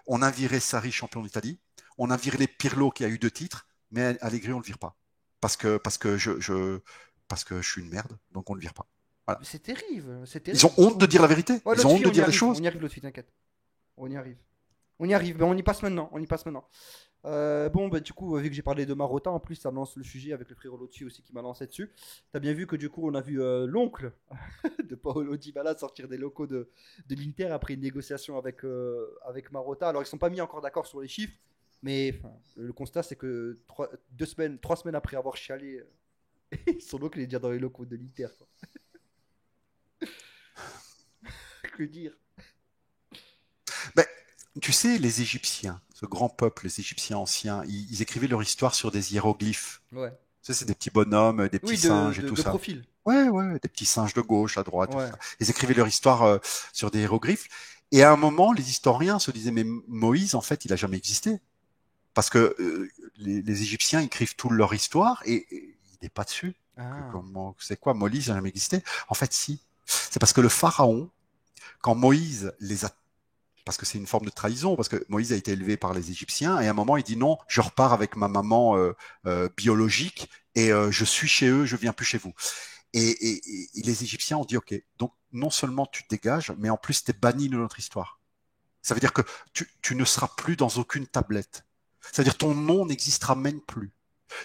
on a viré Sarri champion d'Italie, on a viré Pirlo qui a eu 2 titres, mais Allegri on le vire pas parce que je suis une merde, donc on le vire pas. Voilà. C'est terrible, c'est Ils terrible. ont honte de dire la vérité. Ouais, Ils l'autre ont honte fille, de on y dire les arrive, choses. on y arrive l'autre fille, t'inquiète. On y arrive. On y arrive, ben on y passe maintenant. On y passe maintenant. Bon, bah, du coup, vu que j'ai parlé de Marotta, en plus, ça me lance le sujet avec le frérot Lotfi aussi qui m'a lancé dessus. T'as bien vu que du coup, on a vu l'oncle de Paolo Dybala sortir des locaux de l'Inter après une négociation avec Marotta. Alors, ils sont pas mis encore d'accord sur les chiffres, mais enfin, le constat, c'est que 3 semaines après avoir chialé, son oncle est déjà dans les locaux de l'Inter. Quoi. Que dire? Ben, tu sais, les Égyptiens, ce grand peuple, les Égyptiens anciens, ils écrivaient leur histoire sur des hiéroglyphes. Ouais. Tu sais, c'est des petits bonhommes, des petits Oui, singes et tout de ça. profil. Ouais, ouais, des petits singes de gauche, à droite, tout Ouais. ça. Ils écrivaient leur histoire sur des hiéroglyphes. Et à un moment, les historiens se disaient, mais Moïse, en fait, il a jamais existé. Parce que les Égyptiens écrivent toute leur histoire et il n'est pas dessus. Ah. C'est quoi, Moïse n'a jamais existé? En fait, si. C'est parce que le pharaon, quand Moïse les a, parce que c'est une forme de trahison, parce que Moïse a été élevé par les Égyptiens, et à un moment il dit non, je repars avec ma maman biologique, et je suis chez eux, je viens plus chez vous. Et les Égyptiens ont dit ok, donc non seulement tu te dégages, mais en plus tu es banni de notre histoire. Ça veut dire que tu ne seras plus dans aucune tablette. Ça veut dire ton nom n'existera même plus.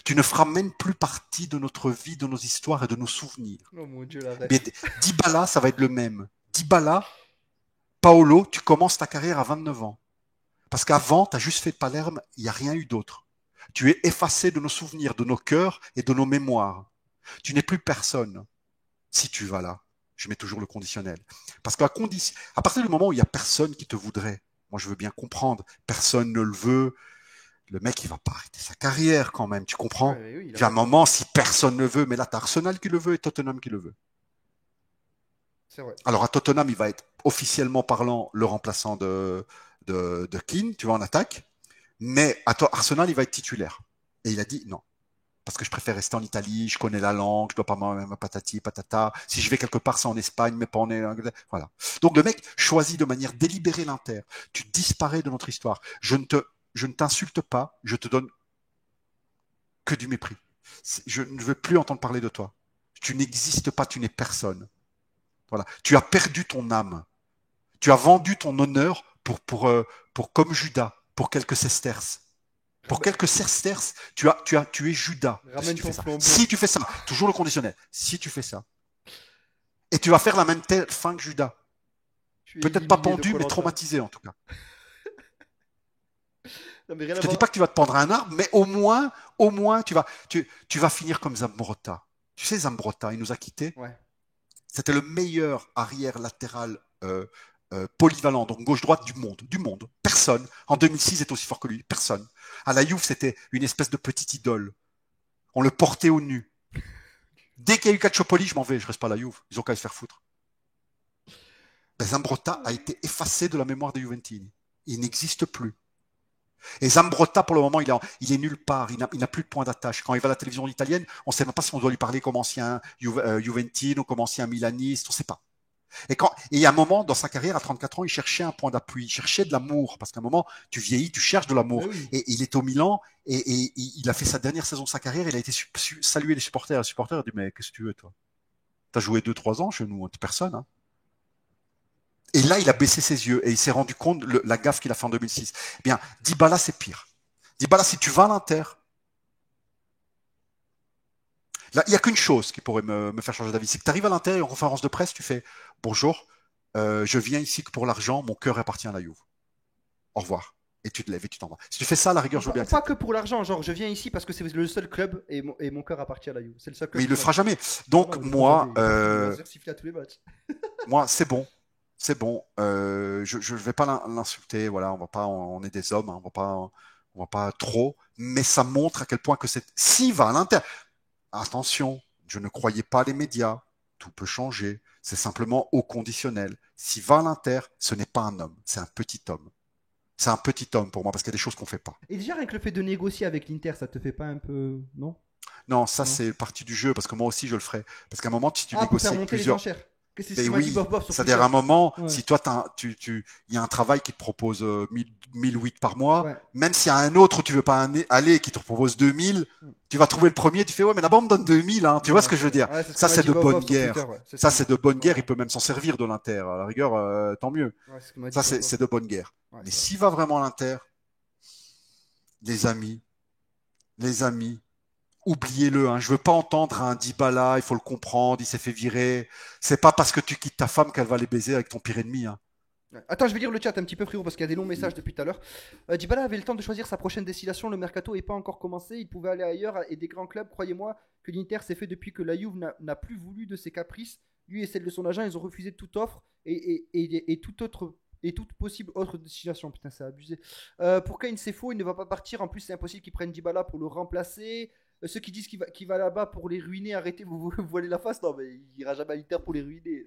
Tu ne feras même plus partie de notre vie, de nos histoires et de nos souvenirs. Oh mon Dieu, la ref. Mais Dybala, ça va être le même. Dybala, Paolo, tu commences ta carrière à 29 ans. Parce qu'avant, tu as juste fait Palerme, il n'y a rien eu d'autre. Tu es effacé de nos souvenirs, de nos cœurs et de nos mémoires. Tu n'es plus personne si tu vas là. Je mets toujours le conditionnel. Parce qu'à à partir du moment où il n'y a personne qui te voudrait, moi je veux bien comprendre, personne ne le veut, le mec il va pas arrêter sa carrière quand même, tu comprends? Ouais, oui, Il y a un moment, si personne ne veut, mais là t'as Arsenal qui le veut et Tottenham qui le veut. c'est vrai. Alors à Tottenham, il va être officiellement parlant le remplaçant de Keane, tu vois, en attaque. Mais à Arsenal, il va être titulaire. Et il a dit non. Parce que je préfère rester en Italie, je connais la langue, je dois pas ma patati, patata. Si je vais quelque part, c'est en Espagne, mais pas en Angleterre. Voilà. Donc le mec choisit de manière délibérée l'Inter. Tu disparais de notre histoire. Je ne t'insulte pas, je te donne que du mépris. Je ne veux plus entendre parler de toi. Tu n'existes pas, tu n'es personne. Voilà. Tu as perdu ton âme. Tu as vendu ton honneur pour comme Judas, pour quelques sesterces. Pour quelques sesterces, tu es Judas. Ramène Si tu ton fais ça. flambeau. Si tu fais ça, toujours le conditionnel. Si tu fais ça. Et tu vas faire la même fin que Judas. Tu es Peut-être pas éliminé de pendu, mais Koh-Lanta. traumatisé en tout cas. Non, mais rien Je à te dis voir. pas que tu vas te pendre à un arbre, mais au moins, tu vas finir comme Zambrotta. Tu sais, Zambrotta, il nous a quittés. Ouais. C'était le meilleur arrière latéral polyvalent, donc gauche-droite du monde. Du monde. Personne. En 2006 est aussi fort que lui. Personne. À la Juve, c'était une espèce de petite idole. On le portait au nu. Dès qu'il y a eu Calciopoli, je m'en vais, je reste pas à la Juve. Ils ont qu'à se faire foutre. Ben, Zambrotta a été effacé de la mémoire des Juventini. Il n'existe plus. Et Zambrotta, pour le moment, il est nulle part. Il n'a plus de point d'attache. Quand il va à la télévision italienne, on ne sait même pas si on doit lui parler comme ancien Juventino, comme ancien Milaniste, on ne sait pas. Et il y a un moment dans sa carrière, à 34 ans, il cherchait un point d'appui, il cherchait de l'amour, parce qu'à un moment, tu vieillis, tu cherches de l'amour. Oui. Et il est au Milan, et il a fait sa dernière saison de sa carrière, il a été salué les supporters. Les supporters ont dit, mais qu'est-ce que tu veux, toi? T'as joué 2-3 ans chez nous, t'es personne. Hein. Et là, il a baissé ses yeux, et il s'est rendu compte de la gaffe qu'il a fait en 2006. Eh bien, Dybala, c'est pire. Dybala, si tu vas à l'Inter, là, il n'y a qu'une chose qui pourrait me faire changer d'avis, c'est que tu arrives à l'Inter, en conférence de presse, tu fais « Bonjour, je viens ici que pour l'argent, mon cœur appartient à la Juve. Au revoir. » Et tu te lèves et tu t'en vas. Si tu fais ça, à la rigueur, je veux bien Pas accepter. que pour l'argent, genre je viens ici parce que c'est le seul club et mon cœur appartient à la Juve. C'est le seul club. Mais il le qui fera m'a- jamais. Donc, Non, il le moi, fera jamais. Il va se faire siffler à tous les matchs. moi, c'est bon. C'est bon. Je vais pas l'insulter. Voilà, on est des hommes. Hein, on va pas trop. Mais ça montre à quel point que c'est. S'il va à l'Inter, attention, je ne croyais pas les médias. Tout peut changer. C'est simplement au conditionnel. S'il va à l'Inter, ce n'est pas un homme. C'est un petit homme. C'est un petit homme pour moi parce qu'il y a des choses qu'on fait pas. Et déjà, avec le fait de négocier avec l'Inter, ça te fait pas un peu. Non? Non, ça Non. c'est partie du jeu parce que moi aussi je le ferais. Parce qu'à un moment, si tu Ah, pour négocies faire avec monter les plusieurs. enchères. Qu'est-ce que Mais tu m'as dit, oui, bof, bof, sur c'est-à-dire Twitter? à un moment, Ouais. si toi, il y a un travail qui te propose 1008 par mois, Ouais. même s'il y a un autre où tu veux pas aller qui te propose 2000, tu vas trouver le premier, tu fais ouais, mais d'abord on me donne 2000, hein. Tu vois ce Ouais, que je veux dire? ouais, c'est ce que Ça, m'a c'est dit de bof, bonne bof sur Twitter. guerre. Ouais. C'est ce Ça, que m'a c'est dit. de bonne guerre. Ouais. Il peut même s'en servir de l'Inter. À la rigueur, tant mieux. Ouais, c'est ce que m'a dit Ça, bof, bof. c'est de bonne guerre. Ouais, Mais c'est vrai. s'il va vraiment à l'Inter, les les amis, oubliez-le. Hein. Je veux pas entendre un Dybala, il faut le comprendre, il s'est fait virer. C'est pas parce que tu quittes ta femme qu'elle va les baiser avec ton pire ennemi. Hein. Ouais. Attends, je vais lire le chat un petit peu, frérot, parce qu'il y a des longs messages depuis tout à l'heure. Dybala avait le temps de choisir sa prochaine destination. Le mercato n'est pas encore commencé. Il pouvait aller ailleurs et des grands clubs. Croyez-moi que l'Inter s'est fait depuis que la Juve n'a plus voulu de ses caprices. Lui et celle de son agent, ils ont refusé toute offre et toute autre. Et toute possible autre destination. Putain, c'est abusé. Pour Kane, c'est faux. Il ne va pas partir. En plus, c'est impossible qu'ils prennent Dybala pour le remplacer. Ceux qui disent qu'il va là-bas pour les ruiner, arrêtez, vous voilez la face. Non, mais il ira jamais à l'Inter pour les ruiner.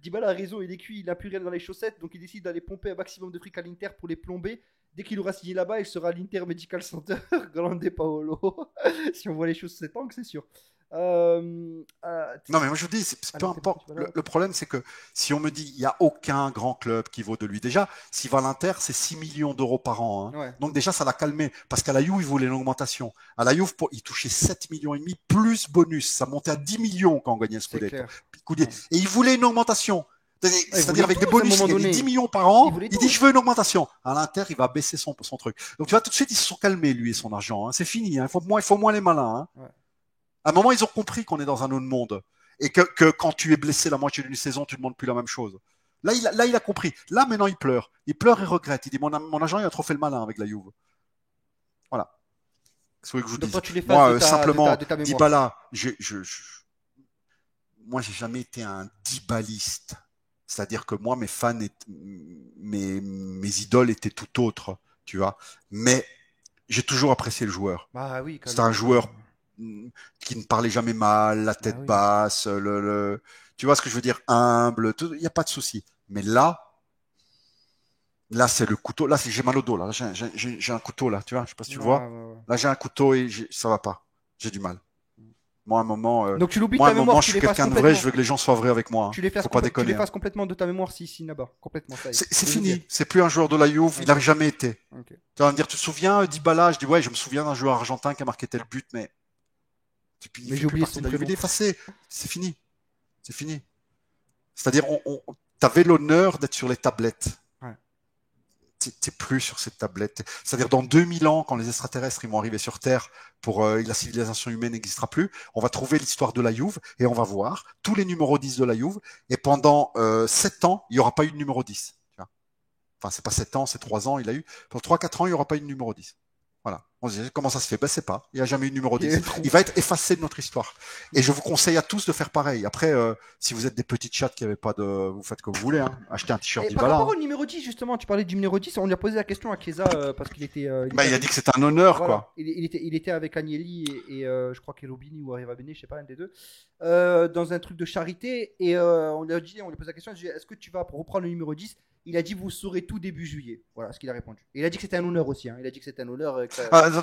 Dybala a raison, il est cuit, il n'a plus rien dans les chaussettes, donc il décide d'aller pomper un maximum de fric à l'Inter pour les plomber. Dès qu'il aura signé là-bas, il sera à l'Inter Medical Center, Grande Paolo. Si on voit les choses cet angle, c'est sûr. Non, mais moi je vous dis, peu importe. Le problème, c'est que si on me dit il n'y a aucun grand club qui vaut de lui, déjà, s'il va à l'Inter, c'est 6 millions d'euros par an. Hein. Ouais. Donc déjà, ça l'a calmé. Parce qu'à la Juve, il voulait une augmentation. À la Juve, il touchait 7 millions et demi plus bonus. Ça montait à 10 millions quand on gagnait le C'est Scudetto. clair. Et il voulait une augmentation. C'est-à-dire avec des tout, à un bonus, il moment gagnait donné. 10 millions par an. Il voulait Il tout. dit je veux une augmentation. À l'Inter, il va baisser son truc. Donc tu vois, tout de suite, ils se sont calmés, lui et son argent. Hein. C'est fini. Hein. Il faut moins les malins. Hein. Ouais. À un moment, ils ont compris qu'on est dans un autre monde. Et que quand tu es blessé la moitié d'une saison, tu ne demandes plus la même chose. Là, il a compris. Là, maintenant, il pleure. Il pleure et regrette. Il dit mon agent, il a trop fait le malin avec la Juve. Voilà. C'est ce que je vous Donc dis. toi, tu l'effaces Moi, de ta, simplement, de ta mémoire. Dybala, moi, j'ai jamais été un dybaliste. C'est-à-dire que moi, mes fans, mes idoles étaient tout autres, tu vois. Mais j'ai toujours apprécié le joueur. Bah oui, C'est un joueur qui ne parlait jamais mal, la tête basse, tu vois ce que je veux dire, humble, il n'y a pas de souci. Mais là, c'est le couteau. Là, j'ai mal au dos. Là, j'ai un couteau là. Tu vois, je sais pas si tu vois. Là, j'ai un couteau et ça va pas. J'ai du mal. Moi, à un moment, donc tu l'oublies de ta mémoire. je suis quelqu'un de vrai. Je veux que les gens soient vrais avec moi. Tu l'effaces Faut pas déconner. Tu l'effaces complètement de ta mémoire si Naba. Complètement. C'est fini. C'est plus un joueur de la Juve. Il n'avait jamais été. Okay. Tu vas me dire, tu te souviens Dybala? Je dis ouais, je me souviens d'un joueur argentin qui a marqué tel but, mais j'ai oublié son prénom. Il est effacé. C'est fini. C'est fini. C'est-à-dire, t'avais l'honneur d'être sur les tablettes. Ouais. T'es plus sur cette tablette. C'est-à-dire, dans 2000 ans, quand les extraterrestres ils vont arriver sur Terre, la civilisation humaine n'existera plus, on va trouver l'histoire de la Juve et on va voir tous les numéros 10 de la Juve. Et pendant 7 ans, il n'y aura pas eu de numéro 10. Enfin, c'est pas 7 ans, c'est 3 ans, il a eu. Pendant 3-4 ans, il n'y aura pas eu de numéro 10. Voilà. On se dit, comment ça se fait? Ben, c'est pas. Il n'y a jamais eu de numéro 10. Il va être effacé de notre histoire. Et je vous conseille à tous de faire pareil. Après, si vous êtes des petites chattes qui n'avaient pas de, vous faites comme vous voulez, hein. Achetez un t-shirt Dybala. Par rapport au numéro 10, justement, tu parlais du numéro 10, on lui a posé la question à Chiesa parce qu'il était. Il a dit que c'était un honneur, voilà. quoi. Il était avec Agnelli et je crois qu'Elobini ou Arriva Bene, je sais pas, un des deux, dans un truc de charité. Et on lui a posé la question, est-ce que tu vas reprendre le numéro 10? Il a dit vous saurez tout début juillet. Voilà ce qu'il a répondu. Et il a dit que c'était un honneur aussi. Hein. Il a dit que c'était un honneur.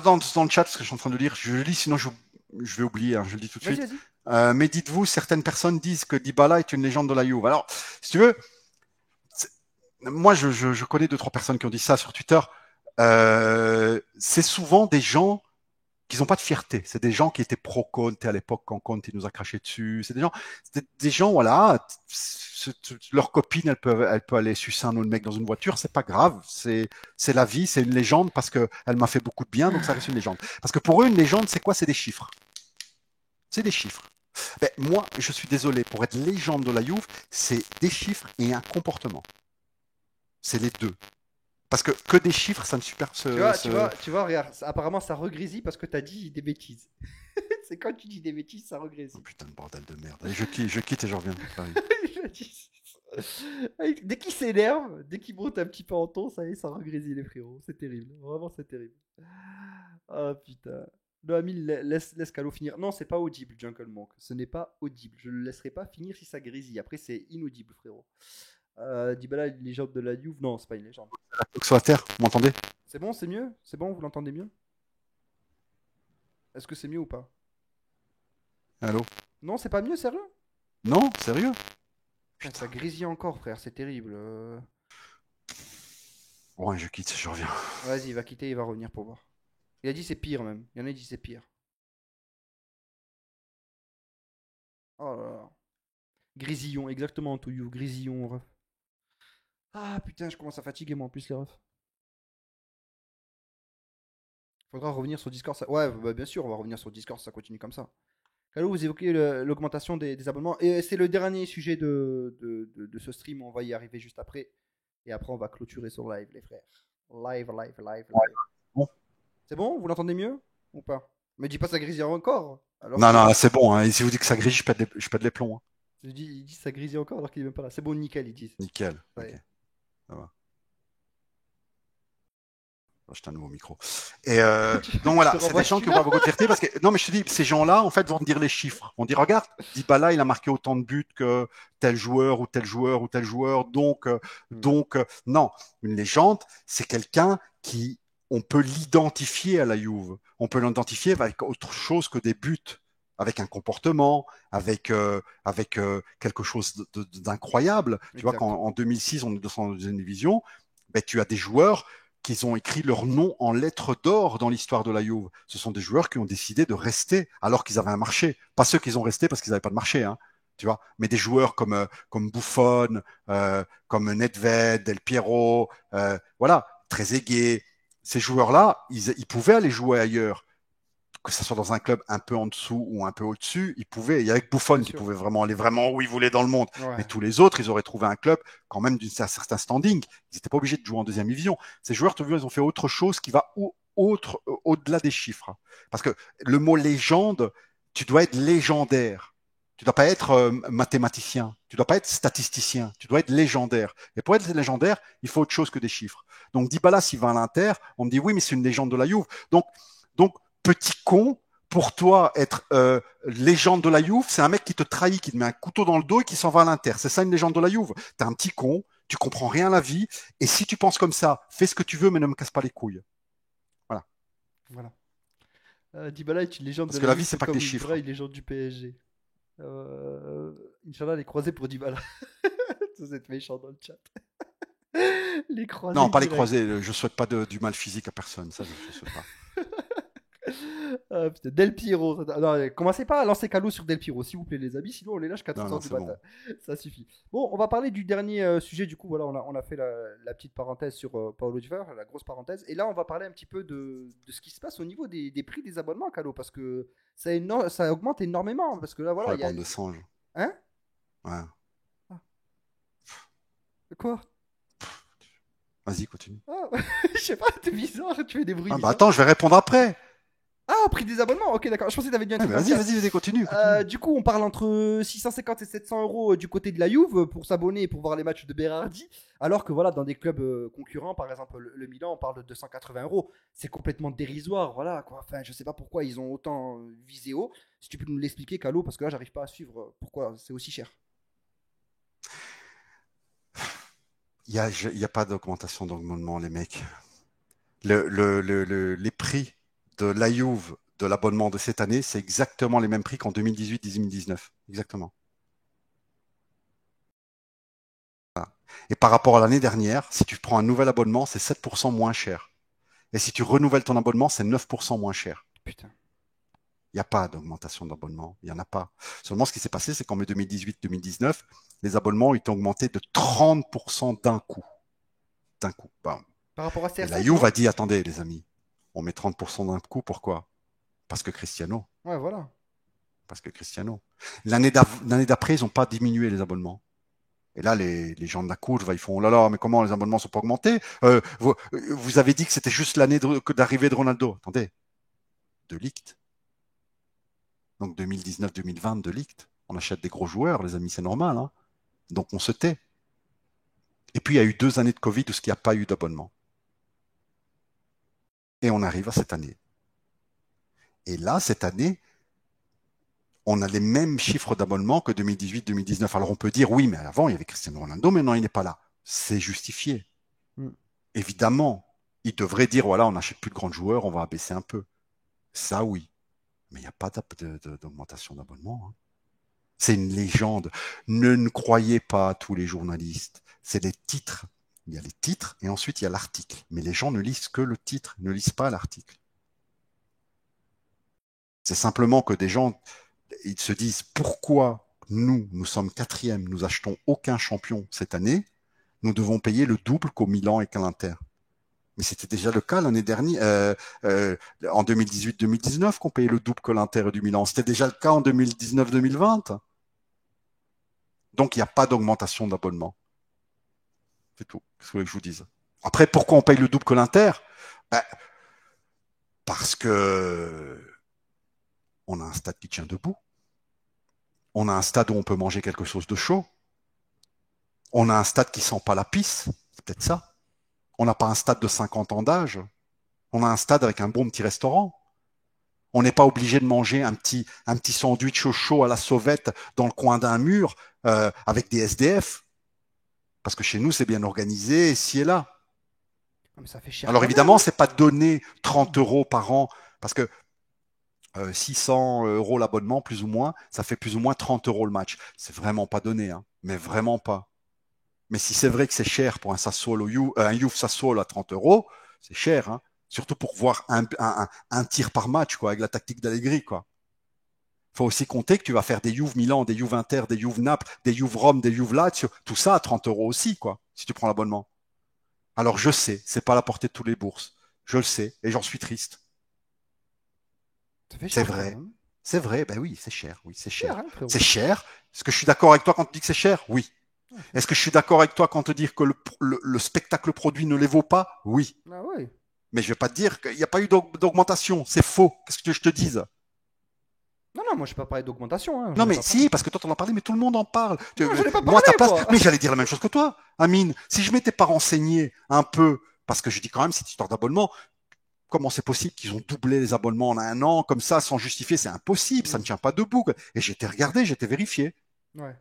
Dans le chat, ce que je suis en train de lire, je le lis, sinon je vais oublier. Hein, je le dis tout de suite. Mais dites-vous, certaines personnes disent que Dybala est une légende de la Juve. Alors, si tu veux, moi je connais 2-3 personnes qui ont dit ça sur Twitter. C'est souvent des gens qui n'ont pas de fierté. C'est des gens qui étaient pro-Conte à l'époque quand Conte nous a craché dessus. C'est des gens, voilà. Leur copine, elle peut aller sucer un autre mec dans une voiture, c'est pas grave, c'est la vie, c'est une légende parce que elle m'a fait beaucoup de bien, donc ça reste une légende. Parce que pour eux, une légende, c'est quoi? C'est des chiffres. C'est des chiffres. Ben, moi, je suis désolé, pour être légende de la Juve, c'est des chiffres et un comportement. C'est les deux. Parce que des chiffres, ça ne super. Tu vois, regarde, apparemment ça regrésille parce que t'as dit des bêtises. C'est quand tu dis des bêtises, ça regrésille. Oh putain de bordel de merde. Allez, je quitte et je reviens. Dès qu'il s'énerve, dès qu'il monte un petit peu en ton, ça y est, ça regrésille les frérots. C'est terrible. Vraiment, c'est terrible. Ah putain. Noamie, laisse Calo finir. Non, c'est pas audible, Jungle Monk. Ce n'est pas audible. Je le laisserai pas finir si ça grésille. Après, c'est inaudible, frérot. Dybala, une légende de la Juve. Non, c'est pas une légende. Sur la terre, vous m'entendez? C'est bon, c'est mieux? C'est bon, vous l'entendez mieux? Est-ce que c'est mieux ou pas? Allô? Non, c'est pas mieux, sérieux? Non, sérieux? Putain, ça grésille encore, frère, c'est terrible. Ouais, je quitte, je reviens. Vas-y, il va quitter, il va revenir pour voir. Il a dit c'est pire même. Il y en a qui dit c'est pire. Oh là là. Grésillon, exactement, to you. Grésillon, ref. Ah putain, je commence à fatiguer moi en plus les refs. Faudra revenir sur Discord. Ouais, bah, bien sûr, on va revenir sur Discord si ça continue comme ça. Calou, vous évoquez l'augmentation des abonnements. Et c'est le dernier sujet de ce stream. On va y arriver juste après. Et après, on va clôturer sur live, les frères. Live, live, live, live. Bon. C'est bon? Vous l'entendez mieux? Ou pas? Me dis pas ça grésille encore. Alors Non, que- non, c'est bon. Hein. Et si vous dites que ça grille, je pète les plombs. Hein. il dit ça grésille encore alors qu'il est même pas là. C'est bon, nickel, ils disent. Nickel. Ouais. Ok, ça va. Acheter un nouveau micro. Et donc voilà, Je te c'est renvoie des gens qui celui-là. ont pas beaucoup de fierté parce que non, mais je te dis, ces gens-là, en fait, vont te dire les chiffres. On dit, regarde, Dybala, il a marqué autant de buts que tel joueur ou tel joueur ou tel joueur. Donc, non, une légende, c'est quelqu'un qui, on peut l'identifier à la Juve. On peut l'identifier avec autre chose que des buts, avec un comportement, avec quelque chose d'incroyable. Tu vois, Exact. quand en 2006, on est dans la deuxième division, ben, tu as des joueurs qu'ils ont écrit leur nom en lettres d'or dans l'histoire de la Juve. Ce sont des joueurs qui ont décidé de rester alors qu'ils avaient un marché. Pas ceux qui ont resté parce qu'ils n'avaient pas de marché, hein, tu vois. Mais des joueurs comme Buffon, comme Nedved, Del Piero, voilà, Trezeguet. Ces joueurs-là, ils pouvaient aller jouer ailleurs. Que ce soit dans un club un peu en dessous ou un peu au-dessus, ils pouvaient. Il y avait Buffon Bien qui sûr. pouvait vraiment aller vraiment où il voulait dans le monde. Ouais. Mais tous les autres, ils auraient trouvé un club quand même d'un certain standing. Ils n'étaient pas obligés de jouer en deuxième division. Ces joueurs, tu vois, ils ont fait autre chose qui va au-delà des chiffres. Parce que le mot légende, tu dois être légendaire. Tu dois pas être mathématicien. Tu dois pas être statisticien. Tu dois être légendaire. Et pour être légendaire, il faut autre chose que des chiffres. Donc Dybala, s'il va à l'Inter, on me dit oui, mais c'est une légende de la Juve. Donc petit con, pour toi, être légende de la Juve, c'est un mec qui te trahit, qui te met un couteau dans le dos et qui s'en va à l'Inter. C'est ça une légende de la Juve. T'es un petit con, tu comprends rien à la vie, et si tu penses comme ça, fais ce que tu veux, mais ne me casse pas les couilles. Voilà. Voilà. Dybala est une légende Parce de que la la Juve, vie, c'est pas que comme des Ibra chiffres. est une légende du PSG. Inch'Allah, les croisés pour Dybala. Vous êtes méchants dans le chat. Les croisés Non, pas les direct. croisés. Je souhaite pas du mal physique à personne. Ça, je souhaite pas. Ah, putain, Del Piero. Non, commencez pas à lancer Calou sur Del Piero, s'il vous plaît, les amis. Sinon, on les lâche 4 Non, heures non, du c'est matin. Ça suffit. Bon, on va parler du dernier sujet. Du coup, voilà, on a fait la petite parenthèse sur Paulo Dybala, la grosse parenthèse. Et là, on va parler un petit peu de ce qui se passe au niveau des prix des abonnements, Calou, parce que ça augmente énormément. Parce que là, voilà, Oh, il la y a. bande de singes. Hein? Ouais. Quoi? Vas-y, continue. Ah, je sais pas, t'es bizarre, tu fais des bruits Ah, bah bizarres. attends, je vais répondre après. Ah, prix des abonnements, ok, d'accord. Je pensais que t'avais dit un Ouais, truc mais dans le vas-y, chat. vas-y, continue. Du coup, on parle entre 650 et 700 euros du côté de la Juve pour s'abonner et pour voir les matchs de Berardi. Alors que voilà, dans des clubs concurrents, par exemple le Milan, on parle de 280 euros. C'est complètement dérisoire, voilà quoi. Enfin, je sais pas pourquoi ils ont autant visé haut. Si tu peux nous l'expliquer, Calo, parce que là, j'arrive pas à suivre pourquoi c'est aussi cher. Il y a pas d'augmentation d'augmentement, les mecs. Les prix de la Juve de l'abonnement de cette année, c'est exactement les mêmes prix qu'en 2018-2019. Exactement. Voilà. Et par rapport à l'année dernière, si tu prends un nouvel abonnement, c'est 7% moins cher. Et si tu renouvelles ton abonnement, c'est 9% moins cher. Putain. Il n'y a pas d'augmentation d'abonnement. Il n'y en a pas. Seulement, ce qui s'est passé, c'est qu'en 2018-2019, les abonnements ont été augmentés de 30% d'un coup. D'un coup. Bam. Par rapport à Et la CR7, Juve non? a dit, attendez, les amis, on met 30% d'un coup, pourquoi? Parce que Cristiano. Ouais, voilà. Parce que Cristiano. L'année d'après, ils n'ont pas diminué les abonnements. Et là, les gens de la cour, ils font, oh là là, mais comment les abonnements ne sont pas augmentés? Vous avez dit que c'était juste l'année d'arrivée de Ronaldo. Attendez, de Ligt. Donc 2019-2020 de Ligt. On achète des gros joueurs, les amis, c'est normal. Hein. Donc on se tait. Et puis il y a eu 2 années de Covid où il n'y a pas eu d'abonnement. Et on arrive à cette année. Et là, cette année, on a les mêmes chiffres d'abonnement que 2018-2019. Alors on peut dire, oui, mais avant, il y avait Cristiano Ronaldo, maintenant il n'est pas là. C'est justifié. Évidemment, il devrait dire, voilà, on n'achète plus de grands joueurs, on va abaisser un peu. Ça, oui. Mais il n'y a pas d'augmentation d'abonnement. Hein. C'est une légende. Ne croyez pas à tous les journalistes. C'est les titres. Il y a les titres et ensuite il y a l'article. Mais les gens ne lisent que le titre, ne lisent pas l'article. C'est simplement que des gens, ils se disent pourquoi nous sommes quatrième, nous achetons aucun champion cette année, nous devons payer le double qu'au Milan et qu'à l'Inter. Mais c'était déjà le cas l'année dernière, en 2018-2019, qu'on payait le double que l'Inter et du Milan. C'était déjà le cas en 2019-2020. Donc, il n'y a pas d'augmentation d'abonnement. C'est tout. Qu'est-ce que vous voulez que je vous dise? Après, pourquoi on paye le double que l'Inter? Ben, parce que on a un stade qui tient debout. On a un stade où on peut manger quelque chose de chaud. On a un stade qui sent pas la pisse. C'est peut-être ça. On n'a pas un stade de 50 ans d'âge. On a un stade avec un bon petit restaurant. On n'est pas obligé de manger un petit sandwich au chaud à la sauvette dans le coin d'un mur avec des SDF. Parce que chez nous, c'est bien organisé, ici et là. Mais ça fait cher Alors quand évidemment, même. c'est pas donné 30 € par an, parce que 600 € l'abonnement, plus ou moins, ça fait plus ou moins 30 € le match. C'est vraiment pas donné, hein, mais vraiment pas. Mais si c'est vrai que c'est cher pour un Sassuolo, un Juve Sassuolo à 30 €, c'est cher, hein. Surtout pour voir un tir par match, quoi, avec la tactique d'Allegri, quoi. Faut aussi compter que tu vas faire des Juve Milan, des Juve Inter, des Juve Naples, des Juve Rome, des Juve Lazio, tout ça à 30 € aussi, quoi, si tu prends l'abonnement. Alors je sais, c'est pas à la portée de toutes les bourses. Je le sais, et j'en suis triste. Ça fait C'est cher quand vrai. même. C'est vrai, ben oui, c'est cher, oui, c'est Cher, cher. hein, frérot. C'est cher. Est-ce que je suis d'accord avec toi quand tu dis que c'est cher? Oui. Est-ce que je suis d'accord avec toi quand te dire que le spectacle produit ne les vaut pas? Oui. Ah ouais. Mais je vais pas te dire qu'il n'y a pas eu d'augmentation. C'est faux. Qu'est-ce que je te dise? Non, non, moi je n'ai pas parlé d'augmentation. Hein. Non, J'en ai mais pas parlé. si, parce que toi, t'en as parlé, mais tout le monde en parle. Non, j'en ai pas Moi, à parlé, ta place, moi. mais j'allais dire la même chose que toi, Amine. Si je m'étais pas renseigné un peu, parce que je dis quand même cette histoire d'abonnement, comment c'est possible qu'ils ont doublé les abonnements en un an, comme ça, sans justifier? C'est impossible, ça ne tient pas debout. Et j'étais regardé, j'étais vérifié. Ouais.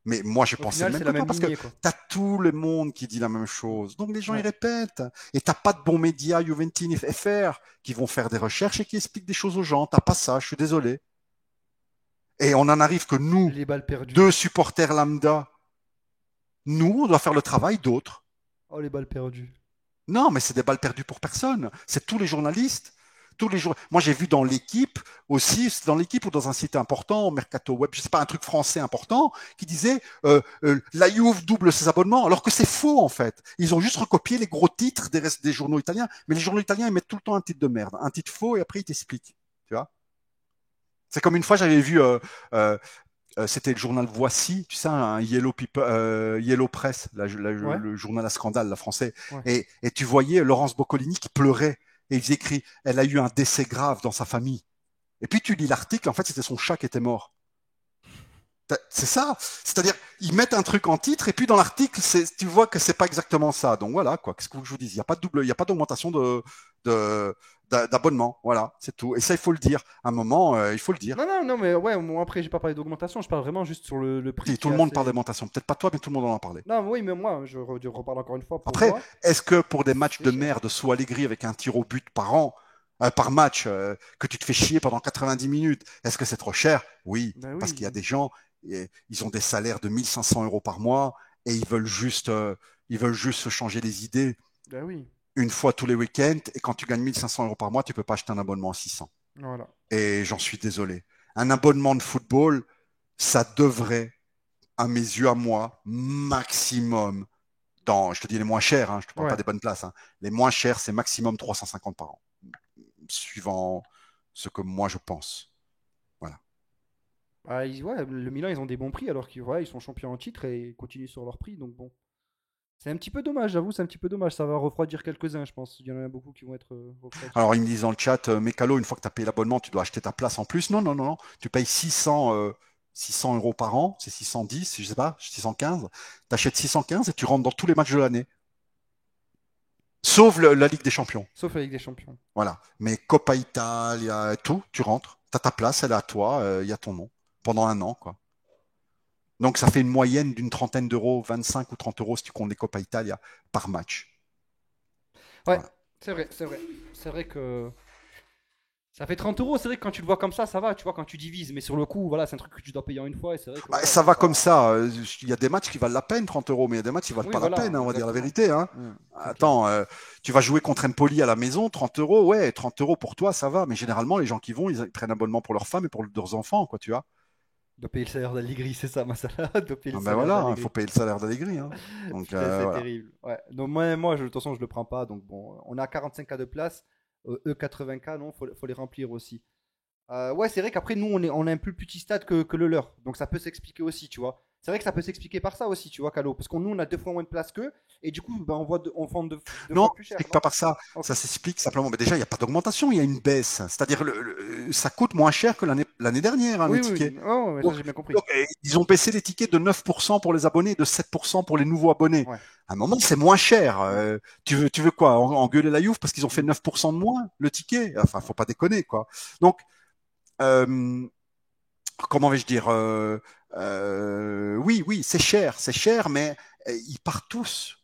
Mais moi, je Au pensais final, le même c'est que la toi, même parce que lignée, quoi. t'as tout le monde qui dit la même chose. Donc les gens, ils Ouais. répètent. Et t'as pas de bons médias, Juventini FR, qui vont faire des recherches et qui expliquent des choses aux gens. T'as pas ça, je suis désolé. Et on en arrive que nous, Les balles perdues. deux supporters lambda, nous, on doit faire le travail d'autres. Oh, les balles perdues. Non, mais c'est des balles perdues pour personne. C'est tous les journalistes. Moi, j'ai vu dans l'équipe aussi, dans l'équipe ou dans un site important, Mercato Web, je sais pas, un truc français important, qui disait la Juve double ses abonnements, alors que c'est faux en fait. Ils ont juste recopié les gros titres des journaux italiens, mais les journaux italiens ils mettent tout le temps un titre de merde, un titre faux et après ils t'expliquent. Tu vois? C'est comme une fois j'avais vu euh, c'était le journal Voici, tu sais, un Yellow Press, Ouais. le journal à scandale, la français. Ouais. Et tu voyais Laurence Boccolini qui pleurait. Et ils écrit, elle a eu un décès grave dans sa famille. Et puis tu lis l'article, en fait, c'était son chat qui était mort. C'est ça. C'est-à-dire, ils mettent un truc en titre, et puis dans l'article, tu vois que c'est pas exactement ça. Donc voilà, quoi. Qu'est-ce que vous voulez que je vous dise? Il n'y a pas de double, il n'y a pas d'augmentation de, d'abonnement. Voilà, c'est tout. Et ça, il faut le dire. À un moment, il faut le dire. Non, non, non, mais ouais, moi après, j'ai pas parlé d'augmentation. Je parle vraiment juste sur le prix Si, qui tout est le monde parle assez. d'augmentation. Peut-être pas toi, mais tout le monde en a parlé. Non, oui, mais moi, je reparle encore une fois pour Après, moi. est-ce que pour des matchs C'est de cher. merde sous Allegri avec un tir au but par an, par match, que tu te fais chier pendant 90 minutes, est-ce que c'est trop cher? Oui, Ben parce qu'il y a oui. des gens, ils ont des salaires de 1500 € par mois et ils veulent juste se changer les idées Ben oui. une fois tous les week-ends. Et quand tu gagnes 1500 € par mois, tu peux pas acheter un abonnement à 600. Voilà. Et j'en suis désolé. Un abonnement de football, ça devrait, à mes yeux, à moi, maximum je te dis les moins chers, hein, je te parle pas Ouais. des bonnes places, hein. Les moins chers, c'est maximum 350 par an, suivant ce que moi je pense. Voilà. Ah, ouais, le Milan, ils ont des bons prix alors qu'ils ouais, ils sont champions en titre et ils continuent sur leur prix. Donc bon. C'est un petit peu dommage, j'avoue, c'est un petit peu dommage. Ça va refroidir quelques-uns, je pense. Il y en a beaucoup qui vont être refroidis. Alors ils me disent dans le chat, Mécalo, une fois que tu as payé l'abonnement, tu dois acheter ta place en plus. Non, non, non, non. Tu payes 600 € par an, c'est 610, je sais pas, 615. Tu achètes 615 et tu rentres dans tous les matchs de l'année. Sauf la Ligue des Champions. Sauf la Ligue des Champions. Voilà. Mais Coppa Italia, tout, tu rentres. Tu as ta place, elle est à toi, il y a ton nom. Pendant un an, quoi. Donc ça fait une moyenne d'une trentaine d'euros, 25 ou 30 € si tu comptes les Coppa Italia par match. Ouais, Voilà. c'est vrai, c'est vrai. C'est vrai que Ça fait 30 euros, c'est vrai que quand tu le vois comme ça va, tu vois, quand tu divises. Mais sur le coup, voilà, c'est un truc que tu dois payer en une fois et c'est vrai que Bah, voilà, ça va comme ça. Il y a des matchs qui valent la peine, 30 euros, mais il y a des matchs qui valent Oui, pas la voilà, peine, hein, on va dire la exactement. vérité. Hein. C'est clair. Attends, tu vas jouer contre Empoli à la maison, 30 euros, ouais, 30 euros pour toi, ça va. Mais généralement, les gens qui vont, ils prennent abonnement pour leurs femmes et pour leurs enfants, quoi, tu vois. Tu dois payer le salaire d'Allegri, c'est ça, Masala. Tu dois payer Ah le ben salaire voilà, il d'Allegri. faut payer le salaire d'Allegri. Hein. Donc Putain, c'est voilà. terrible. Ouais. Donc de toute façon, je le prends pas. Donc bon, on a 45 cas de place. Eux, 80 cas, non, faut les remplir aussi. Ouais, c'est vrai qu'après, nous, on est un plus petit stade que le leur. Donc, ça peut s'expliquer aussi, tu vois. C'est vrai que ça peut s'expliquer par ça aussi, tu vois, Calo. Parce qu'on nous, on a 2 fois moins de place qu'eux. Et du coup, ben, on vend deux Non, fois ça plus cher, s'explique non? pas par ça. Ok. Ça s'explique simplement. Mais déjà, il n'y a pas d'augmentation, il y a une baisse. C'est-à-dire, ça coûte moins cher que l'année dernière, hein, Oui, les oui, tickets. oui. Oh, ouais, ça, Donc, j'ai bien compris. ils ont baissé les tickets de 9% pour les abonnés et de 7% pour les nouveaux abonnés. Ouais. À un moment, c'est moins cher. Ouais. Tu veux quoi? Engueuler la Juve parce qu'ils ont fait Mm. 9% de moins le ticket? Enfin, faut Ouais. pas déconner, quoi. Donc, euh, comment vais-je dire oui, oui, c'est cher, mais ils partent tous.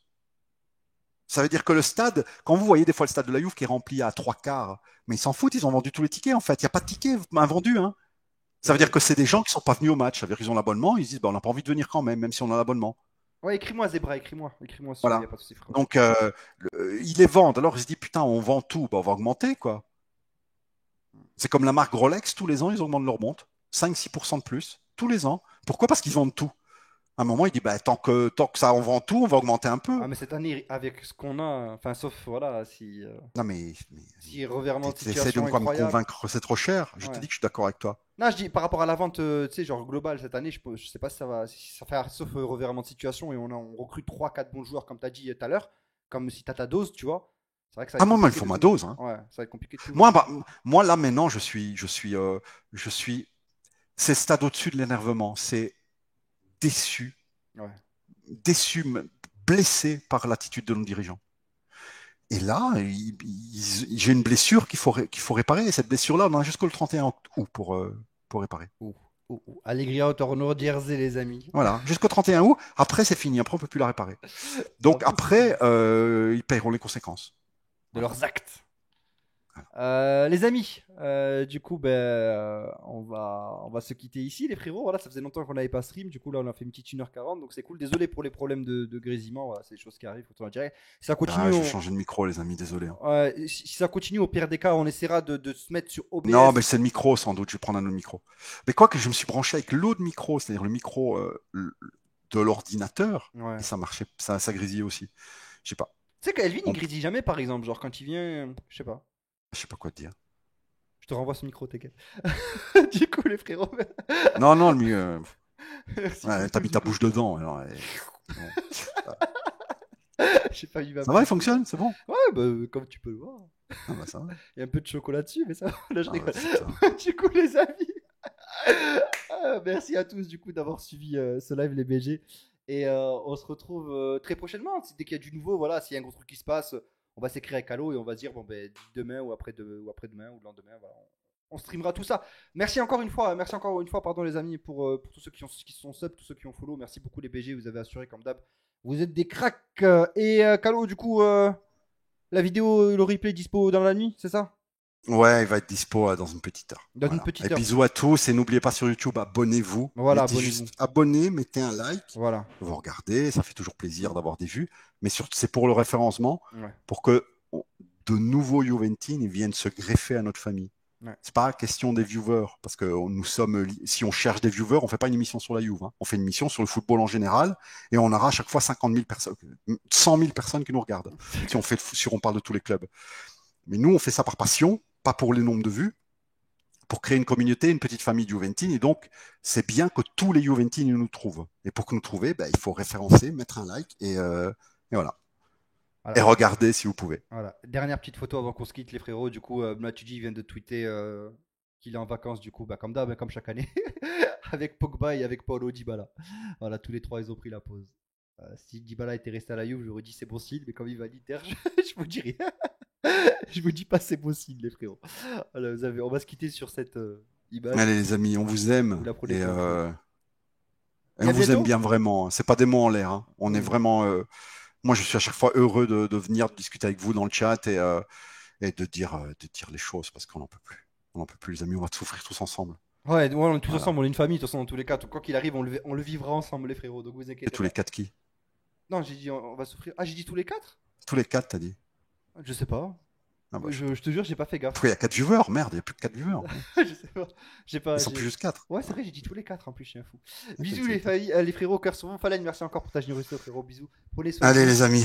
Ça veut dire que le stade, quand vous voyez des fois le stade de la Juve qui est rempli à 3/4, mais ils s'en foutent, ils ont vendu tous les tickets en fait. Il n'y a pas de tickets invendus. Hein. Ça veut dire que c'est des gens qui sont pas venus au match. Ça veut dire qu'ils ont l'abonnement, ils se disent bah, on n'a pas envie de venir quand même, même si on a l'abonnement. Ouais, écris-moi, Zebra, écris-moi. Écris-moi si tu veux, y a Voilà. pas de souci, frérot. Donc ils les vendent. Alors ils se disent putain, on vend tout, bah, on va augmenter quoi. C'est comme la marque Rolex, tous les ans ils augmentent leur montre, 5-6% de plus, tous les ans. Pourquoi? Parce qu'ils vendent tout. À un moment, il dit bah, tant que ça on vend tout, on va augmenter un peu. Ah, mais cette année, avec ce qu'on a, enfin, sauf, voilà, Non si revirement de tu essaies de situation me incroyable. convaincre que c'est trop cher. Je te Ouais. dis que je suis d'accord avec toi. Non, je dis par rapport à la vente, tu sais, genre globale cette année, je sais pas si ça va, si ça fait, sauf revirement de situation et on recrute 3 4 bons joueurs, comme tu as dit tout à l'heure, comme si tu as ta dose, tu vois. C'est vrai que ça va Ah être moi, il compliqué faut de ma tout. dose. Hein. Ouais, ça va être compliqué de tout Moi, vendre. bah, moi là maintenant, je suis, c'est le stade au-dessus de l'énervement. C'est déçu, Ouais. déçu, blessé par l'attitude de nos dirigeants. Et là, j'ai une blessure qu'il faut réparer. Et cette blessure-là, on a jusqu'au 31 août pour réparer. Ouh, ouh, ouh. Allegria Torno Jersey, les amis. Voilà, jusqu'au 31 août. Après, c'est fini. Après, on peut plus la réparer. En Donc plus, après, ils paieront les conséquences. de Voilà. leurs actes. Les amis, du coup, ben, on va se quitter ici, les frérots. Voilà, ça faisait longtemps qu'on n'avait pas stream. Du coup, là, on a fait une petite 1h40. Donc, c'est cool. Désolé pour les problèmes de grésillement. Voilà, c'est des choses qui arrivent. Faut dire. Si ça Ah, continue, je vais changer de micro, les amis. Désolé. Hein. si ça continue, au pire des cas, on essaiera de se mettre sur Non, mais OBS. c'est le micro sans doute. Je vais prendre un autre micro. Mais quoi que je me suis branché avec l'autre micro, c'est-à-dire le micro de l'ordinateur, Ouais. et ça marchait, ça grésillait aussi. Je sais pas. Tu sais qu'Elvin, il On- grésille jamais, par exemple. Genre, quand il vient, je sais pas. Je sais pas quoi te dire. Je te renvoie ce micro, t'inquiète. Du coup, les frérots, Non, non, le mieux. merci Ouais, t'as beaucoup. mis Du ta coup, bouche dedans. Alors, bon. j'ai pas eu ma Ça va, il bouche. fonctionne, c'est bon. Ouais, bah, comme tu peux le voir. Ah bah ça va. Il y a un peu de chocolat dessus, mais ça va. Là, je Ah bah, rigole. putain. Du coup, les amis, merci à tous du coup d'avoir suivi ce live, les BG. Et on se retrouve très prochainement. Dès qu'il y a du nouveau, voilà, s'il y a un gros truc qui se passe, on va s'écrire avec Allo et on va se dire, bon, ben, demain ou après-demain ou le lendemain, voilà, on streamera tout ça. Merci encore une fois, pardon, les amis, pour tous ceux qui sont sub, tous ceux qui ont follow. Merci beaucoup, les BG, vous avez assuré comme d'hab. Vous êtes des cracks. Et Calo, du coup, la vidéo, le replay dispo dans la nuit, c'est ça? Ouais, il va être dispo dans une petite heure. Dans une Voilà. petite Et heure. bisous à tous et n'oubliez pas sur YouTube, abonnez-vous. Voilà, Mettez abonnez-vous. juste abonnez, mettez un like, Voilà. vous regardez, ça fait toujours plaisir d'avoir des vues. Mais surtout, c'est pour le référencement, Ouais. pour que de nouveaux Juventines viennent se greffer à notre famille. Ouais. C'est pas question des viewers, parce que si on cherche des viewers, on fait pas une émission sur la Juve. Hein. On fait une émission sur le football en général, et on aura à chaque fois 50 000 personnes, 100 000 personnes qui nous regardent. Si on parle de tous les clubs. Mais nous, on fait ça par passion, pas pour les nombres de vues, pour créer une communauté, une petite famille de Juventines. Et donc, c'est bien que tous les Juventines nous trouvent. Et pour nous trouver, ben, il faut référencer, mettre un like, et voilà. Voilà. Et regardez si vous pouvez. Voilà. Dernière petite photo avant qu'on se quitte, les frérots. Du coup, Matuidi vient de tweeter qu'il est en vacances, du coup, bah, comme d'hab, comme chaque année, avec Pogba et avec Paulo Dybala. Voilà, tous les trois, ils ont pris la pause. Si Dybala était resté à la Juve, j'aurais dit c'est bon signe, mais comme il va à l'Inter, je vous dis rien. Je vous dis pas c'est bon signe, les frérots. Voilà, on va se quitter sur cette image. Allez, les amis, on vous aime. Vous la prenez Et, comme vous. et Et à on vous aime bientôt. bien vraiment. C'est pas des mots en l'air. Hein. On est vraiment. Moi, je suis à chaque fois heureux de venir discuter avec vous dans le chat et de dire les choses parce qu'on n'en peut plus. On n'en peut plus, les amis, on va souffrir tous ensemble. Ouais, on est tous Voilà. ensemble, on est une famille, de toute façon, dans tous les cas. Quoi qu'il arrive, on le vivra ensemble, les frérots. Donc vous Et inquiétez tous les pas. 4 qui? Non, j'ai dit, on va souffrir. Ah, j'ai dit tous les 4? Tous les 4, t'as dit? Je sais pas. Ah bah, Je te jure, j'ai pas fait gaffe. Pourquoi il y a 4 viewers? Merde, il n'y a plus que 4 viewers. Je sais pas. J'ai pas. Ils sont plus juste 4. Ouais, c'est vrai, j'ai dit tous les 4 en plus, je suis un fou. Ok, Bisous ok. les frérots, cœur sur vous. Falaine, merci encore pour ta générosité, frérot. Bisous. Prenez soin de Allez vous. les amis.